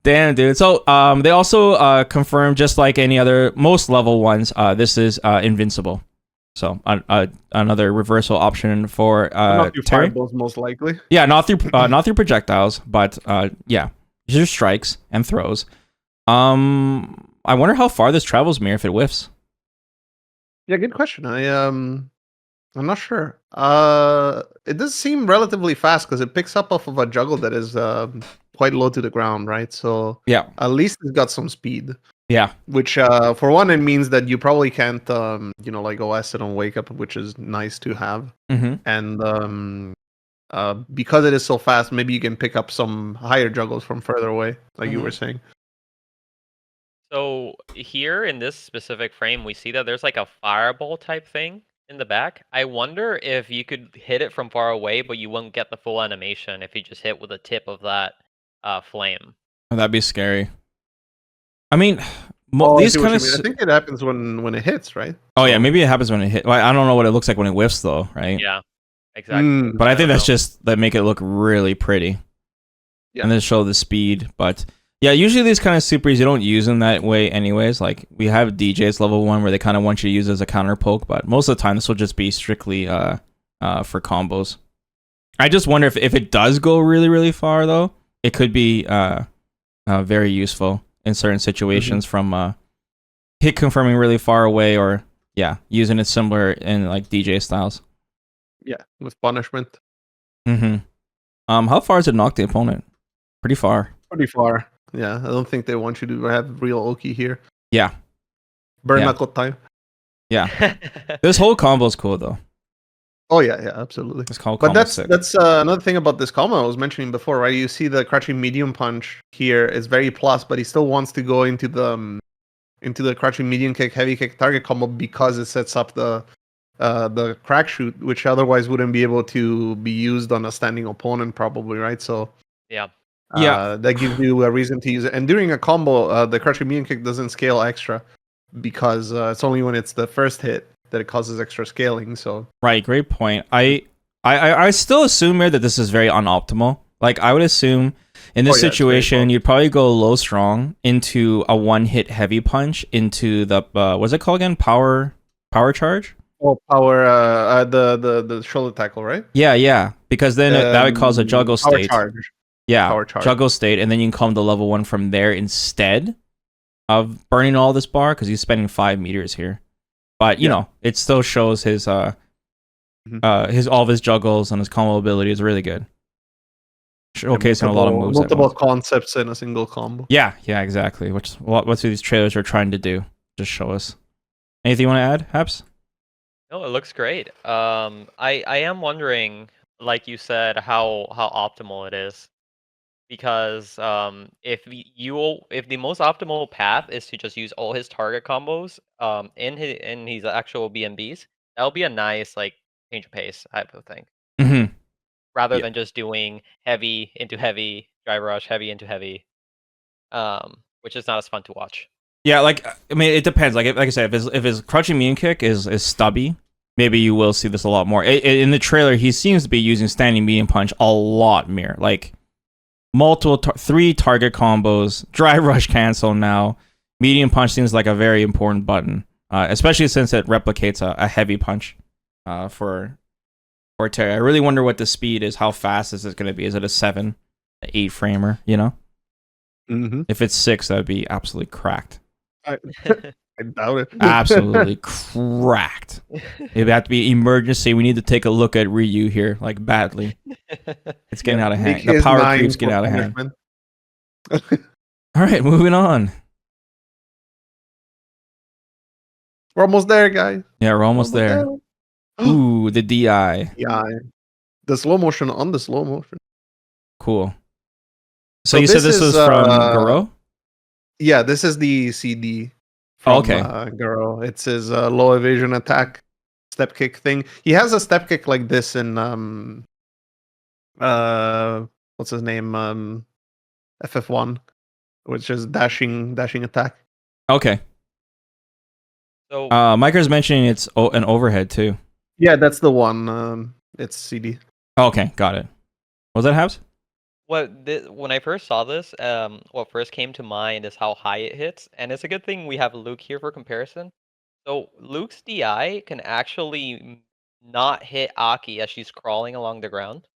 Damn, dude. So they also confirmed, just like any other most level ones, this is invincible. So another reversal option for Not through Terry. fireballs, most likely. Yeah, not through projectiles, but yeah, just strikes and throws. I wonder how far this travels, Mir, if it whiffs. Yeah, good question. I'm not sure. It does seem relatively fast because it picks up off of a juggle that is quite low to the ground, right? So Yeah, at least it's got some speed. yeah. Which for one, it means that you probably can't like OS it on wake up, which is nice to have. Mm-hmm. And because it is so fast, maybe you can pick up some higher juggles from further away, like you were saying. So here in this specific frame, we see that there's like a fireball type thing in the back. I wonder if you could hit it from far away, but you won't get the full animation if you just hit with the tip of that flame. Oh, that'd be scary. I mean, I these see what kind you of. mean. I think it happens when it hits, right? Oh yeah, So- maybe it happens when it hit. Well, I don't know what it looks like when it whiffs though, right? Yeah, exactly. But I think don't that's know. just that make it look really pretty. Yeah. And then show the speed. But yeah, usually these kind of supers you don't use them that way anyways. Like we have DJ's level 1 where they kind of want you to use it as a counter poke, but most of the time this will just be strictly for combos. I just wonder if it does go really, really far though, it could be very useful in certain situations from hit confirming really far away or using it similar in like DJ styles. Yeah, with punishment. Mm-hmm. How far does it knock the opponent? Pretty far. Pretty far. Yeah, I don't think they want you to have real Oki here. Yeah. Burn Yeah. knuckle time. Yeah. This whole combo is cool though. Oh yeah, absolutely. This whole But combo that's another thing about this combo I was mentioning before, right? You see the crouching medium punch here is very plus, but he still wants to go into the crouching medium kick, heavy kick target combo because it sets up the crack shoot, which otherwise wouldn't be able to be used on a standing opponent, probably, right? So Yeah. that gives you a reason to use it. And during a combo, the crouching medium kick doesn't scale extra because it's only when it's the first hit that it causes extra scaling. So Right, great point. I still assume here that this is very unoptimal. Like I would assume in this it's very situation, you'd probably go low strong into a one hit heavy punch into the what's it called again? Power charge. Oh, power, the shoulder tackle, right? Yeah. Because then that would cause a juggle Power state. charge. Yeah, Power charge. juggle state, and then you can come to level 1 from there instead of burning all this bar because he's spending 5 meters here. But you know, it still shows his all of his juggles and his combo ability is really good. Showcasing a lot of moves. Multiple concepts in a single combo. Yeah, exactly. What's these trailers are trying to do? Just show us. Anything you want to add, Haps? No, it looks great. I am wondering, like you said, how optimal it is, because if the most optimal path is to just use all his target combos in his actual BMBs, that would be a nice like change of pace type of thing, Mm-hmm. rather than just doing heavy into heavy, drive rush, heavy into heavy, which is not as fun to watch. Yeah, like I mean, it depends. Like I said, if his crouching medium kick is stubby, maybe you will see this a lot more. In the trailer, he seems to be using standing medium punch a lot more. Like multiple 3 target combos, drive rush cancel now. Medium punch seems like a very important button, especially since it replicates a heavy punch for Terry. I really wonder what the speed is. How fast is it going to be? Is it a 7, 8 framer? You know, if it's 6, that would be absolutely cracked. I doubt it. Absolutely cracked. It would have to be emergency. We need to take a look at Ryu here, like badly. It's getting out of hand. The power creep's getting out of hand. All right, moving on. We're almost there, guys. Yeah, we're almost there. Ooh, the DI. Yeah, the slow motion on the slow motion. Cool. So you said this was from Garo? Yeah, this is the CD from Garo. It's his low evasion attack step kick thing. He has a step kick like this in what's his name? FF1, which is dashing attack. Okay. So Miker's mentioning it's an overhead too. Yeah, that's the one. It's CD. Okay, got it. Was that Habs? When I first saw this, what first came to mind is how high it hits, and it's a good thing we have Luke here for comparison. So Luke's DI can actually not hit Aki as she's crawling along the ground.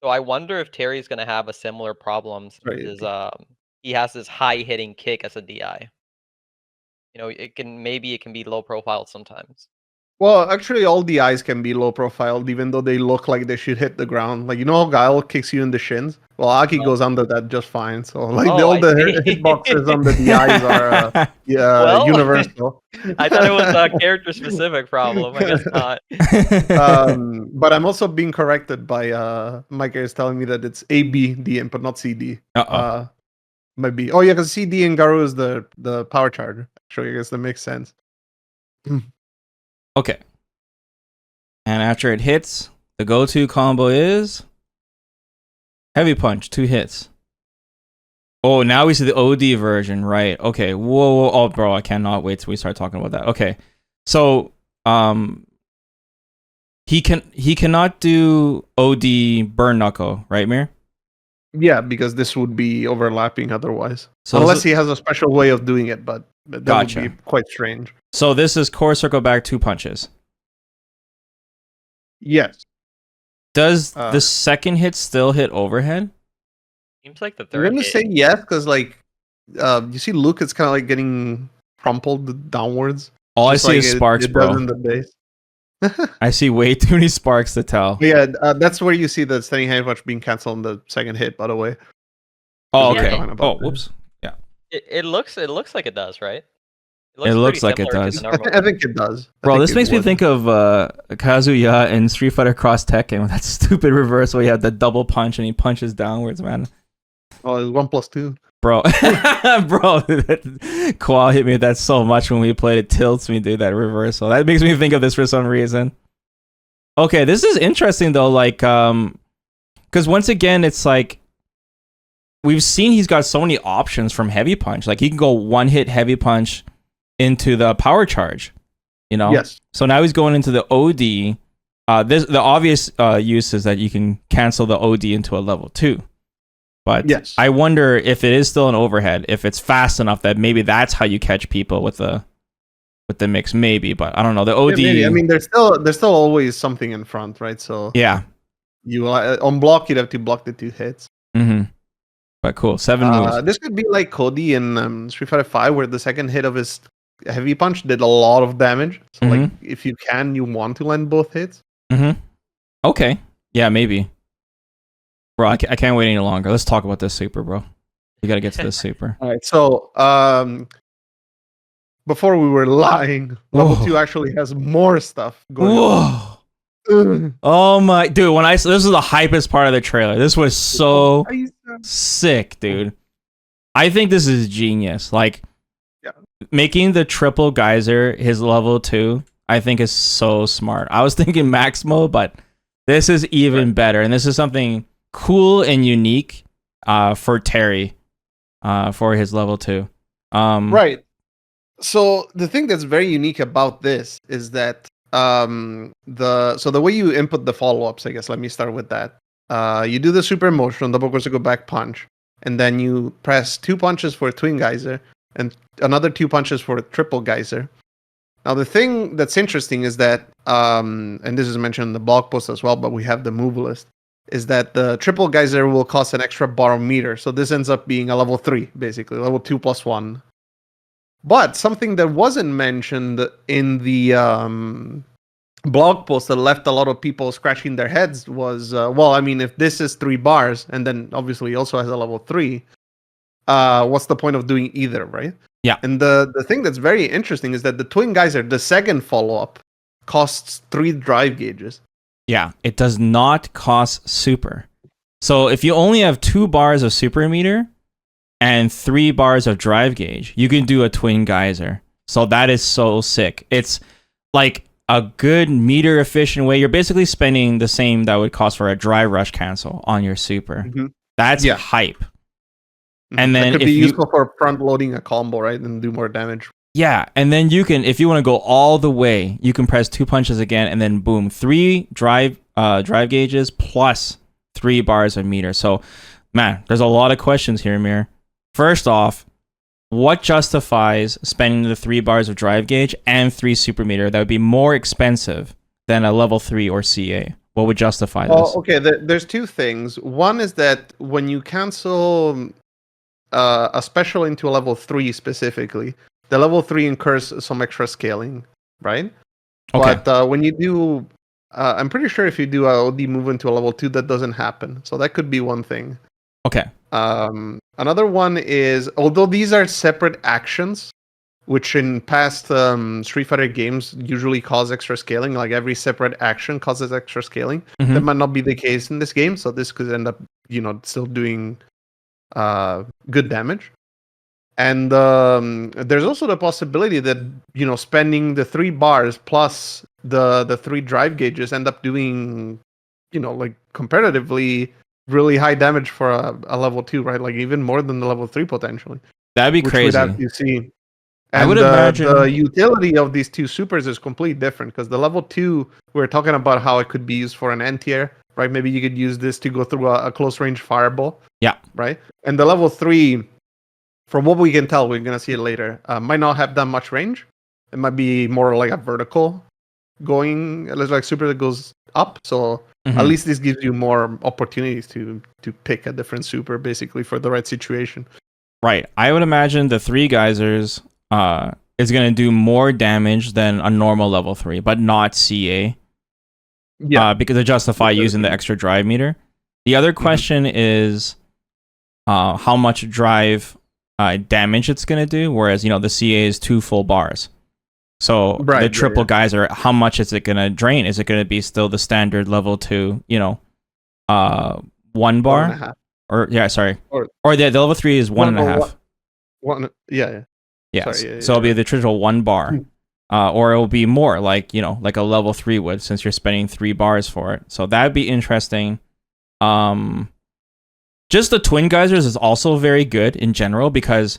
So I wonder if Terry's gonna have a similar problem since he has this high hitting kick as a DI. You know, it can be low profile sometimes. Well, actually, all the eyes can be low profiled, even though they look like they should hit the ground. Like, you know how Guile kicks you in the shins? Well, Aki goes under that just fine. So, like, all the hitboxes on the DIs are universal. I thought it was a character-specific problem. I guess not. But I'm also being corrected by Micah is telling me that it's AB DM, but not CD. Might be. Oh, yeah, because CD and Garu is the power charger. Actually, I guess that makes sense. Okay. And after it hits, the go-to combo is heavy punch, 2 hits. Oh, now we see the OD version, right? Okay. Whoa. Oh, bro, I cannot wait till we start talking about that. Okay. So, he cannot do OD burn knuckle, right, Mir? Yeah, because this would be overlapping otherwise. So unless he has a special way of doing it, but that would be quite strange. So this is core circle back 2 punches. Yes. Does the second hit still hit overhead? Seems like the third. I'm gonna say yes, because like you see Luke, it's kind of like getting crumpled downwards. All I see is sparks, bro. In the base. I see way too many sparks to tell. Yeah, that's where you see the standing heavy punch being cancelled on the second hit, by the way. Oh, okay. Oh, whoops. Yeah. It looks like it does, right? It looks like it does. I think it does. Bro, this makes me think of Kazuya in Street Fighter Cross Tekken with that stupid reverse where he had the double punch and he punches downwards, man. Oh, it's 1+2. Bro, Koal hit me with that so much when we played. It tilts me, dude, that reversal. That makes me think of this for some reason. Okay, this is interesting though, like, because once again, it's like, we've seen he's got so many options from heavy punch. Like, he can go 1-hit heavy punch into the power charge, you know? Yes. So now he's going into the OD, The obvious use is that you can cancel the OD into a level 2. But Yes. I wonder if it is still an overhead, if it's fast enough that maybe that's how you catch people with the mix, maybe. But I don't know. The OD. Yeah, maybe. I mean, there's still always something in front, right? So yeah. you on block, you'd have to block the 2 hits. Mm-hmm. But cool, 7 moves. This could be like Cody in Street Fighter 5, where the second hit of his heavy punch did a lot of damage. So like, if you want to land both hits. Mm-hmm. Okay. Yeah, maybe. Bro, I can't wait any longer. Let's talk about this super, bro. We gotta get to this super. All right. So before we were lying, level 2 actually has more stuff going on. Whoa. Oh my dude, this was the hypest part of the trailer. This was so sick, dude. I think this is genius. Like, making the triple geyser his level 2, I think is so smart. I was thinking max mode, but this is even better, and this is something cool and unique for Terry for his level 2. Right. So the thing that's very unique about this is that the way you input the follow-ups, I guess, let me start with that. You do the super motion, double goes to go back punch, and then you press 2 punches for twin geyser and another 2 punches for triple geyser. Now the thing that's interesting is that and this is mentioned in the blog post as well, but we have the move list, is that the triple geyser will cost an extra bar meter. So this ends up being a level 3, basically, level 2 plus 1. But something that wasn't mentioned in the blog post that left a lot of people scratching their heads was, if this is 3 bars, and then obviously he also has a level 3, what's the point of doing either, right? Yeah. And the thing that's very interesting is that the twin geyser, the second follow-up, costs 3 drive gauges. Yeah, it does not cost super. So if you only have 2 bars of super meter and 3 bars of drive gauge, you can do a twin geyser. So that is so sick. It's like a good meter efficient way. You're basically spending the same that would cost for a dry rush cancel on your super. Mm-hmm. That's hype. And then it could be useful for front loading a combo, right, and do more damage. Yeah, and then you can, if you want to go all the way, you can press 2 punches again, and then boom, 3 drive gauges plus 3 bars of meter. So, man, there's a lot of questions here, Mir. First off, what justifies spending the 3 bars of drive gauge and 3 super meter that would be more expensive than a level 3 or CA? What would justify this? Okay, there's 2 things. One is that when you cancel a special into a level 3 specifically, the level 3 incurs some extra scaling, right? Okay. But when you do, I'm pretty sure if you do a OD move into a level 2, that doesn't happen. So that could be one thing. Okay. Another one is, although these are separate actions, which in past Street Fighter games usually cause extra scaling, like every separate action causes extra scaling. Mm-hmm. That might not be the case in this game, so this could end up, still doing good damage. And there's also the possibility that spending the 3 bars plus the 3 drive gauges end up doing like comparatively really high damage for a level 2, right? Like even more than the level 3 potentially. That'd be crazy. We'd have to see. And I would imagine the utility of these 2 supers is completely different, because the level 2, we're talking about how it could be used for an anti-air, right? Maybe you could use this to go through a close range fireball. Yeah. Right? And the level 3, from what we can tell, we're going to see it later, might not have that much range. It might be more like a vertical going, like super that goes up. So at least this gives you more opportunities to pick a different super, basically, for the right situation. Right. I would imagine the 3 geysers is going to do more damage than a normal level 3, but not CA. Yeah. Because they justify using the extra drive meter. The other question is how much drive damage it's going to do, whereas the CA is 2 full bars. So the triple geyser, how much is it going to drain? Is it going to be still the standard level 2, 1 bar? 1.5. Or the level 3 is 1.5. Yeah. So it'll be the traditional 1 bar. Or it will be more like a level 3 would, since you're spending 3 bars for it. So that'd be interesting. Just the twin geysers is also very good in general, because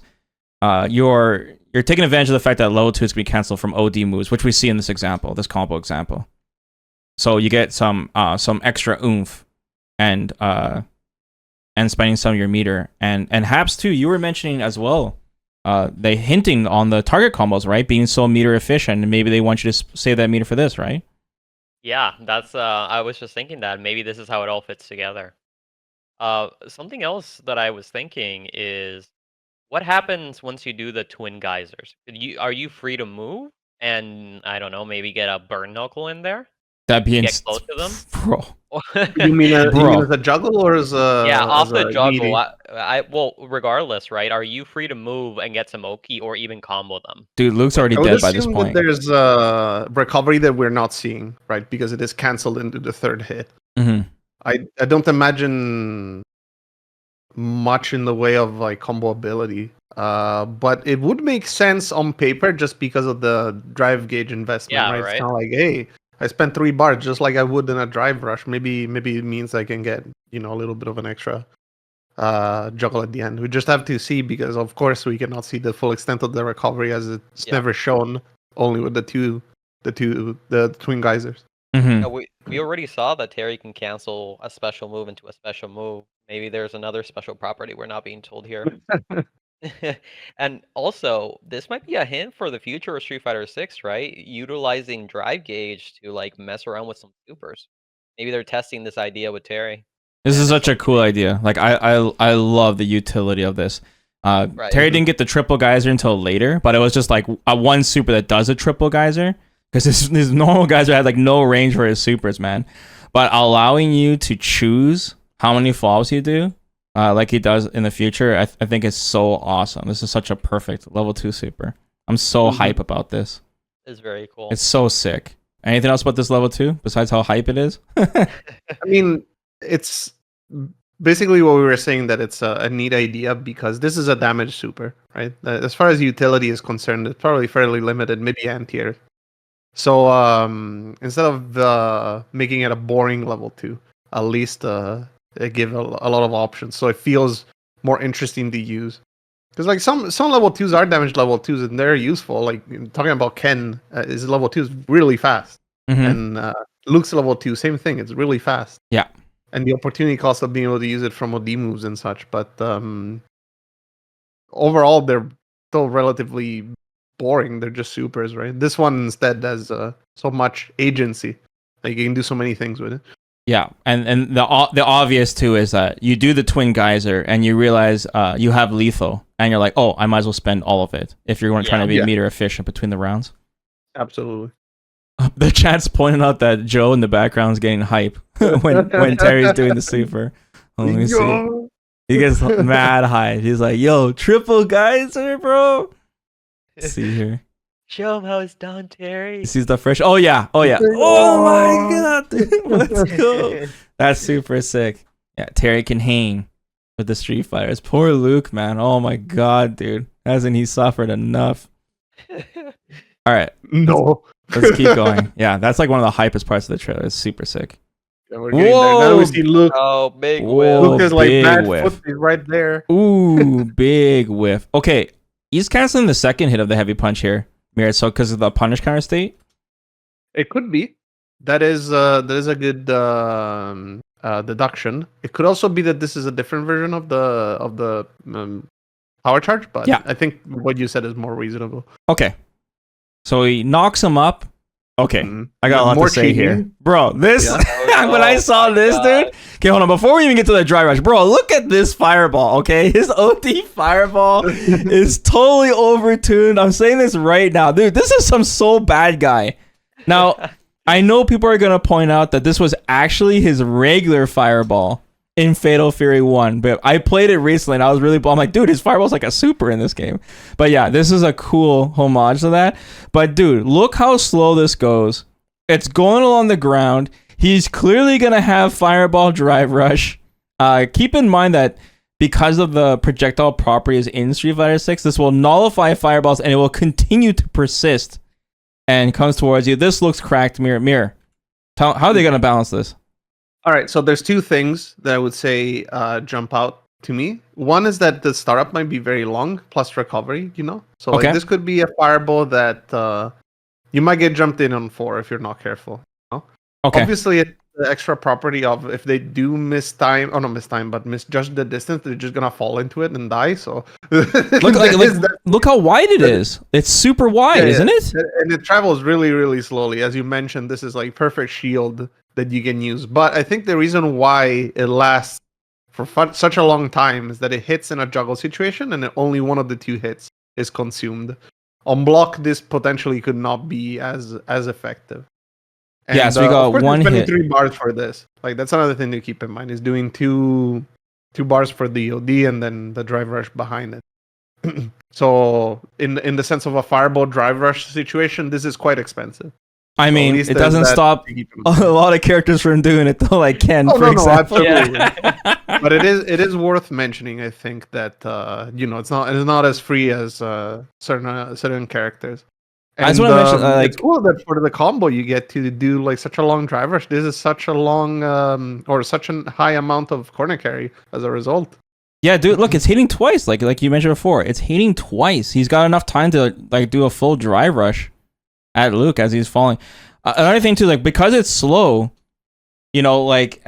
you're taking advantage of the fact that level 2 is going to be canceled from OD moves, which we see in this example, this combo example. so you get some extra oomph and spending some of your meter. And Haps too, you were mentioning as well. They hinting on the target combos, right? Being so meter efficient, and maybe they want you to save that meter for this, right? Yeah, that's. I was just thinking that maybe this is how it all fits together. Something else that I was thinking is, what happens once you do the twin geysers? Are you free to move? And I don't know, maybe get a burn knuckle in there That'd be to get close to them. bro. You mean Bro. as a juggle or as Yeah, a off the greedy? juggle. Well, regardless, right? Are you free to move and get some Oki or even combo them? Dude, Luke's already I would dead by this assume point. that there's recovery that we're not seeing, right? Because it is cancelled into the third hit. Mm-hmm. I don't imagine much in the way of like combo ability. But it would make sense on paper just because of the drive gauge investment, Yeah, right? It's right. kind of like, hey, I spent 3 bars just like I would in a drive rush. Maybe it means I can get, you know, a little bit of an extra juggle at the end. We just have to see, because of course we cannot see the full extent of the recovery, as it's Yeah. never shown, only with the twin geysers. Mm-hmm. Yeah, we already saw that Terry can cancel a special move into a special move. Maybe there's another special property we're not being told here. And also, this might be a hint for the future of Street Fighter 6, right? Utilizing drive gauge to like mess around with some supers. Maybe they're testing this idea with Terry. This And is it's such a something cool they- idea. Like I love the utility of this. Right. Terry didn't get the triple geyser until later, but it was just like a one super that does a triple geyser, because his normal geyser had like no range for his supers, man. But allowing you to choose how many falls you do, like he does in the future, I think is so awesome. This is such a perfect level 2 super. I'm so hype about this. It's very cool. It's so sick. Anything else about this level 2 besides how hype it is? I mean, it's basically what we were saying, that it's a neat idea because this is a damage super, right? As far as utility is concerned, it's probably fairly limited, maybe anti-air. So instead of making it a boring level 2, at least give a lot of options, so it feels more interesting to use. Because like some level 2s are damage level 2s and they're useful. Like talking about Ken, his level 2 is really fast, Mm-hmm. and Luke's level 2, same thing. It's really fast. Yeah. And the opportunity cost of being able to use it from OD moves and such. But overall, they're still relatively boring. They're just supers, right? This one instead has so much agency. Like you can do so many things with it. Yeah, and the obvious too is that you do the twin geyser and you realize you have lethal, and you're like, oh, I might as well spend all of it if you're trying to be Yeah. meter efficient between the rounds. Absolutely. The chat's pointing out that Joe in the background is getting hype when Terry's doing the super. Let me see. Yo! He gets mad hype. He's like, yo, triple geyser, bro. Let's see here. Show him how it's done, Terry. He sees the fresh. Oh yeah. Oh my god, dude. Let's go. That's super sick. Yeah, Terry can hang with the Street Fighters. Poor Luke, man. Oh my god, dude. Hasn't he suffered enough? All right, No. let's keep going. Yeah, that's like one of the hypest parts of the trailer. It's super sick. Yeah, we're getting there. Now that we see Luke. Oh, big Whoa. whiff. Luke is like big bad whiff. foot. He's right there. Ooh, big whiff. Okay, he's canceling the second hit of the heavy punch here, Mir. So because of the punish counter state. It could be. That is a good deduction. It could also be that this is a different version of the power charge, but Yeah. I think what you said is more reasonable. Okay, so he knocks him up. Okay, Mhm. I got a lot More to say here, cheating. bro. This Yeah. when I Oh saw my this, God. dude. Okay, hold on. Before we even get to the dry rush, bro, look at this fireball. Okay, his OD fireball is totally overtuned. I'm saying this right now, dude. This is some so bad guy. Now, I know people are gonna point out that this was actually his regular fireball in Fatal Fury 1, but I played it recently and I was really I'm like, dude, his fireball's like a super in this game. But yeah, this is a cool homage to that. But dude, look how slow this goes. It's going along the ground. He's clearly gonna have fireball drive rush. Keep in mind that because of the projectile properties in Street Fighter 6, this will nullify fireballs and it will continue to persist and comes towards you. This looks cracked. Mirror. How are they gonna balance this? All right, so there's two things that I would say jump out to me. One is that the startup might be very long, plus recovery, you know? So Okay. like this could be a fireball that you might get jumped in on 4 if you're not careful. You know? Okay. Obviously, it's the extra property of if they do but misjudge the distance, they're just gonna fall into it and die. So Look how wide it is. It's super wide, isn't it? And it travels really, really slowly. As you mentioned, this is like perfect shield that you can use. But I think the reason why it lasts for such a long time is that it hits in a juggle situation, and only one of the two hits is consumed. On block, this potentially could not be as effective. And, yeah, so we got of course, one spending hit. 3 bars for this. Like that's another thing to keep in mind is doing two bars for the OD and then the drive rush behind it. So in the sense of a fireball drive rush situation, this is quite expensive. I mean, it doesn't stop a lot of characters from doing it though, like Ken, for example. Absolutely. Yeah. But it is worth mentioning. I think that it's not as free as certain characters. I just want to mention, it's cool that for the combo you get to do like such a long drive rush. This is such a long or such a high amount of corner carry as a result. Yeah, dude, look, it's hitting twice. Like you mentioned before, it's hitting twice. He's got enough time to like do a full drive rush at Luke as he's falling. Another thing too, like because it's slow, like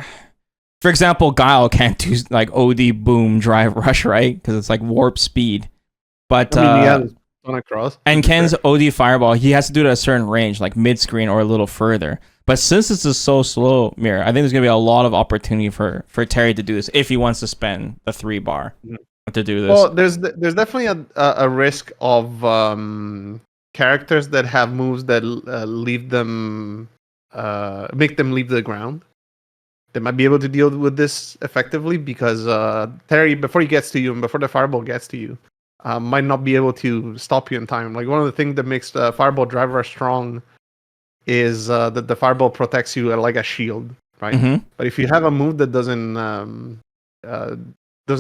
for example, Guile can't do like OD boom drive rush, right? Because it's like warp speed. But across. And Ken's OD fireball, he has to do it at a certain range, like mid screen or a little further. But since this is so slow, Mir, I think there's gonna be a lot of opportunity for Terry to do this if he wants to spend the 3 bar to do this. Well, there's definitely a risk of characters that have moves that leave them make them leave the ground. They might be able to deal with this effectively because Terry, before he gets to you and before the fireball gets to you, might not be able to stop you in time. Like one of the things that makes the fireball driver strong is that the fireball protects you like a shield, right? Mm-hmm. But if you have a move that doesn't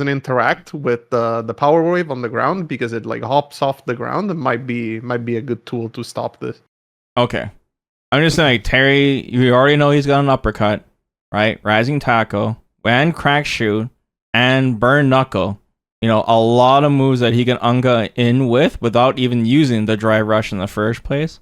interact with the power wave on the ground because it like hops off the ground, it might be a good tool to stop this. Okay, I'm just saying, Terry, you already know he's got an uppercut, right? Rising tackle and crack shoot and burn knuckle. A lot of moves that he can unga in with without even using the drive rush in the first place.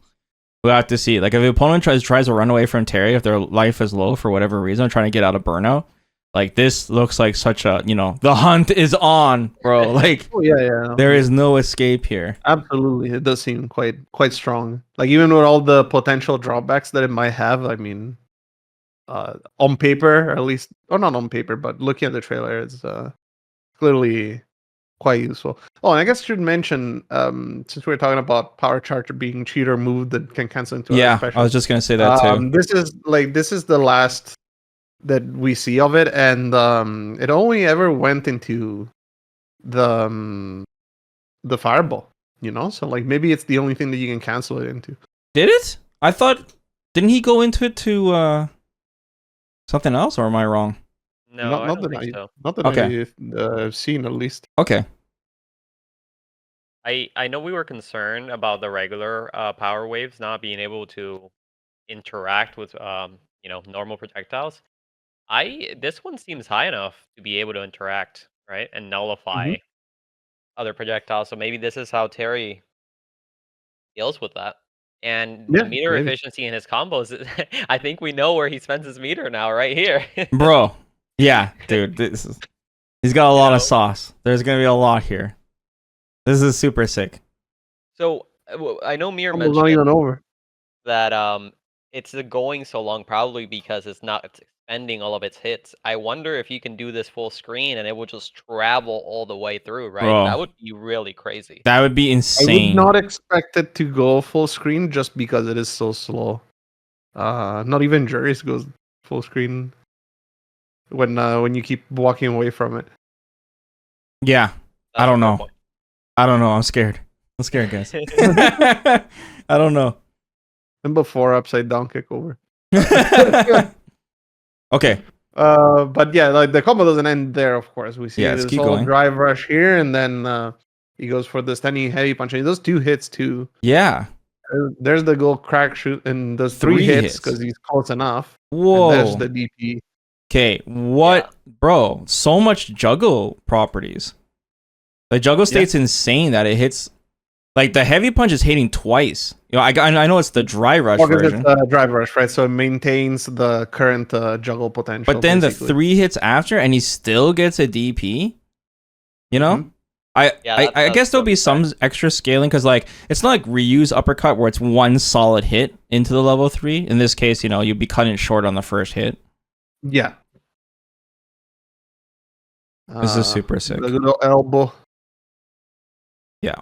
We'll have to see. Like if the opponent tries to run away from Terry, if their life is low for whatever reason, trying to get out of burnout, like this looks like such a, the hunt is on, bro. Like there is no escape here. Absolutely, it does seem quite strong. Like even with all the potential drawbacks that it might have, I mean, on paper, at least, or not on paper, but looking at the trailer, it's clearly quite useful. Oh, and I guess I should mention, since we were talking about Power Charger being cheater move that can cancel into other specials. I was just gonna say that too. This is the last that we see of it, and it only ever went into the fireball. So like maybe it's the only thing that you can cancel it into. Did it? I thought, didn't he go into it to something else, or am I wrong? No, I don't think so. Not that I've seen, at least. Okay. I know we were concerned about the regular power waves not being able to interact with normal projectiles. This one seems high enough to be able to interact, right, and nullify other projectiles. So maybe this is how Terry deals with that. And the meter efficiency in his combos, I think we know where he spends his meter now, right here. Bro, yeah, dude, he's got a lot of sauce. There's gonna be a lot here. This is super sick. So I know Mir mentioned not even over. That it's going so long probably because it's expending all of its hits. I wonder if you can do this full screen and it will just travel all the way through, right? Bro, that would be really crazy. That would be insane. I would not expect it to go full screen just because it is so slow. Not even Juris goes full screen when you keep walking away from it. Yeah, I don't know. I'm scared. Guys. I don't know. And before upside down kick over. Okay. But yeah, like the combo doesn't end there. Of course, we see this whole drive rush here, and then he goes for the standing heavy punch. And he does 2 hits too. Yeah. There's the gold crack shoot, and does 3 hits because he's close enough. Whoa. And there's the DP. Okay, bro? So much juggle properties. The juggle state's insane that it hits Like the heavy punch is hitting twice. You know, I know it's the dry rush Because version, it's drive rush, right? So it maintains the current juggle potential. but then basically. the 3 hits after, and he still gets a DP. You know, Mhm. I guess there'll be some extra scaling because like it's not like Ryu's uppercut where it's one solid hit into the level 3. In this case, you know, you'd be cutting it short on the first hit. Yeah. This is super sick. The little elbow. Yeah,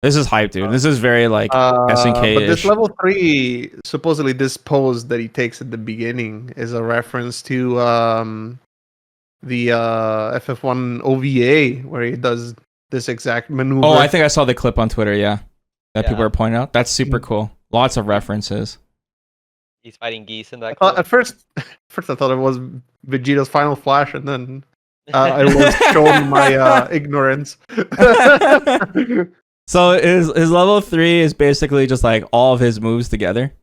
this is hype, dude. This is very like SNK-ish. But this level 3, supposedly this pose that he takes at the beginning is a reference to the FF1 OVA where he does this exact maneuver. Oh, I think I saw the clip on Twitter. Yeah, that people Yeah. are pointing out. That's super cool. Lots of references. He's fighting geese in that. At first I thought it was Vegeta's final flash, and then I was shown my ignorance. So his level 3 is basically just like all of his moves together.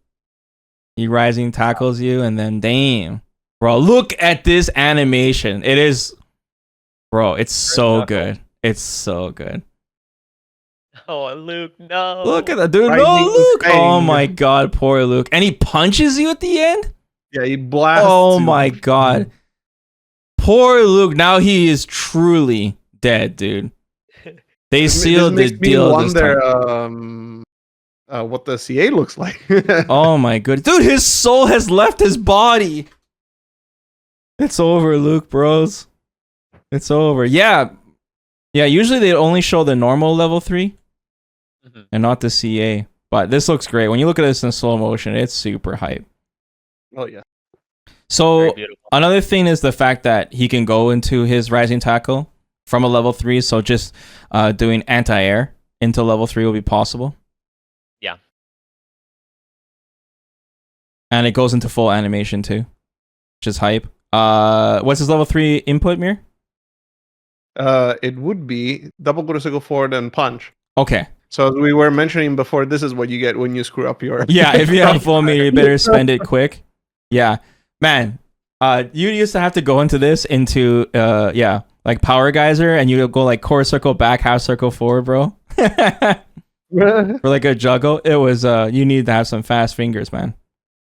He rising tackles you, and then damn, bro, look at this animation. It is, bro, it's so good. It's so good. Oh, Luke, no! Look at that, dude. Rising No, Luke. Oh Fang. my god, poor Luke. And he punches you at the end. Yeah, he blasts. Oh you. my god. Poor Luke. Now he is truly dead, dude. They sealed the This makes me deal this wonder time. what the CA looks like. Oh my goodness. Dude, his soul has left his body. It's over, Luke, bros. It's over. Yeah. Yeah, usually they only show the normal level 3 and not the CA. But this looks great. When you look at this in slow motion, it's super hype. Oh yeah. So Very beautiful. another thing is the fact that he can go into his rising tackle from a level 3. So just doing anti-air into level 3 will be possible. Yeah. And it goes into full animation too, which is hype. What's his level 3 input, Mir? It would be double go forward and punch. Okay. So as we were mentioning before, this is what you get when you screw up your. Yeah, if you have full meter, you better spend it quick. Yeah. Man, you used to have to go into like power geyser, and you go like quarter circle back, half circle forward, bro. For like a juggle. It was you need to have some fast fingers, man.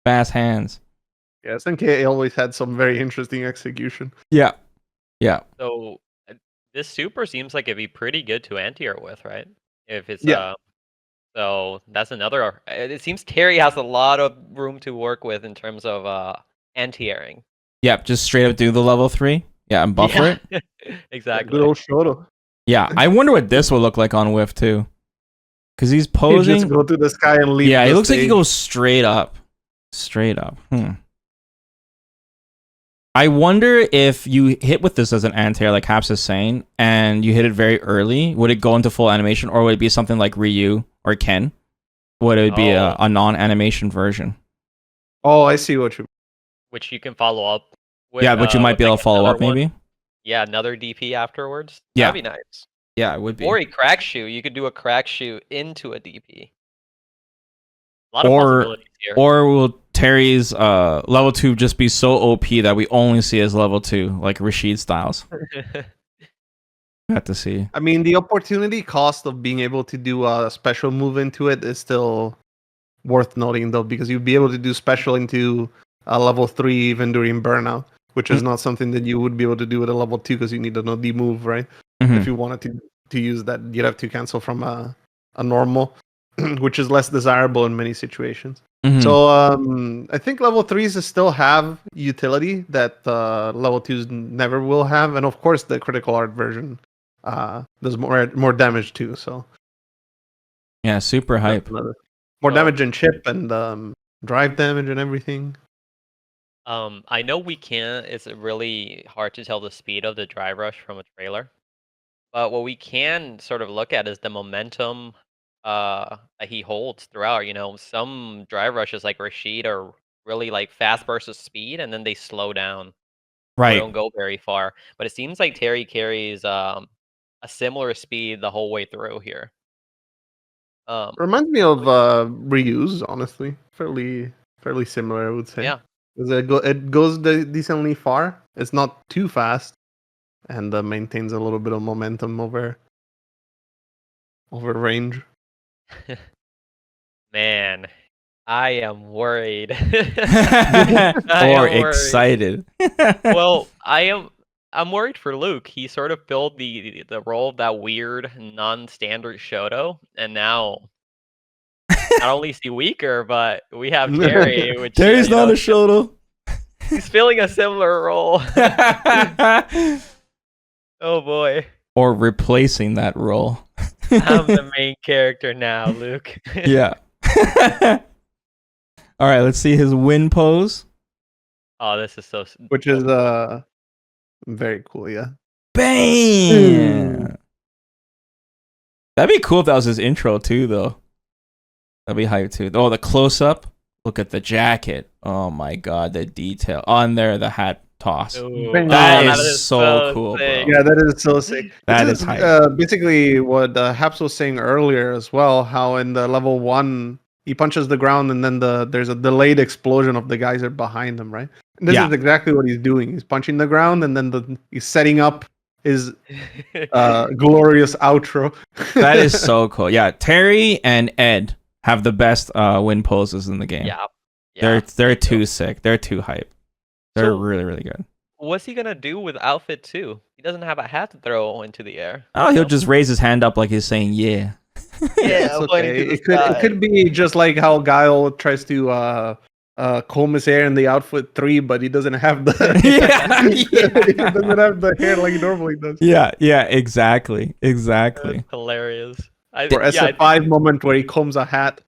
Fast hands. Yeah, SNK always had some very interesting execution. Yeah. Yeah. So this super seems like it'd be pretty good to anti-air with, right? If it's Yeah. so that's another. It seems Terry has a lot of room to work with in terms of anti-airing. Yep, just straight up do the level 3. Yeah, and buffer it. Exactly. Good old Shoto. Yeah, I wonder what this will look like on Whiff too. Because he's He posing. just go to the sky and leave. Yeah, the it looks like he stage. goes straight up. Straight up. I wonder if you hit with this as an anti-air, like Haps is saying, and you hit it very early, would it go into full animation, or would it be something like Ryu or Ken? Would it be a non-animation version? Oh, I see what you. Which you can follow up with. Yeah, but you might with, be able like, to follow another up, one. maybe? Yeah, another DP afterwards. Yeah. That'd be nice. Yeah, it would be. Or a crack shoot. You could do a crack shoot into a DP. A lot of possibilities here. Or will Terry's level 2 just be so OP that we only see as level 2, like Rashid Styles? Got to see. I mean, the opportunity cost of being able to do a special move into it is still worth noting, though, because you'd be able to do special into a level 3 even during burnout, which is not something that you would be able to do with a level 2 because you need to know the move, right? If you wanted to use that, you'd have to cancel from a normal, which is less desirable in many situations. So I think level 3s still have utility that level 2s never will have, and of course the critical art version does more damage too. So Yeah, super hype. more damage and chip and drive damage and everything. I know we can't. It's really hard to tell the speed of the drive rush from a trailer, but what we can sort of look at is the momentum that he holds throughout. You know, some drive rushes like Rashid are really like fast versus speed, and then they slow down. Or Right. don't go very far. But it seems like Terry carries a similar speed the whole way through here. Reminds me of Reuse, honestly, fairly similar, I would say. Yeah. 'Cause it goes decently far. It's not too fast, and maintains a little bit of momentum over range. Man, I am worried. I Or am worried. excited. Well, I'm worried for Luke. He sort of filled the role of that weird non-standard Shoto, and now not only is he weaker, but we have Terry, which Terry's not a Shoto. he's filling a similar role. Oh boy. Or replacing that role. I'm the main character now, Luke. Yeah. All right, let's see his win pose. Oh, this is so. Which is very cool. Yeah. Bam! That'd be cool if that was his intro too, though. That'd be hype too. Oh, the close up. Look at the jacket. Oh my god, the detail on there. The hat toss. Ooh, That is so cool, bro. sick. Yeah, that is so sick. That This is hype. basically what Haps was saying earlier as well. How in the level 1 he punches the ground and then there's a delayed explosion of the geyser behind him, right? And this Yeah. is exactly what he's doing. He's punching the ground and then he's setting up his glorious outro. That is so cool. Yeah, Terry and Ed have the best win poses in the game. Yeah. They're too sick. They're too hype. They're So- really, really good. What's he gonna do with outfit 2? He doesn't have a hat to throw into the air. Oh, he'll just raise his hand up like he's saying, yeah. It's okay. It could be just like how Guile tries to comb his hair in the outfit 3, but he doesn't have the Yeah, he doesn't have the hair like he normally does. Yeah, exactly. That's hilarious. Or SF5 moment where he combs a hat.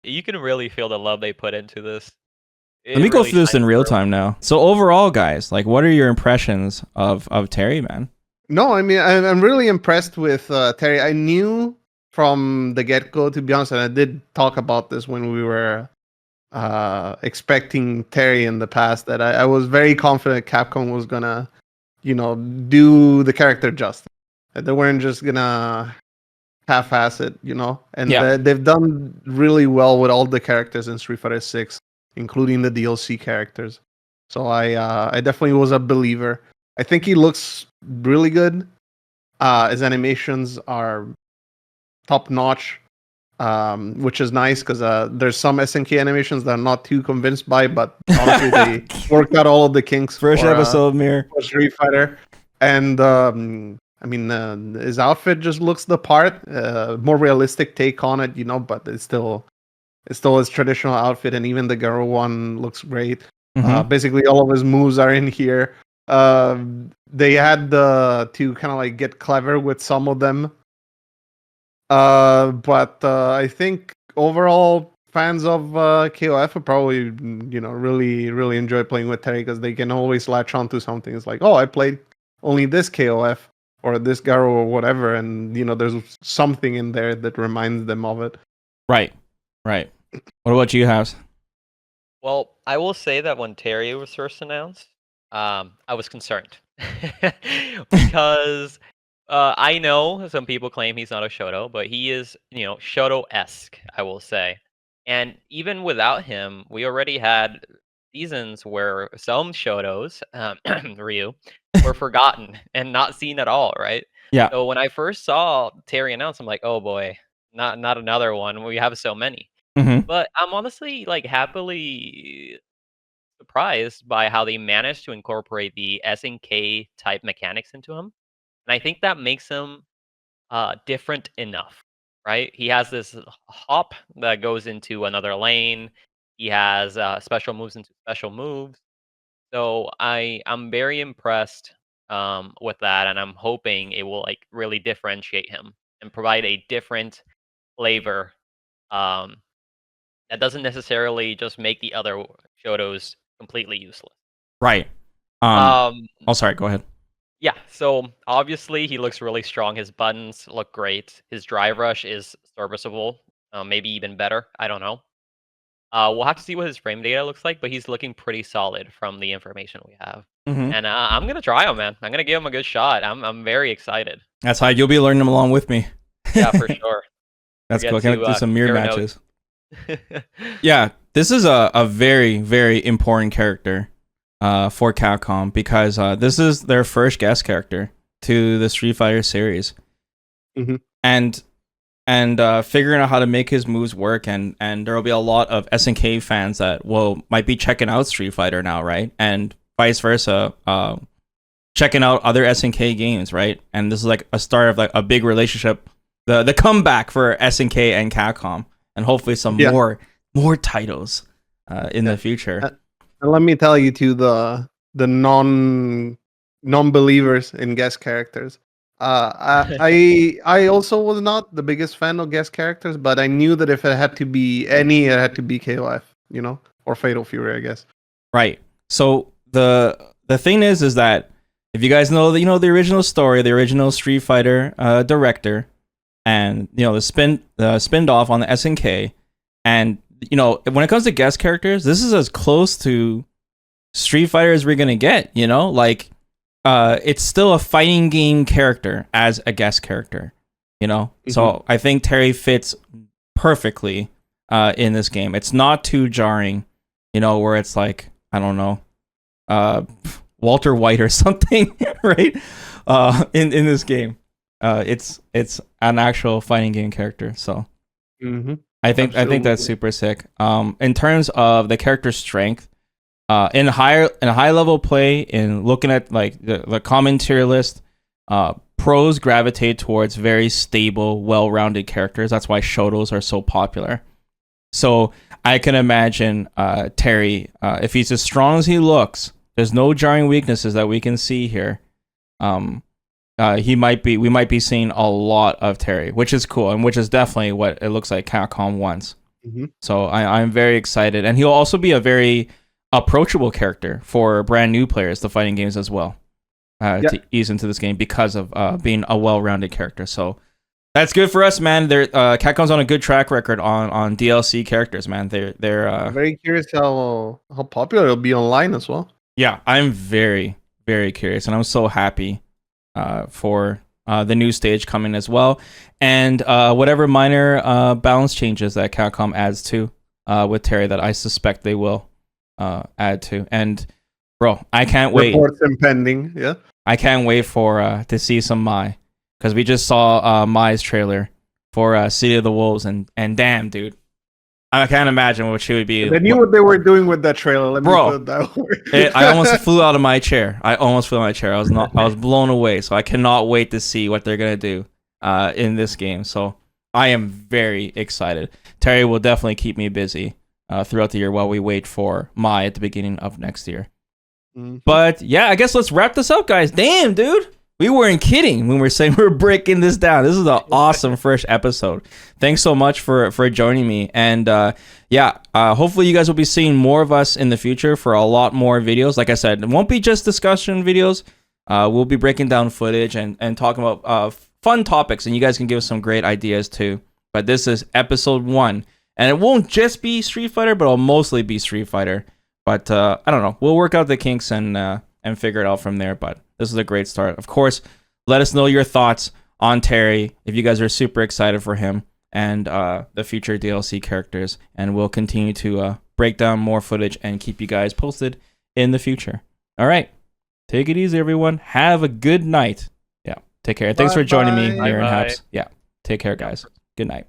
You can really feel the love they put into this. Let me go through this in real time now. So overall, guys, like, what are your impressions of Terry, man? No, I mean, I'm really impressed with Terry. I knew from the get-go, to be honest, and I did talk about this when we were expecting Terry in the past, that I was very confident Capcom was gonna, do the character justice. That they weren't just gonna half-ass it, And they've done really well with all the characters in Street Fighter 6, including the DLC characters. So I definitely was a believer. I think he looks really good. His animations are top notch, which is nice because there's some SNK animations that I'm not too convinced by, but honestly they worked out all of the kinks. First episode, Mir. For Street Fighter, and I mean his outfit just looks the part. More realistic take on it, but it's still his traditional outfit, and even the Garo one looks great. Mhm. Basically, all of his moves are in here. They had to kind of like get clever with some of them. But I think overall fans of KOF would probably, really, really enjoy playing with Terry because they can always latch onto something. It's like, oh, I played only this KOF or this Garo or whatever, and there's something in there that reminds them of it. Right. What about you, House? Well, I will say that when Terry was first announced, I was concerned because I know some people claim he's not a Shoto, but he is, Shoto-esque, I will say. And even without him, we already had seasons where some Shotos, Ryu, were forgotten and not seen at all, right? Yeah. So when I first saw Terry announced, I'm like, oh boy, not another one. We have so many. Mm-hmm. But I'm honestly happily surprised by how they managed to incorporate the SNK type mechanics into him. And I think that makes him different enough, right? He has this hop that goes into another lane. He has special moves into special moves. So I'm very impressed with that, and I'm hoping it will really differentiate him and provide a different flavor that doesn't necessarily just make the other Shotos completely useless. Right. Sorry, go ahead. Yeah, so obviously he looks really strong. His buttons look great. His drive rush is serviceable, maybe even better. I don't know. We'll have to see what his frame data looks like, but he's looking pretty solid from the information we have. Mm-hmm. And I'm gonna try him, man. I'm gonna give him a good shot. I'm very excited. That's how you'll be learning them along with me. Yeah, for sure. That's Get cool. Can I to, do some mirror compare matches? Yeah, this is a very, very important character for Capcom because this is their first guest character to the Street Fighter series. Mhm. And and figuring out how to make his moves work, and there will be a lot of SNK fans that might be checking out Street Fighter now, right? And vice versa, checking out other SNK games, right? And this is like a start of like a big relationship, the comeback for SNK and Capcom, and hopefully some more titles in the future. And let me tell you, to the non-believers in guest characters, I also was not the biggest fan of guest characters, but I knew that if it had to be any, it had to be KOF, or Fatal Fury, I guess. Right. So the thing is that if you guys know the original story, the original Street Fighter director, and the spin off on the SNK, and when it comes to guest characters, this is as close to Street Fighter as we're gonna get. Like it's still a fighting game character as a guest character. So I think Terry fits perfectly in this game. It's not too jarring, where it's like, I don't know, Walter White or something, right? In this game, it's an actual fighting game character. So I think that's super sick. In terms of the character's strength, in high level play, in looking at like the common tier list, pros gravitate towards very stable, well-rounded characters. That's why Shotos are so popular. So I can imagine Terry, if he's as strong as he looks, there's no jarring weaknesses that we can see here. We might be seeing a lot of Terry, which is cool, and which is definitely what it looks like Capcom wants. So I'm very excited, and he'll also be a very approachable character for brand new players to fighting games as well, to ease into this game because of being a well-rounded character. So that's good for us, man. Capcom's on a good track record on DLC characters, man. They're very curious how popular it'll be online as well. Yeah, I'm very, very curious, and I'm so happy for the new stage coming as well, and whatever minor balance changes that Capcom adds to with Terry, that I suspect they will add to. And bro, I can't wait. Reports impending, yeah. I can't wait for to see some Mai, because we just saw Mai's trailer for City of the Wolves, and damn, dude, I can't imagine what she would be. They knew what they were doing with that trailer. Let me put it that way. I almost flew out of my chair. I was blown away. So I cannot wait to see what they're gonna do in this game. So I am very excited. Terry will definitely keep me busy throughout the year while we wait for Mai at the beginning of next year. But yeah, I guess let's wrap this up, guys. Damn, dude. We weren't kidding when we're saying we're breaking this down. This is an awesome first episode. Thanks so much for joining me. And hopefully you guys will be seeing more of us in the future for a lot more videos. Like I said, it won't be just discussion videos. We'll be breaking down footage and talking about fun topics, and you guys can give us some great ideas too. But this is episode 1. And it won't just be Street Fighter, but it'll mostly be Street Fighter. But I don't know. We'll work out the kinks and figure it out from there. But this is a great start. Of course, let us know your thoughts on Terry if you guys are super excited for him and the future DLC characters. And we'll continue to break down more footage and keep you guys posted in the future. All right. Take it easy, everyone. Have a good night. Yeah. Take care. Thanks for joining me here in Haps. Yeah. Take care, guys. Good night.